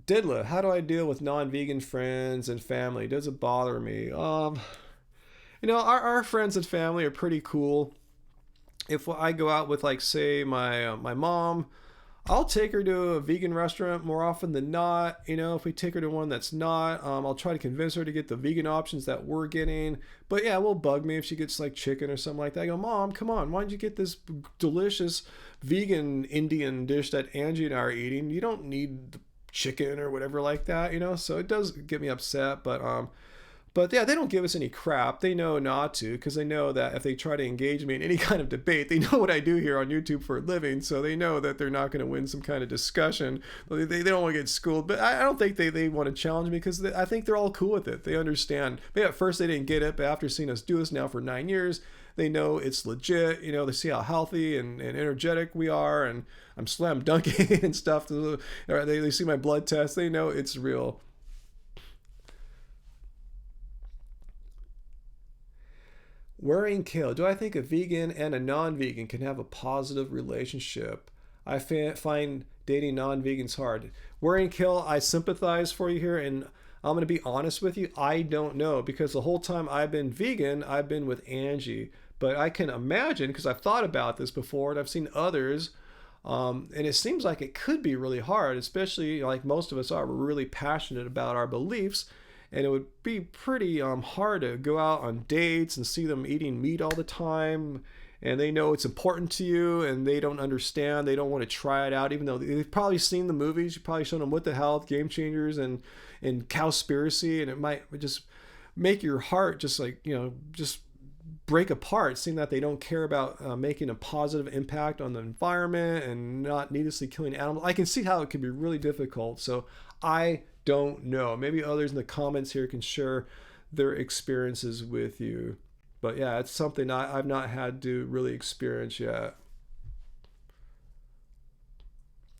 [SPEAKER 1] Didla, how do I deal with non-vegan friends and family? Does it bother me? Our friends and family are pretty cool. If I go out with, like, say, my mom, I'll take her to a vegan restaurant more often than not. If we take her to one that's not, I'll try to convince her to get the vegan options that we're getting. But yeah, it will bug me if she gets like chicken or something like that. I go, Mom, come on, why don't you get this delicious vegan Indian dish that Angie and I are eating? You don't need chicken or whatever like that, So it does get me upset, but yeah, they don't give us any crap. They know not to, because they know that if they try to engage me in any kind of debate, they know what I do here on YouTube for a living, so they know that they're not going to win some kind of discussion. They don't want to get schooled, but I don't think they want to challenge me, because I think they're all cool with it. They understand. Maybe at first they didn't get it, but after seeing us do this now for 9 years, they know it's legit. They see how healthy and energetic we are, and I'm slam dunking and stuff. They see my blood test. They know it's real. Wearing kale. Do I think a vegan and a non-vegan can have a positive relationship? I find dating non-vegans hard. Wearing kale, I sympathize for you here, and I'm going to be honest with you. I don't know, because the whole time I've been vegan, I've been with Angie. But I can imagine, because I've thought about this before, and I've seen others, and it seems like it could be really hard, especially like most of us are. We're really passionate about our beliefs. And it would be pretty hard to go out on dates and see them eating meat all the time, and they know it's important to you, and they don't understand. They don't want to try it out, even though they've probably seen the movies. You probably shown them What the Health, Game Changers, and Cowspiracy, and it might just make your heart just just break apart, seeing that they don't care about making a positive impact on the environment and not needlessly killing animals. I can see how it can be really difficult. So I don't know. Maybe others in the comments here can share their experiences with you. But yeah, it's something I've not had to really experience yet.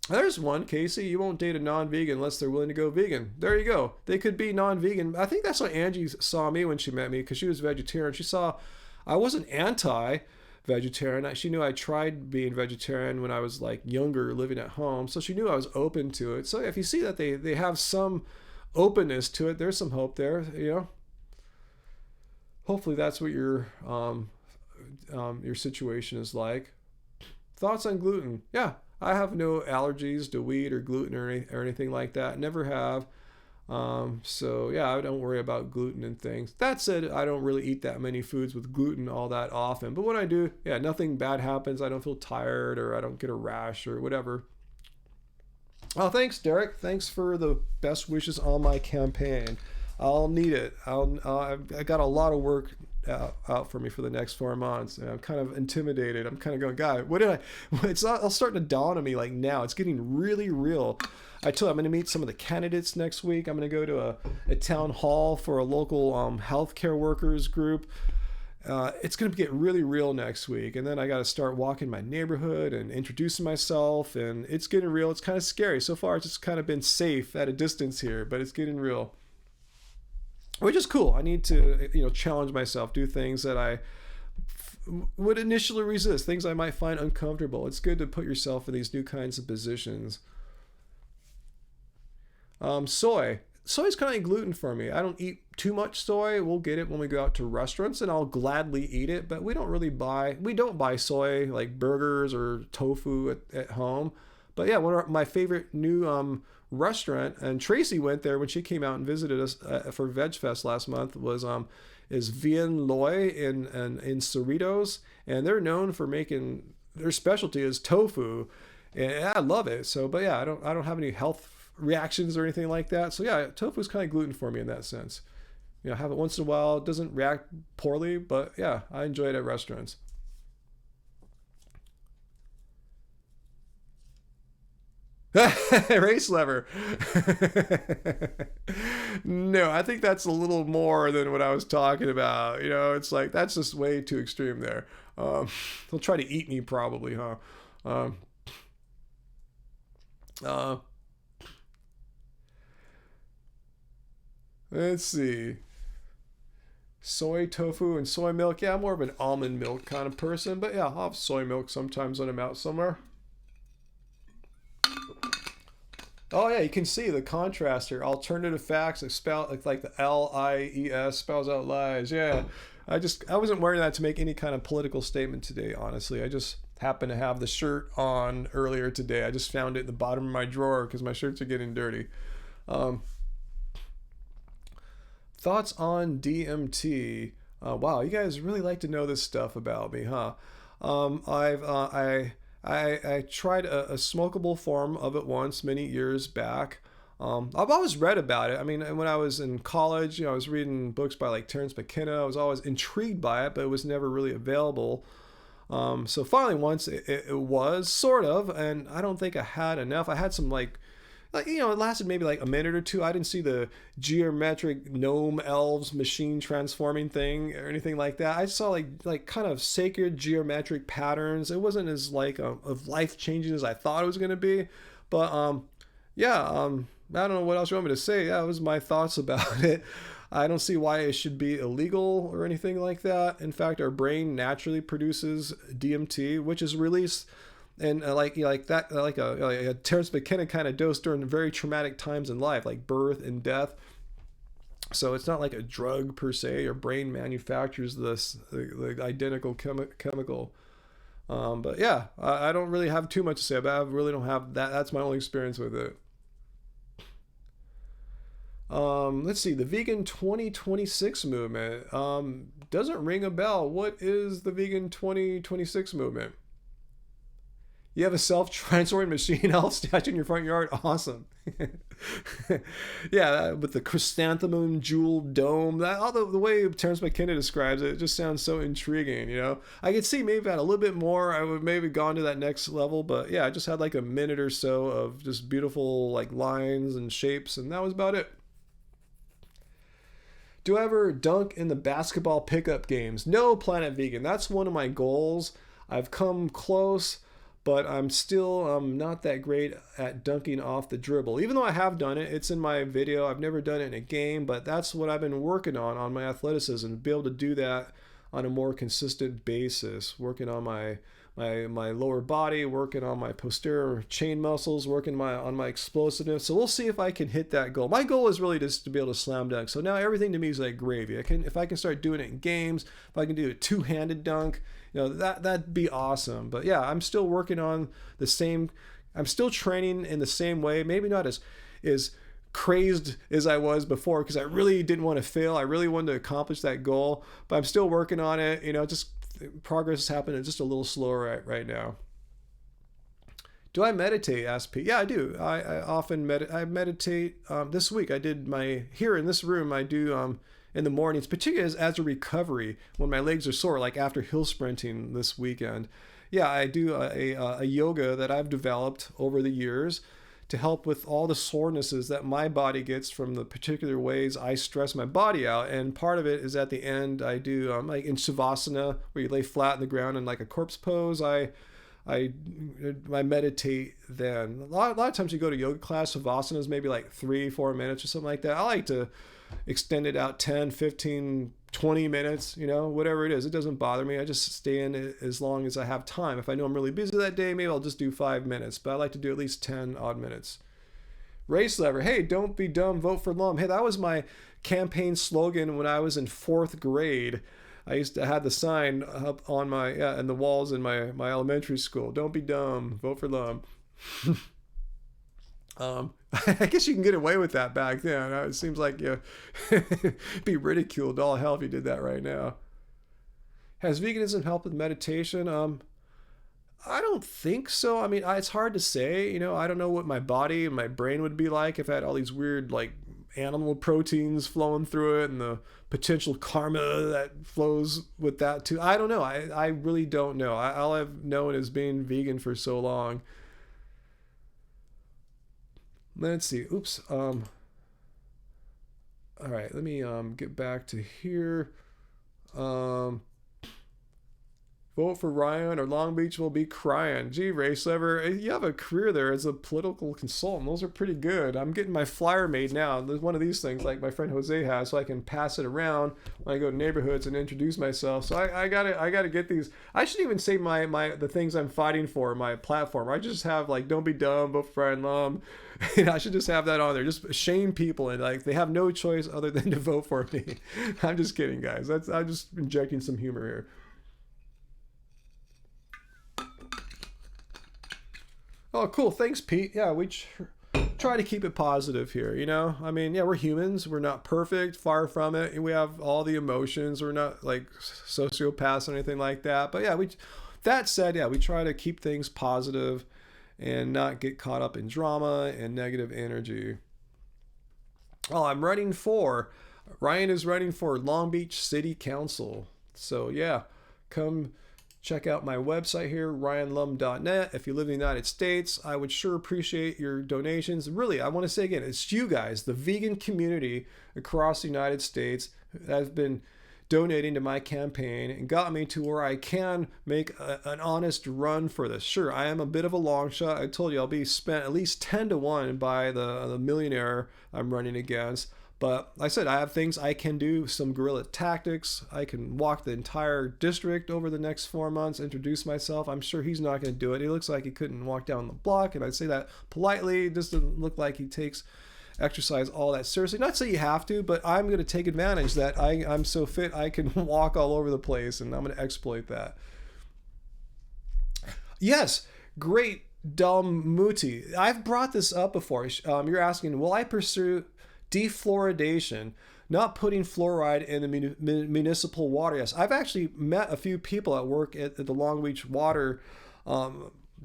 [SPEAKER 1] There's one, Casey. You won't date a non-vegan unless they're willing to go vegan. There you go. They could be non-vegan. I think that's what Angie saw me when she met me, because she was vegetarian. She saw I wasn't anti-vegetarian. She knew I tried being vegetarian when I was like younger, living at home. So she knew I was open to it. So if you see that they have some openness to it, there's some hope there. Hopefully that's what you're your situation is like. Thoughts on gluten? Yeah, I have no allergies to wheat or gluten or anything like that. Never have. So yeah, I don't worry about gluten and things. That said, I don't really eat that many foods with gluten all that often. But when I do, yeah, nothing bad happens. I don't feel tired or I don't get a rash or whatever. Oh, thanks, Derek. Thanks for the best wishes on my campaign. I'll need it. I got a lot of work out for me for the next 4 months. And I'm kind of intimidated. I'm kind of going, God, what did I? It's all starting to dawn on me like now. It's getting really real. I told you I'm going to meet some of the candidates next week. I'm going to go to a town hall for a local healthcare workers group. It's going to get really real next week. And then I got to start walking my neighborhood and introducing myself. And it's getting real. It's kind of scary. So far, it's just kind of been safe at a distance here, but it's getting real. Which is cool. I need to, challenge myself, do things that I would initially resist, things I might find uncomfortable. It's good to put yourself in these new kinds of positions. Soy. Soy's kind of gluten for me. I don't eat too much soy. We'll get it when we go out to restaurants and I'll gladly eat it, but we don't buy soy like burgers or tofu at home. But yeah, one of my favorite new restaurant, and Tracy went there when she came out and visited us for Veg Fest last month, is Vien Loy in Cerritos, and they're known for making, their specialty is tofu, and I love it. So, but yeah, I don't have any health reactions or anything like that. So yeah, tofu is kind of gluten for me in that sense. Have it once in a while. It doesn't react poorly, but yeah, I enjoy it at restaurants. Race lever. No, I think that's a little more than what I was talking about. It's like that's just way too extreme there. He'll try to eat me probably, huh? Um, uh, let's see. Soy, tofu, and soy milk. Yeah, I'm more of an almond milk kind of person, but yeah, I'll have soy milk sometimes when I'm out somewhere. Oh yeah, you can see the contrast here. Alternative facts, like the LIES spells out lies. Yeah, I wasn't wearing that to make any kind of political statement today. Honestly, I just happened to have the shirt on earlier today. I just found it in the bottom of my drawer because my shirts are getting dirty. Um, Thoughts on DMT? Wow, you guys really like to know this stuff about me, huh? I've I tried a smokable form of it once many years back. I've always read about it. I mean, when I was in college, I was reading books by like Terence McKenna. I was always intrigued by it, but it was never really available. So finally, once it was sort of, and I don't think I had enough. I had some it lasted maybe like a minute or two. I didn't see the geometric gnome elves machine transforming thing or anything like that. I saw like kind of sacred geometric patterns. It wasn't as of life changing as I thought it was going to be, but yeah, I don't know what else you want me to say. Yeah, that was my thoughts about it. I don't see why it should be illegal or anything like that. In fact, our brain naturally produces DMT, which is released and like a Terence McKenna kind of dose during very traumatic times in life, like birth and death. So it's not like a drug per se. Your brain manufactures the identical chemical. But yeah, I don't really have too much to say about it. I really don't have that. That's my only experience with it. Let's see, the vegan 2026 movement. Doesn't ring a bell. What is the vegan 2026 movement? You have a self-transforming machine elf statue in your front yard? Awesome. Yeah, with the chrysanthemum jeweled dome. All the way Terence McKenna describes it, it just sounds so intriguing, I could see maybe if I had a little bit more, I would maybe gone to that next level. But yeah, I just had like a minute or so of just beautiful like lines and shapes, and that was about it. Do I ever dunk in the basketball pickup games? No, Planet Vegan. That's one of my goals. I've come close, but I'm still not that great at dunking off the dribble. Even though I have done it, it's in my video. I've never done it in a game, but that's what I've been working on my athleticism, to be able to do that on a more consistent basis, working on my my lower body, working on my posterior chain muscles, working on my explosiveness. So we'll see if I can hit that goal. My goal is really just to be able to slam dunk. So now everything to me is like gravy. If I can start doing it in games, if I can do a two-handed dunk, that'd be awesome. But yeah, I'm still working on the same. I'm still training in the same way. Maybe not as crazed as I was before, because I really didn't want to fail. I really wanted to accomplish that goal, but I'm still working on it. Just progress is happening just a little slower right now. Do I meditate? Asked Pete. Yeah, I do. I often meditate. This week I did here in this room. I do in the mornings, particularly as a recovery when my legs are sore, like after hill sprinting this weekend. Yeah, I do a yoga that I've developed over the years to help with all the sorenesses that my body gets from the particular ways I stress my body out. And part of it is at the end, I do like in Shavasana, where you lay flat on the ground in like a corpse pose. I meditate then. A lot of times you go to yoga class, Shavasana is maybe like 3-4 minutes or something like that. I like to extend it out 10, 15, 20 minutes, whatever it is. It doesn't bother me. I just stay in it as long as I have time. If I know I'm really busy that day, maybe I'll just do 5 minutes, but I like to do at least 10 odd minutes. Race lever. Hey, don't be dumb, vote for Lum. Hey, that was my campaign slogan when I was in 4th grade. I used to have the sign up on in the walls in my elementary school. Don't be dumb, vote for Lum. I guess you can get away with that back then. It seems like you be ridiculed all hell if you did that right now. Has veganism helped with meditation? I don't think so. I mean, it's hard to say. I don't know what my body and my brain would be like if I had all these weird like animal proteins flowing through it and the potential karma that flows with that too. I don't know. I really don't know. All I've known is being vegan for so long. Let's see. Oops. All right. Let me get back to here. Vote for Ryan or Long Beach will be crying. Gee, Race Lever, you have a career there as a political consultant. Those are pretty good. I'm getting my flyer made now. There's one of these things like my friend Jose has, so I can pass it around when I go to neighborhoods and introduce myself. So I gotta get these. I shouldn't even say the things I'm fighting for, my platform. I just have like, don't be dumb, vote for Ryan Lum. I should just have that on there. Just shame people and like they have no choice other than to vote for me. I'm just kidding, guys. I'm just injecting some humor here. Oh, cool. Thanks, Pete. Yeah, we try to keep it positive here, I mean, yeah, we're humans. We're not perfect, far from it. And we have all the emotions. We're not like sociopaths or anything like that. But yeah, that said, yeah, we try to keep things positive and not get caught up in drama and negative energy. Oh, Ryan is running for Long Beach City Council. So yeah, come check out my website here, ryanlum.net. If you live in the United States, I would sure appreciate your donations. Really, I want to say again, it's you guys, the vegan community across the United States, that have been donating to my campaign and got me to where I can make an honest run for this. Sure, I am a bit of a long shot. I told you I'll be spent at least 10-1 by the millionaire I'm running against. But like I said, I have things I can do, some guerrilla tactics. I can walk the entire district over the next 4 months, introduce myself. I'm sure he's not going to do it. He looks like he couldn't walk down the block, and I say that politely. It just doesn't look like he takes exercise all that seriously. Not say you have to, but I'm going to take advantage that I'm so fit I can walk all over the place, and I'm going to exploit that. Yes, great, Dom Muti. I've brought this up before. You're asking, will I pursue defluoridation, not putting fluoride in the municipal water? Yes, I've actually met a few people at work at the Long Beach Water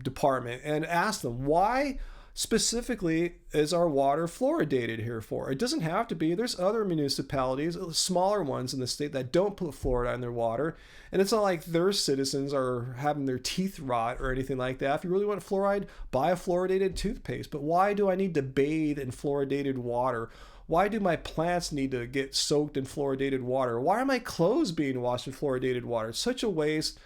[SPEAKER 1] Department and asked them, why specifically is our water fluoridated here for? It doesn't have to be. There's other municipalities, smaller ones in the state, that don't put fluoride in their water. And it's not like their citizens are having their teeth rot or anything like that. If you really want fluoride, buy a fluoridated toothpaste. But why do I need to bathe in fluoridated water? Why do my plants need to get soaked in fluoridated water? Why are my clothes being washed in fluoridated water? It's such a waste.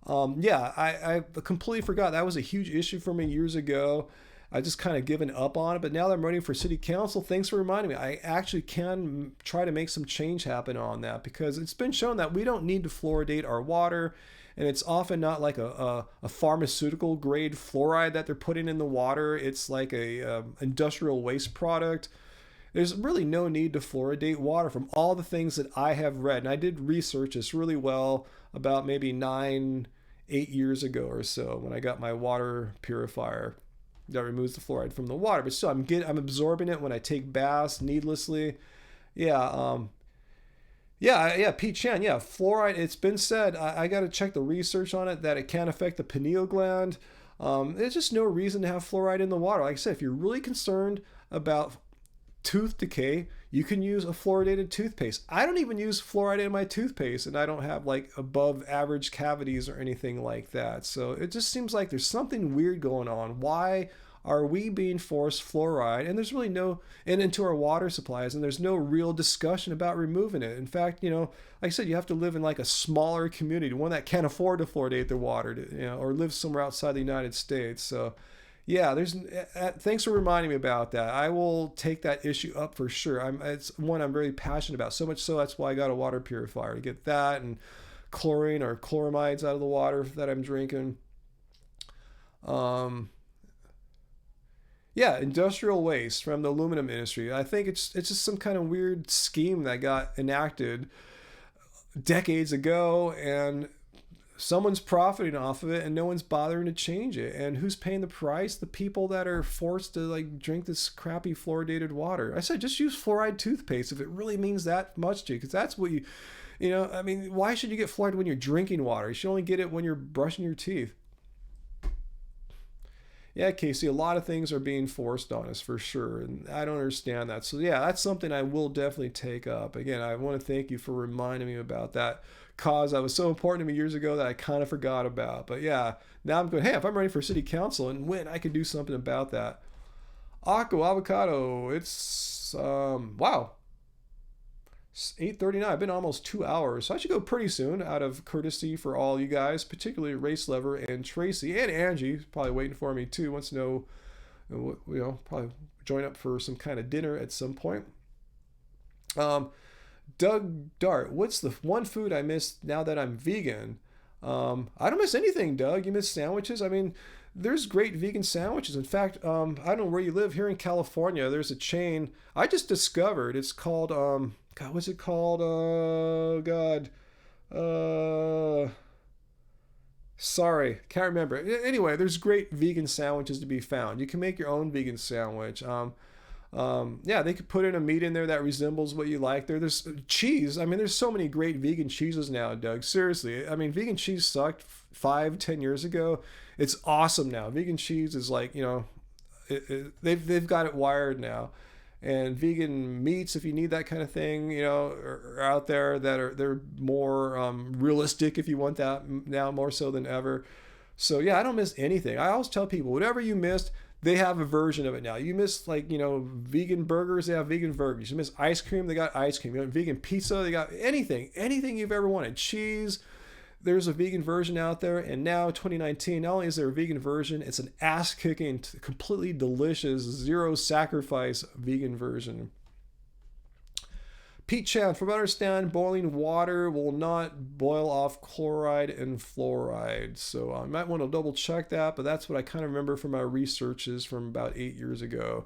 [SPEAKER 1] I completely forgot. That was a huge issue for me years ago. I just kind of given up on it, but now that I'm running for city council, thanks for reminding me. I actually can try to make some change happen on that, because it's been shown that we don't need to fluoridate our water. and it's often not like a pharmaceutical grade fluoride that they're putting in the water. It's like a industrial waste product. There's really no need to fluoridate water from all the things that I have read. And I did research this really well about maybe 8 years ago or so when I got my water purifier that removes the fluoride from the water. But still, I'm absorbing it when I take baths needlessly. Yeah, yeah, Pete Chan. Yeah, fluoride. It's been said. I got to check the research on it that it can affect the pineal gland. There's just no reason to have fluoride in the water. Like I said, if you're really concerned about tooth decay, you can use a fluoridated toothpaste. I don't even use fluoride in my toothpaste, and I don't have like above average cavities or anything like that. So it just seems like there's something weird going on. Why are we being forced fluoride? And there's really no, and into our water supplies, and there's no real discussion about removing it. In fact, like I said, you have to live in like a smaller community, one that can't afford to fluoridate their water, or live somewhere outside the United States. So yeah, thanks for reminding me about that. I will take that issue up for sure. It's one I'm very passionate about. So much so that's why I got a water purifier to get that and chlorine or chloramides out of the water that I'm drinking. Yeah, industrial waste from the aluminum industry. I think it's just some kind of weird scheme that got enacted decades ago, and someone's profiting off of it, and no one's bothering to change it. And who's paying the price? The people that are forced to like drink this crappy fluoridated water. I said just use fluoride toothpaste if it really means that much to you, because that's what I mean, why should you get fluoride when you're drinking water? You should only get it when you're brushing your teeth. Yeah, Casey, a lot of things are being forced on us for sure, and I don't understand that. So yeah, that's something I will definitely take up. Again, I want to thank you for reminding me about that cause that was so important to me years ago that I kind of forgot about. But yeah, now I'm going, hey, if I'm running for city council and win, I could do something about that. Akko Avocado, it's wow, it's 8:39. I've been almost 2 hours, so I should go pretty soon out of courtesy for all you guys, particularly Race Lever and Tracy and Angie, probably waiting for me too, wants to know, probably join up for some kind of dinner at some point. Doug Dart, what's the one food I miss now that I'm vegan? I don't miss anything, Doug. You miss sandwiches? I mean, there's great vegan sandwiches. In fact, I don't know where you live. Here in California, there's a chain I just discovered. It's called, God, what's it called? Sorry, can't remember. Anyway, there's great vegan sandwiches to be found. You can make your own vegan sandwich. Yeah, they could put in a meat in there that resembles what you like. There's cheese. I mean, there's so many great vegan cheeses now, Doug. Seriously, I mean, vegan cheese sucked 5-10 years ago. It's awesome now. Vegan cheese is like, they've got it wired now. And vegan meats, if you need that kind of thing, are out there they're more realistic if you want that now more so than ever. So yeah, I don't miss anything. I always tell people, whatever you missed, they have a version of it now. You miss vegan burgers, they have vegan burgers. You miss ice cream, they got ice cream. You want vegan pizza, they got anything you've ever wanted. Cheese, there's a vegan version out there. And now 2019, not only is there a vegan version, it's an ass-kicking, completely delicious, zero sacrifice vegan version. Pete Chan, from what I understand, boiling water will not boil off chloride and fluoride. So I might want to double check that, but that's what I kind of remember from my researches from about 8 years ago.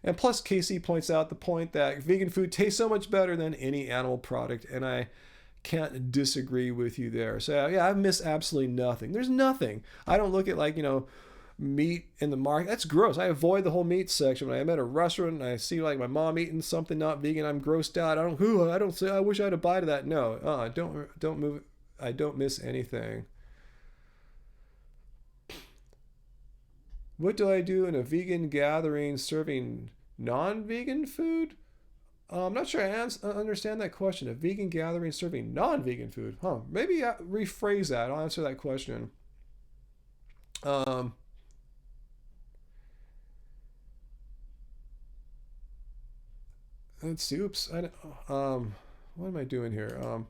[SPEAKER 1] And plus, Casey points out the point that vegan food tastes so much better than any animal product, and I can't disagree with you there. So yeah, I miss absolutely nothing. There's nothing. I don't look at meat in the market. That's gross. I avoid the whole meat section. When I'm at a restaurant and I see my mom eating something not vegan, I'm grossed out. I don't say I wish I had a bite of that. No, don't move. I don't miss anything. What do I do in a vegan gathering serving non-vegan food? I'm not sure I understand that question. A vegan gathering serving non-vegan food. Maybe rephrase that. I'll answer that question. Let's see. Oops. What am I doing here?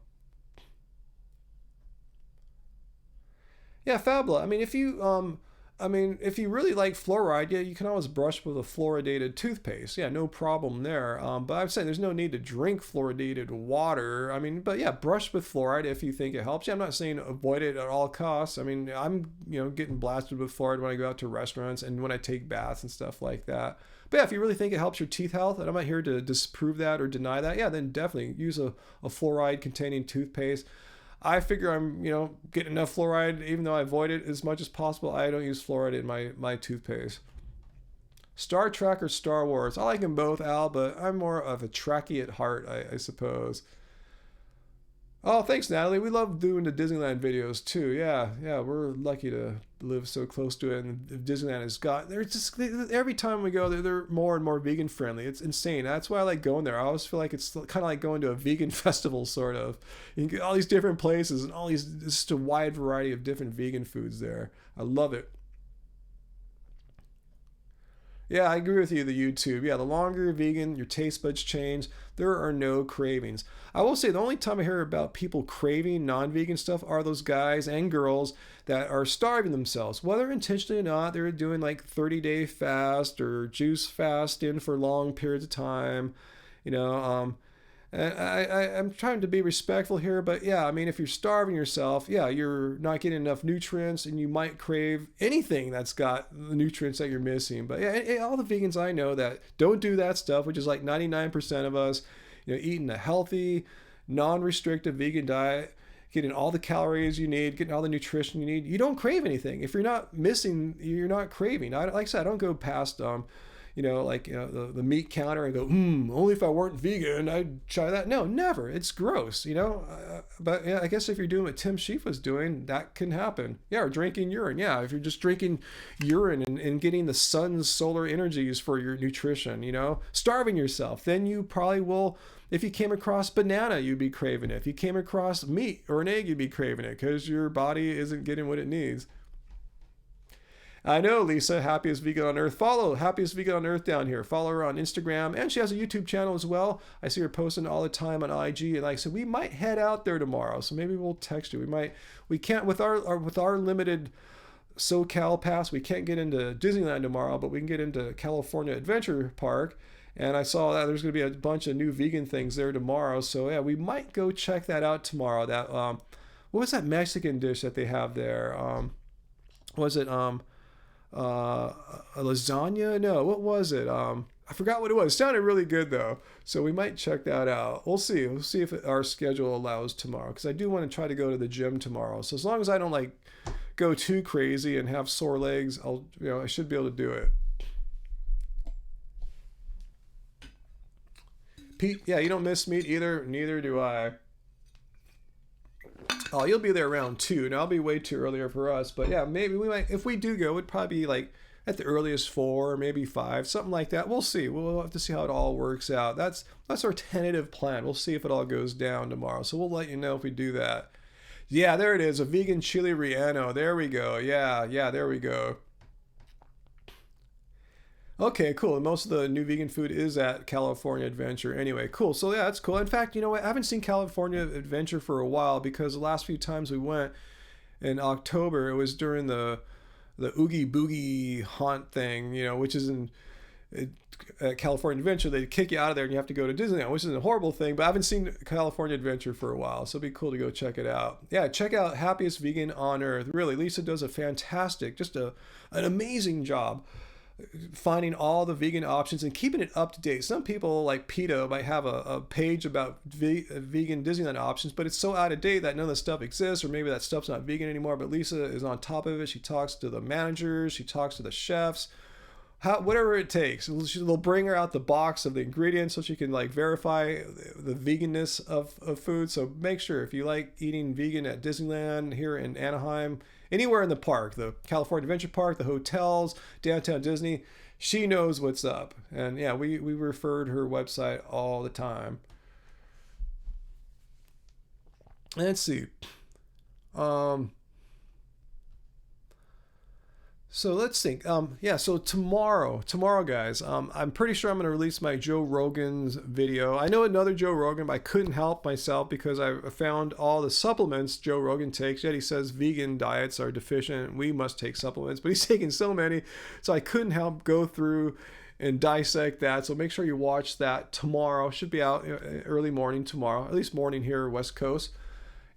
[SPEAKER 1] Yeah, Fabula. I mean, if you I mean, if you really like fluoride, yeah, you can always brush with a fluoridated toothpaste. Yeah, no problem there. But I'm saying there's no need to drink fluoridated water. I mean, but yeah, brush with fluoride if you think it helps. Yeah, I'm not saying avoid it at all costs. I mean, I'm, getting blasted with fluoride when I go out to restaurants and when I take baths and stuff like that. But yeah, if you really think it helps your teeth health, and I'm not here to disprove that or deny that, yeah, then definitely use a fluoride containing toothpaste. I figure I'm, getting enough fluoride, even though I avoid it as much as possible. I don't use fluoride in my toothpaste. Star Trek or Star Wars? I like them both, Al, but I'm more of a Trekkie at heart, I suppose. Oh, thanks, Natalie. We love doing the Disneyland videos too. Yeah, yeah, we're lucky to live so close to it. And Disneyland has got, they're just, every time we go, they're more and more vegan friendly. It's insane. That's why I like going there. I always feel like it's kind of like going to a vegan festival, sort of. You can get all these different places and all these, just a wide variety of different vegan foods there. I love it. Yeah, I agree with you, the YouTube. Yeah, the longer you're vegan, your taste buds change. There are no cravings. I will say the only time I hear about people craving non-vegan stuff are those guys and girls that are starving themselves. Whether intentionally or not, they're doing like 30-day fast or juice fasting for long periods of time. You know, and I'm trying to be respectful here, but yeah, I mean, if you're starving yourself, yeah, you're not getting enough nutrients and you might crave anything that's got the nutrients that you're missing. But yeah, all the vegans I know that don't do that stuff, which is like 99% of us, eating a healthy, non-restrictive vegan diet, getting all the calories you need, getting all the nutrition you need, you don't crave anything. If you're not missing, you're not craving. Like I said, I don't go past the meat counter and go, only if I weren't vegan, I'd try that. No, never. It's gross, but yeah, I guess if you're doing what Tim Sheaf was doing, that can happen. Yeah, or drinking urine. Yeah, if you're just drinking urine and getting the sun's solar energies for your nutrition, starving yourself, then you probably will. If you came across banana, you'd be craving it. If you came across meat or an egg, you'd be craving it because your body isn't getting what it needs. I know, Lisa, Happiest Vegan on Earth. Follow Happiest Vegan on Earth down here. Follow her on Instagram, and she has a YouTube channel as well. I see her posting all the time on IG, and like I said, we might head out there tomorrow, so maybe we'll text you. We can't with our limited SoCal pass. We can't get into Disneyland tomorrow, but we can get into California Adventure Park. And I saw that there's going to be a bunch of new vegan things there tomorrow, so yeah, we might go check that out tomorrow. That what was that Mexican dish that they have there? Was it a lasagna? No, what was it? I forgot what it was. It sounded really good though, so we might check that out. We'll see. We'll see if our schedule allows tomorrow, because I do want to try to go to the gym tomorrow. So as long as I don't like go too crazy and have sore legs, I should be able to do it. Pete, yeah, you don't miss meat either. Neither do I. Oh, you'll be there around 2. Now, I'll be way too earlier for us. But yeah, maybe we might, if we do go, it'd probably be like at the earliest 4, maybe 5, something like that. We'll see. We'll have to see how it all works out. That's our tentative plan. We'll see if it all goes down tomorrow. So we'll let you know if we do that. Yeah, there it is. A vegan chili relleno. There we go. Yeah, there we go. Okay, cool. And most of the new vegan food is at California Adventure. Anyway, cool. So yeah, that's cool. In fact, you know what? I haven't seen California Adventure for a while, because the last few times we went in October, it was during the Oogie Boogie haunt thing, which is at California Adventure. They kick you out of there and you have to go to Disneyland, which is a horrible thing. But I haven't seen California Adventure for a while, so it'd be cool to go check it out. Yeah, check out Happiest Vegan on Earth. Really, Lisa does a fantastic, an amazing job finding all the vegan options and keeping it up to date. Some people like Pito might have a page about vegan Disneyland options, but it's so out of date that none of the stuff exists, or maybe that stuff's not vegan anymore. But Lisa is on top of it. She talks to the managers, she talks to the chefs, whatever it takes. They'll bring her out the box of the ingredients so she can verify the veganness of food. So make sure, if you like eating vegan at Disneyland here in Anaheim, anywhere in the park, the California Adventure Park, the hotels, downtown Disney, she knows what's up. And yeah, we referred her website all the time. Let's see. So let's think. Yeah. So tomorrow, guys. I'm pretty sure I'm going to release my Joe Rogan's video. I know another Joe Rogan, but I couldn't help myself because I found all the supplements Joe Rogan takes. Yet he says vegan diets are deficient. We must take supplements, but he's taking so many, so I couldn't help go through and dissect that. So make sure you watch that tomorrow. Should be out early morning tomorrow, at least morning here, West Coast.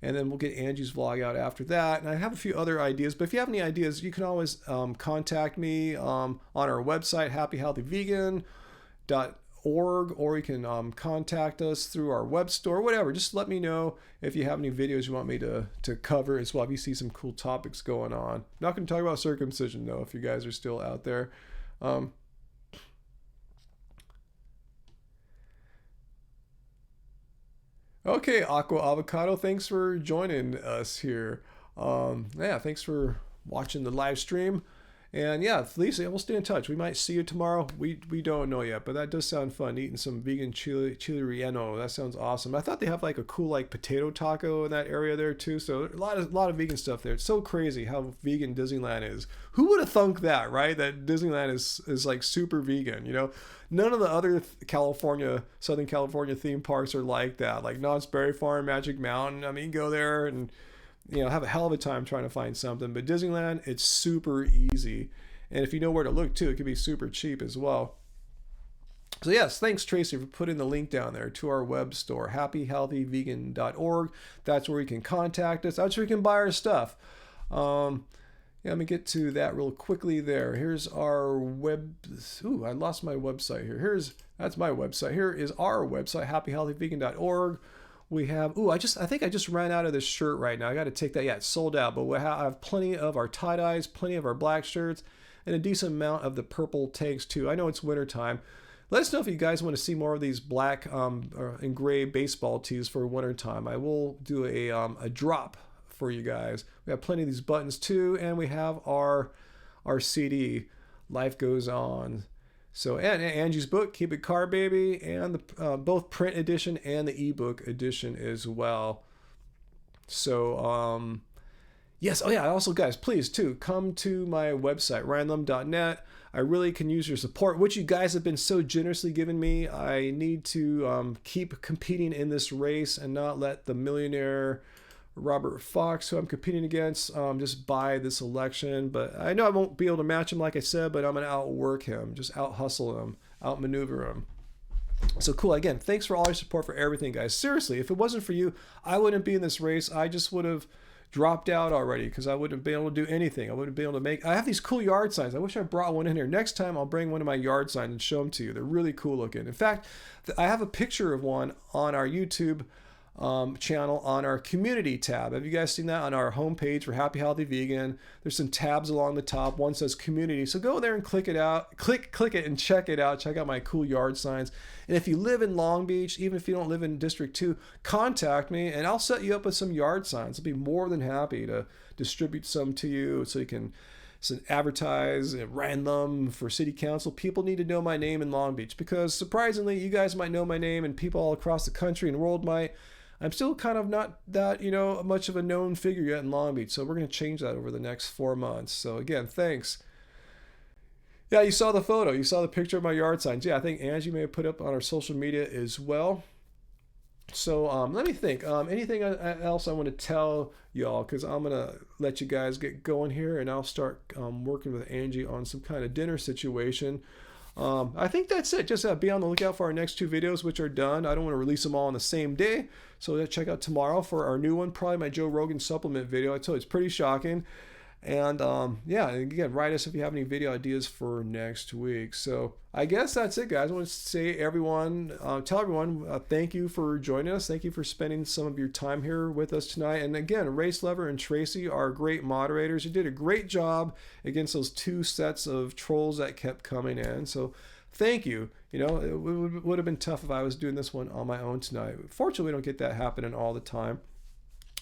[SPEAKER 1] And then we'll get Angie's vlog out after that. And I have a few other ideas, but if you have any ideas, you can always contact me on our website, happyhealthyvegan.org, or you can contact us through our web store, whatever. Just let me know if you have any videos you want me to cover as well, if you see some cool topics going on. I'm not going to talk about circumcision, though, if you guys are still out there. Okay, Aqua Avocado, thanks for joining us here. Yeah, thanks for watching the live stream. And yeah, Lisa, we'll stay in touch. We might see you tomorrow. We don't know yet, but that does sound fun. Eating some vegan chili relleno. That sounds awesome. I thought they have like a cool like potato taco in that area there too. So a lot of vegan stuff there. It's so crazy how vegan Disneyland is. Who would have thunk that, right? That Disneyland is like super vegan, you know? None of the other Southern California theme parks are like that. Like Knott's Berry Farm, Magic Mountain. I mean, you go there and have a hell of a time trying to find something. But Disneyland, it's super easy. And if you know where to look too, it can be super cheap as well. So yes, thanks Tracy for putting the link down there to our web store, happyhealthyvegan.org. That's where you can contact us. That's where you can buy our stuff. Yeah, let me get to that real quickly there. Here's our web. Ooh, I lost my website here. That's my website. Here is our website, happyhealthyvegan.org. We have, I think I just ran out of this shirt right now. I got to take that. Yeah, it's sold out, but I have plenty of our tie-dyes, plenty of our black shirts, and a decent amount of the purple tanks too. I know it's winter time. Let us know if you guys want to see more of these black and gray baseball tees for winter time. I will do a drop for you guys. We have plenty of these buttons too, and we have our CD, Life Goes On. So, and Angie's book, Keep It Car Baby, and the both print edition and the ebook edition as well. So, yes. Oh yeah. Also, guys, please too come to my website, random.net. I really can use your support, which you guys have been so generously giving me. I need to keep competing in this race and not let the millionaire Robert Fox, who I'm competing against, just buy this election. But I know I won't be able to match him, like I said, but I'm going to outwork him, just out-hustle him, outmaneuver him. So cool. Again, thanks for all your support for everything, guys. Seriously, if it wasn't for you, I wouldn't be in this race. I just would have dropped out already because I wouldn't be able to do anything. I wouldn't be able to make... I have these cool yard signs. I wish I brought one in here. Next time, I'll bring one of my yard signs and show them to you. They're really cool looking. In fact, I have a picture of one on our YouTube channel on our community tab. Have you guys seen that on our homepage for Happy Healthy Vegan? There's some tabs along the top. One says community. So go there and click it out. Click it and check it out. Check out my cool yard signs. And if you live in Long Beach, even if you don't live in District 2, contact me and I'll set you up with some yard signs. I'll be more than happy to distribute some to you so you can advertise at random for city council. People need to know my name in Long Beach because surprisingly, you guys might know my name and people all across the country and world might. I'm still kind of not that, much of a known figure yet in Long Beach. So we're going to change that over the next 4 months. So again, thanks. Yeah, you saw the photo. You saw the picture of my yard signs. Yeah, I think Angie may have put up on our social media as well. So let me think. Anything else I want to tell y'all? Because I'm going to let you guys get going here and I'll start working with Angie on some kind of dinner situation. I think that's it. Just be on the lookout for our next 2 videos, which are done. I don't want to release them all on the same day. So check out tomorrow for our new one, probably my Joe Rogan supplement video. I told you it's pretty shocking. And yeah, again, write us if you have any video ideas for next week. So I guess that's it, guys. I want to say tell everyone, thank you for joining us. Thank you for spending some of your time here with us tonight. And again, Race Lover and Tracy are great moderators. You did a great job against those 2 sets of trolls that kept coming in. So thank you. It would have been tough if I was doing this one on my own tonight. Fortunately, we don't get that happening all the time.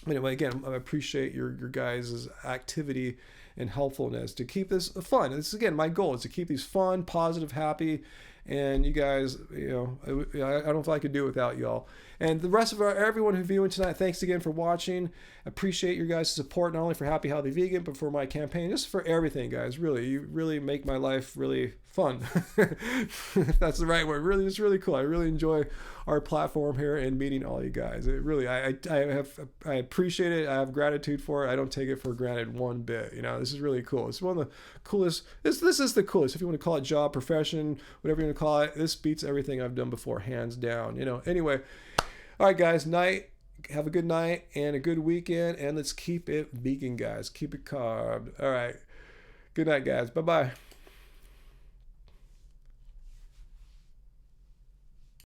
[SPEAKER 1] Anyway, again, I appreciate your guys' activity and helpfulness to keep this fun. This, again, my goal is to keep these fun, positive, happy, And you guys, I don't feel I could do it without y'all. And the rest of everyone who's viewing tonight, thanks again for watching. Appreciate your guys' support, not only for Happy Healthy Vegan, but for my campaign, just for everything, guys. Really, you really make my life really fun. If that's the right word. Really, it's really cool. I really enjoy our platform here and meeting all you guys. It really, I appreciate it. I have gratitude for it. I don't take it for granted one bit. This is really cool. It's one of the coolest. This is the coolest. If you want to call it job, profession, whatever you want to call it, this beats everything I've done before, hands down. Anyway, all right, guys. Night. Have a good night and a good weekend, and let's keep it vegan, guys. Keep it carb. All right. Good night, guys. Bye-bye.